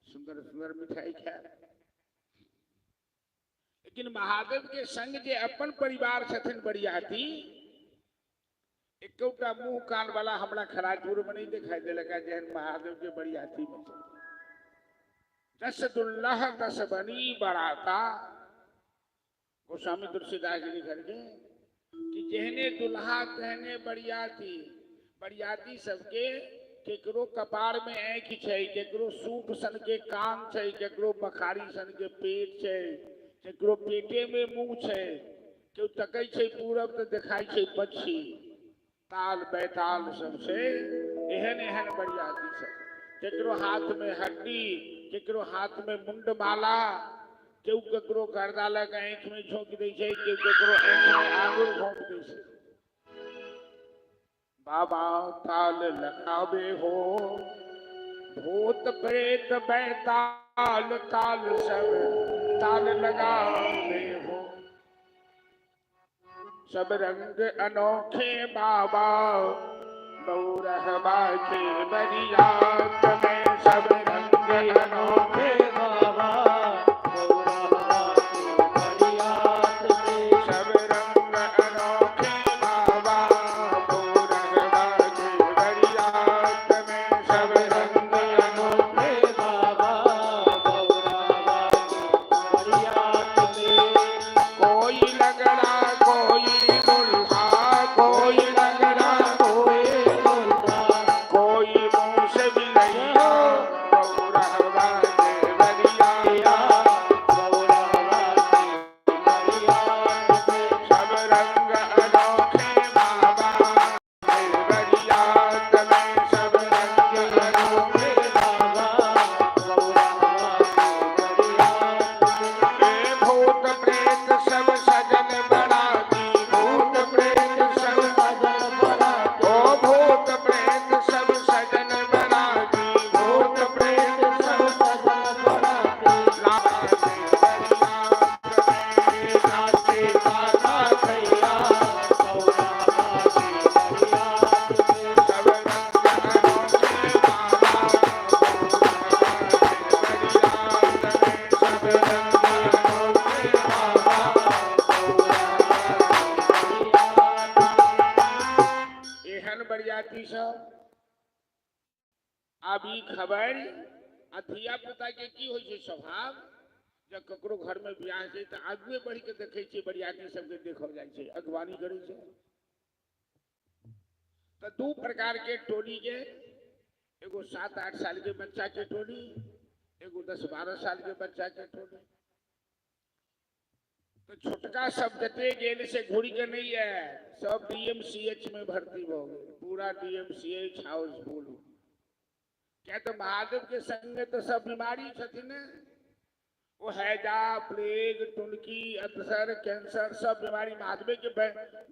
सुंदर सुंदर मिठाई खाए लेकिन महादेव के संग जे अपन परिवार छथिन बरियाती एकौटा मुंह कान वाला हमरा खराजपुर में नहीं दिखाई देलका जेहन महादेव के बरियाती में दस दुल्लह दस बनी बराता गोस्वामी तुलसीदास जी लिखल के कि जेहने दुल्हा तहने बरियाती बरियाती सबके केकरो कपार में आँखि छै केकरो सूप सन के कान छै केकरो बखारी सन के पेट छै केकरो पेटे में मुंह छै केओ तकै छै पूरब तो देखाई छै पक्षी ताल बैताल सब छै एहन एहन बरियाती सब केकरो हाथ में हड्डी केकरो हाथ में मुंडमाला केओ केकरो गर्दालक आँख में झोंक दै छै केओ केकरो आँख में आंगुर झोंक दै छै बाबा ताल लगावे हो भूत प्रेत बैताल ताल सब ताल लगावे हो सब रंग अनोखे बाबा बौरहबा के बरियात में सब रंग अनोखे बाबा गौरवा के बरियात में सब रंग अनोखे बाबा बौरहबा के बरियात में सब रंग अनोखे बाबा गौरवा के बरियात में कोई लगड़ा कोई दुल्हा कोई लगड़ा कोई दुल्हा कोई मुंह से भी नहीं हो बौरहबा के बरिया गौरवा के बरियात में सब रंग अनोखे बाबा के बरियात में सब रंग अनोखे बाबा गौरवा के बरियात में ए भूत प्रेत सब सजन बराती भूत प्रेत सब सजन बराती ओ भूत प्रेत सब सजन बराती भूत प्रेत सब सजन बराती लागे बरियात में नाचे काका भैया गौरवा के बरियात में सब रंग अनोखे बाबा बरियात में सब रंग अनोखे बाबा एहन बरियाती सब आब ई खबर आ धिया पुता के की होइ छै स्वभाव जब ककरो घर में बियाह छै तऽ आगुए बढ़ि के देखै छै बरियाती सबके देखल जाइ छै अगवानी करै छै तऽ दू प्रकार के टोली के एगो 7-8 साल के बच्चा के टोली एगो 10-12 साल के बच्चा के टोली तो छोटका सब जते गेल से घुरी के नहीं है सब डीएमसीएच में भर्ती हो गए पूरा डीएमसीएच हाउसफुल क्या तो महादेव के संग में तो सब बीमारी छथिन वो हैजा प्लेग टुनकी अल्सर कैंसर सब बीमारी महादेव के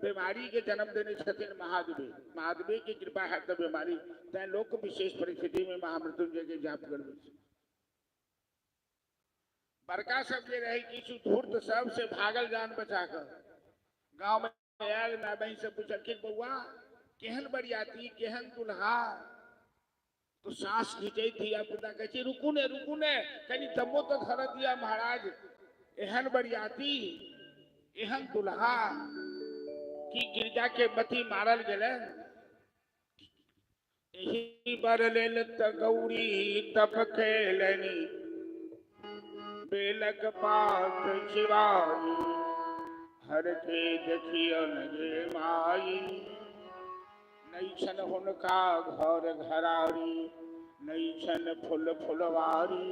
बीमारी के जन्म देने छथिन महादेव की कृपा है तो बीमारी तैं लोक विशेष परिस्थिति में महामृत्युंजय के जाप करबे छै बड़का सब जे रहे किछु धूर्त सब से भागल जान बचाकर गांव में आयल माय बहन से पूछलखिन बउआ केहन बरियाती केहन दुल्हा तो सांस खींचे धिया पुता कहे रुकू ने कहीं दमो तो धर दिया महाराज एहन बरियाती एहन दुल्हा की गिरजा के बती मारल गेले एही बर लेल त गौरी तप खेलनी बेलक पात शिवाई हर के देखियन गे माई नहीं छन हुनका घर घरारी नहीं छन फूल फुलवारी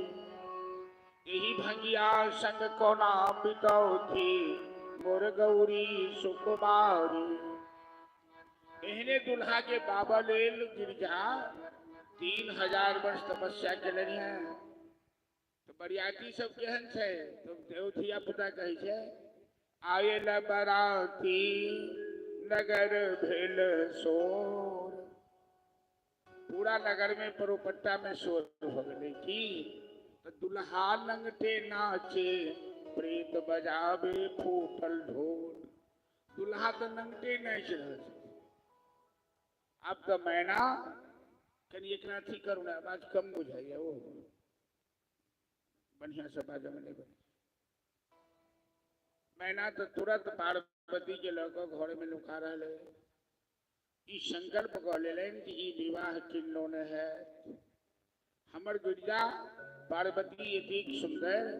यही भंगिया संग कोना बितौती मोर गौरी सुकुमारी एहने दुल्हा के बाबा लेल गिरजा 3000 वर्ष तपस्या केलनि हैं तो बरियाती सब केहन छे तो देवथिया पुता कहै छे आयल बराती नगर भेल शोर पूरा नगर में परोपट्टा में शोर हो गए की तो दुल्हा लंगटे नाचे प्रेत बजावे फूटल ढोल दुल्हा तो लंगटे नाच रहे अब तो मैना कहीं एक नाथी करू ना बात कम बुझाइए वो बढ़िया से बाजा में नहीं बनी मैना तो तुरंत पार्वती के लड़का घर में लुका रहे ई संकल्प कर ले कि ई विवाह किन्नो ने है हमर गिरजा पार्वती एतिक सुंदर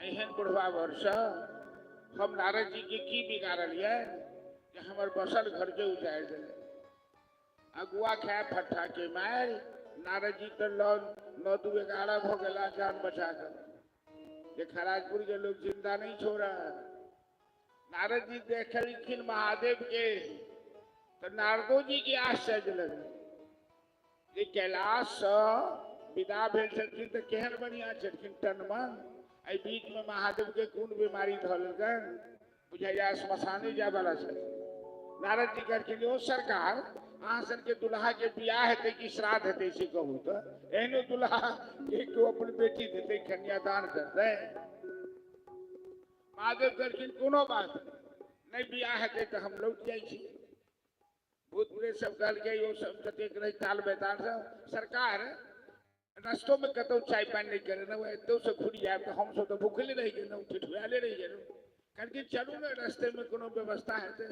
एहन बुढ़वा वर्ष हम नारद जी के की बिगाड़लिए कि हमर बसल घर के उजाड़ दिले अगुआ खाए फट्ठा के मार नारद जी तो 9-11 हो गला जान बचा कर ये खराजपुर के लोग जिंदा नहीं छोड़ा नारद जी देखलखिन महादेव के तो नारदो जी के आश्चर्य लगे ये कैलाश विदा भेल छलखिन तो केहन बढ़िया छलखिन तनमन एहि बीच में महादेव के कोन बीमारी धलकन बुझाइया श्मशाने जाय वाला छल नारद जी कहलखिन ओ सरकार अहाँ सन के दुल्हा के बियाह हेतै कि श्राद्ध हेतै से कहू तो एहनो दुल्हा के को अपन बेटी देतै कन्यादान करतै महादेव कहलखिन कोनो बात नहीं बियाह हेतै तो हम लौट जाइ छी भूत प्रेत सब कहलकै ओ सब जतेक रही ताल बेताल सब सरकार रस्तों में कतौ चाय पानी नहीं करे ना एतौ से घुरी जाए तो हम सब तो भूखले रह गए ठिठुआले रह गए कहलखिन चलू ना रास्ते में कोनो व्यवस्था हेतै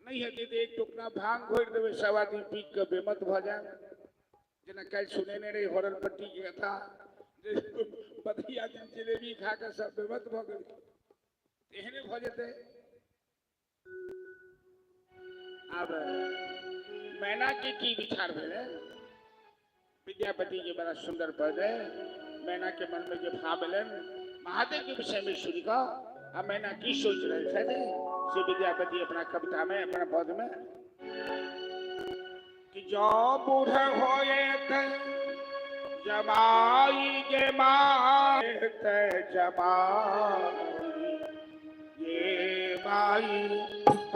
नहीं है तो एक टुकड़ा भांग घोर देवे सब आदमी पी के बेमत भ जाए जना कल सुनेने रही हरल पट्टी की कथा बधिया दिन जलेबी खा के सब बेमत भ गए एहने भ जेते अब मैना के की विचार भेले विद्यापति के बड़ा सुंदर पद है मैना के मन में जो भाव भेलन महादेव के विषय में सुनी का अब मैना की सोच रहे थे श्री विद्यापति अपना कविता में अपना पद में कि जो बूढ़ होए जमाई के माई जमाई ये माई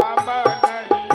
हम नहीं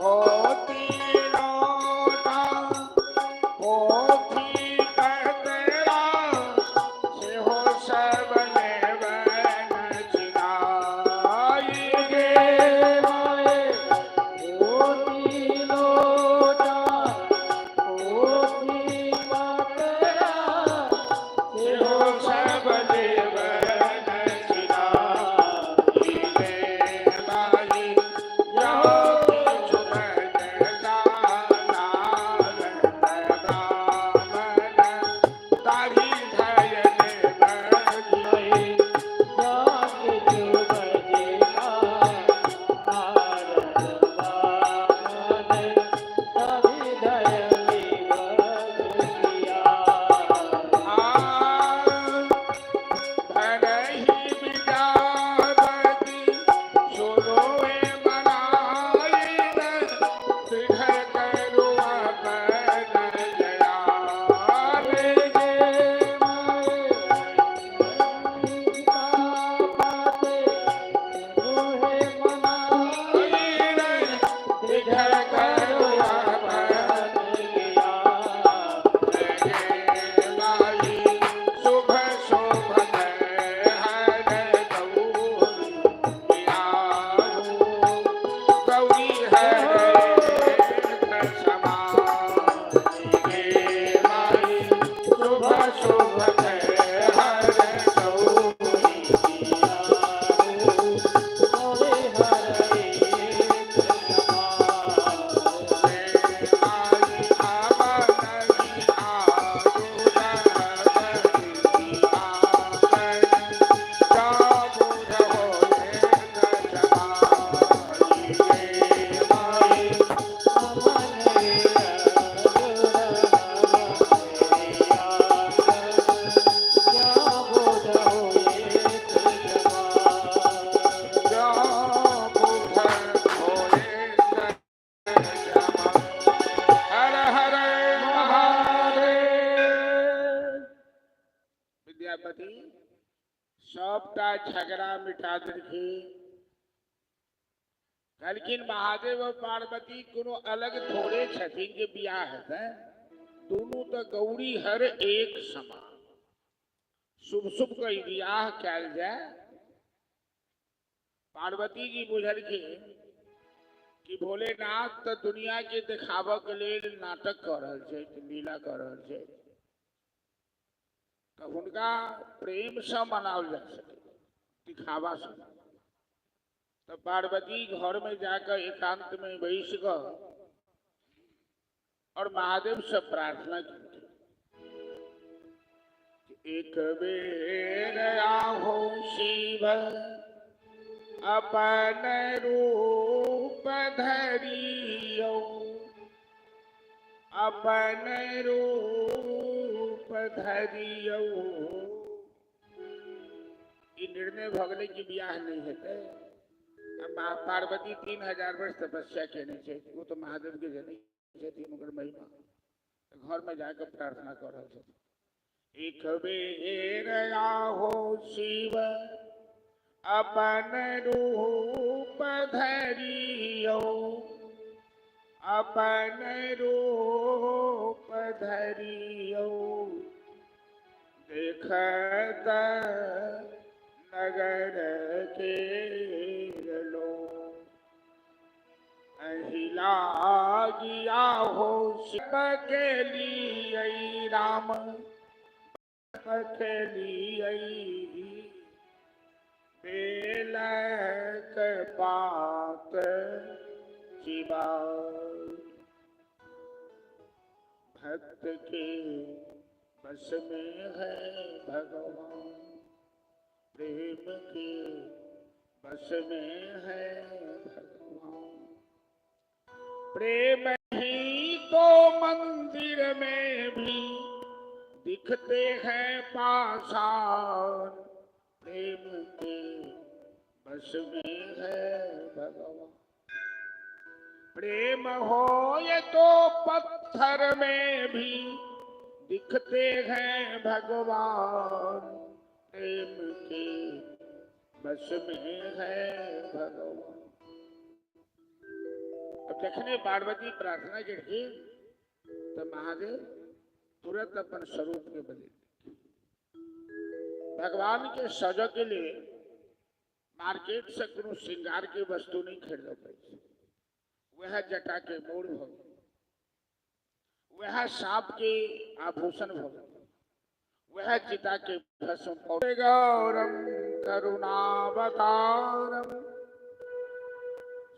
होती लोटा पोथी कतरा से हो सबने बन चिनाई गे माए होती लोटा होती पातरा से हो सबने बन चिनाई गे माई यहो चुमन जाना ब्राह्मण तारी धयन बजी जाके जो बजेगा नारद बामन तभी दयनी बजिया भरही विद्यावती सुरोए मनाई श्रीधर करुआ बन जया गे माए पाते रोहे मनाई श्रीधर करुआ बन गया माई शुभ शोभन हर गौरी हर क्षमा माई शुभ शोभन हर गौरी हर हर विद्यापति सबटा झगड़ा मिटा देलखी लेकिन महादेव और पार्वती कोनो अलग थोड़े छथिन जे बियाह हेतै दोनों तो गौरी हर एक समान शुभ शुभ का बियाह कैल जाए पार्वती जी बुझलखिन कि भोलेनाथ तो दुनिया के देखाबऽ के लेल नाटक कऽ रहल छै लीला कऽ रहल छै तो हुनका प्रेम से मनाओल जा सके दिखावा से तो पार्वती घर में जाकर एकांत में बैस कर और महादेव से प्रार्थना की कि एक बेर आहो शिव अपन रूप धरियो अपन रूप धरियो ई निर्णय भगले की ब्याह नहीं हेतै पार्वती 3000 वर्ष तपस्या केने छै वो तो महादेव के जनै छथिन ओकर महिमा घर में जाकर प्रार्थना कर रहल छथिन एक बेर आहो शिव अपन रूप धरियो अपन रूप धरियो देखत नगर के लो अहिला गिया हो शिव के लिए राम के लिए बेलक पात शिवा भक्त के बस में है भगवान प्रेम के बस में है भगवान प्रेम ही तो मंदिर में भी दिखते हैं पाषाण प्रेम के बस में है भगवान प्रेम हो ये तो पत्थर में भी दिखते हैं भगवान प्रेम के बस में है भगवान। अब जखने पार्वती प्रार्थना करके तो महादेव तुरंत अपन स्वरूप के बदले भगवान के सजो के लिए मार्केट से कोनो श्रृंगार के वस्तु नहीं खरीद पाई, वह जटा के मोड़ हो, वह सांप के आभूषण हो, वह चिता के भस्म गौरम करुणावतारम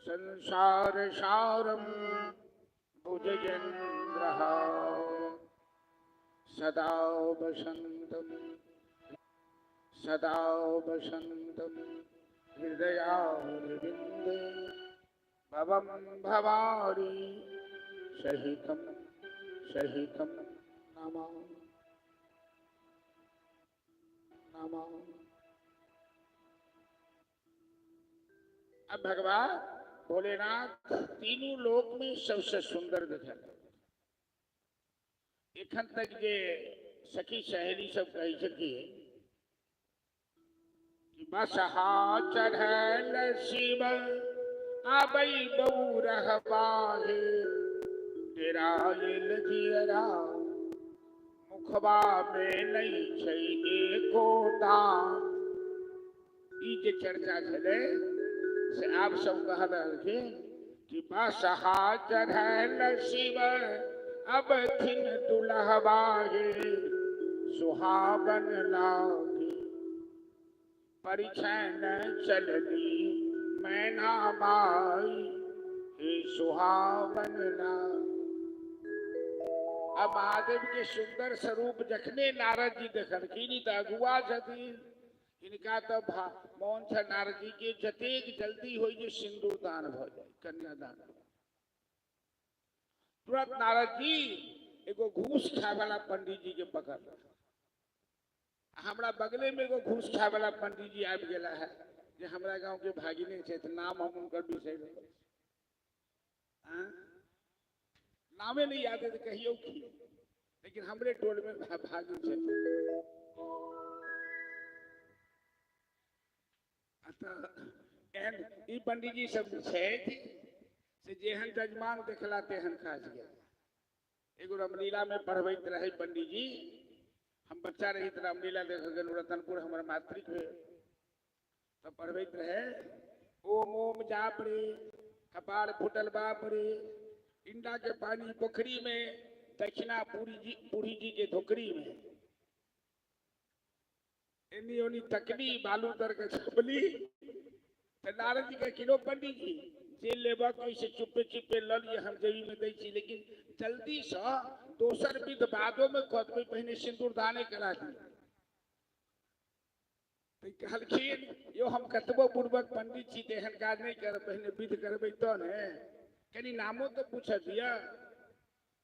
संसार सारम भुजगेन्द्रहार सदा वसन्तम हृदयारविन्दे भवं भवारी सहितं नमामि। अब भगवान भोलेनाथ तीनों लोक में सबसे सुंदर दिखा। एखन तक जे सखी सहेली सब कही सकी कि बसहा चढ़ल शिव आबई बौरह बाहे डेरायल जियरा मुखबा में नहीं छै एको दान। ई जे चर्चा छले से आप सब कह रहे कि बसहा चढ़ल शिव अब थिन दुल्हबाहे सुहावन लागे परिछन चलली मैना माई हे सुहावन लागे। अब महादेव के सुंदर स्वरूप जखने नारद जी देखलखिन तो अगुआ छथिन, इनका तो मौन छ नारद जी के जतेक जल्दी हो जो सिंदूर दान भ जाए कन्यादान। तुरंत नारद जी एगो घूस खाए वाला पंडित जी के पकड़ हमरा बगले में एगो घूस खाए वाला पंडित जी आबि गेला है जे हमरा गांव के भागिने छे, नाम हम उनकर बिसर गए, नामे नहीं याद है तो कहियो की, लेकिन हमरे टोल में भागी छे। ई पंडित जी सब छे से जेहन जजमान देखला तेहन खास गया। एगो रामलीला में पढ़बैत रहे पंडित जी, हम बच्चा रही तो रामलीला देख गए रतनपुर हमारे मातृक में, तो पढ़बैत रहे ओम ओम जाप रे कपाल फुटल बाप रे इंडा के पानी पोखरी में दक्षिणा पूरी जी के धोकरी में एनी ओनी तकनी बालू दर के छपली। तो नारद जी के किलो पंडित जी जे लेबा कैसे चुपे चुपे ल लिए हम जेबी में दै छी, लेकिन जल्दी से दोसर विध बादो में कहबै पहले सिंदूर दाने करा दी। तो कहलखिन यो हम कतबो पूर्वक पंडित छी तेहन काज नहीं कर, पहले विध करबै तो ने कनी नामो तो पूछ दिया।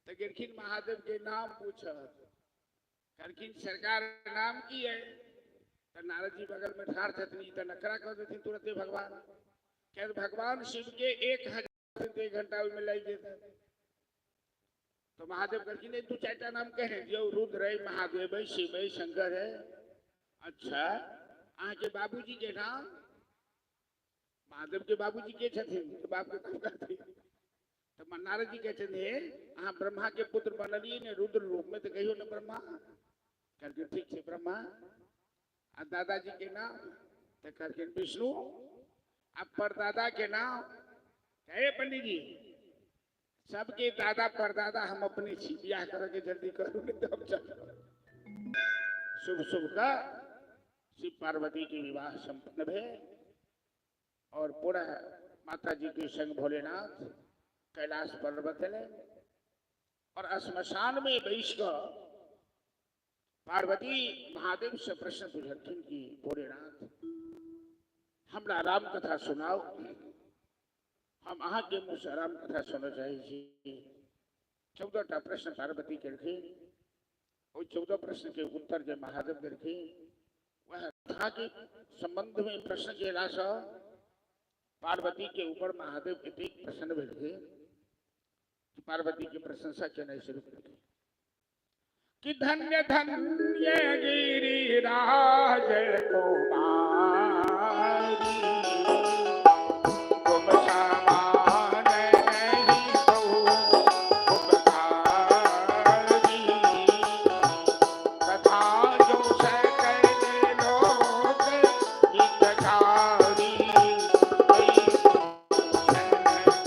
तो गेलखिन महादेव के नाम पूछ, कहलखिन सरकार नाम की है? तो नारद जी बगल में ठाड़ छथिन, तो नखरा कर देथिन तुरंते भगवान कह भगवान शिव के 1000 घंटा में लग देते। तो महादेव कहलखिन दू चारटा नाम कहे दियो, रुद्र है, महादेव है, शिव है, शंकर है। अच्छा अहाँ के बाबूजी के नाम? महादेव के बाबूजी के छथिन, तो बाप के नाम कहथिन। तो नारद जी कहते थे अहाँ ब्रह्मा के पुत्र बनलिए ने रुद्र रूप में, तो कहियो न ब्रह्मा। कहलखिन ठीक है ब्रह्मा। आ दादाजी के नाम? तो कहलखिन विष्णु। अब परदादा के नाम? कहे पंडित जी सबके दादा परदादा हम अपने छी, ब्याह करके जल्दी करूँ नहीं तो हम चल। शुभ शुभ का शिव पार्वती के विवाह संपन्न भे और पुनः माता जी के संग भोलेनाथ कैलाश पर्वत ले और श्मशान में बैठ कर पार्वती महादेव से प्रश्न पूछलखिन कि भोलेनाथ हमरा राम कथा सुनाओ, हम अहाँ के मुँह से राम कथा सुनना चाहिए। 14टा प्रश्न पार्वती करखिन, वो 14 प्रश्न के उत्तर जो महादेव करखिन वह कथा के संबंध में प्रश्न के लाश पार्वती के ऊपर महादेव एतेक प्रसन्न भेल कि पार्वती की प्रशंसा करना शुरू कर दी कि धन्य धन्य गिरिराज कुमार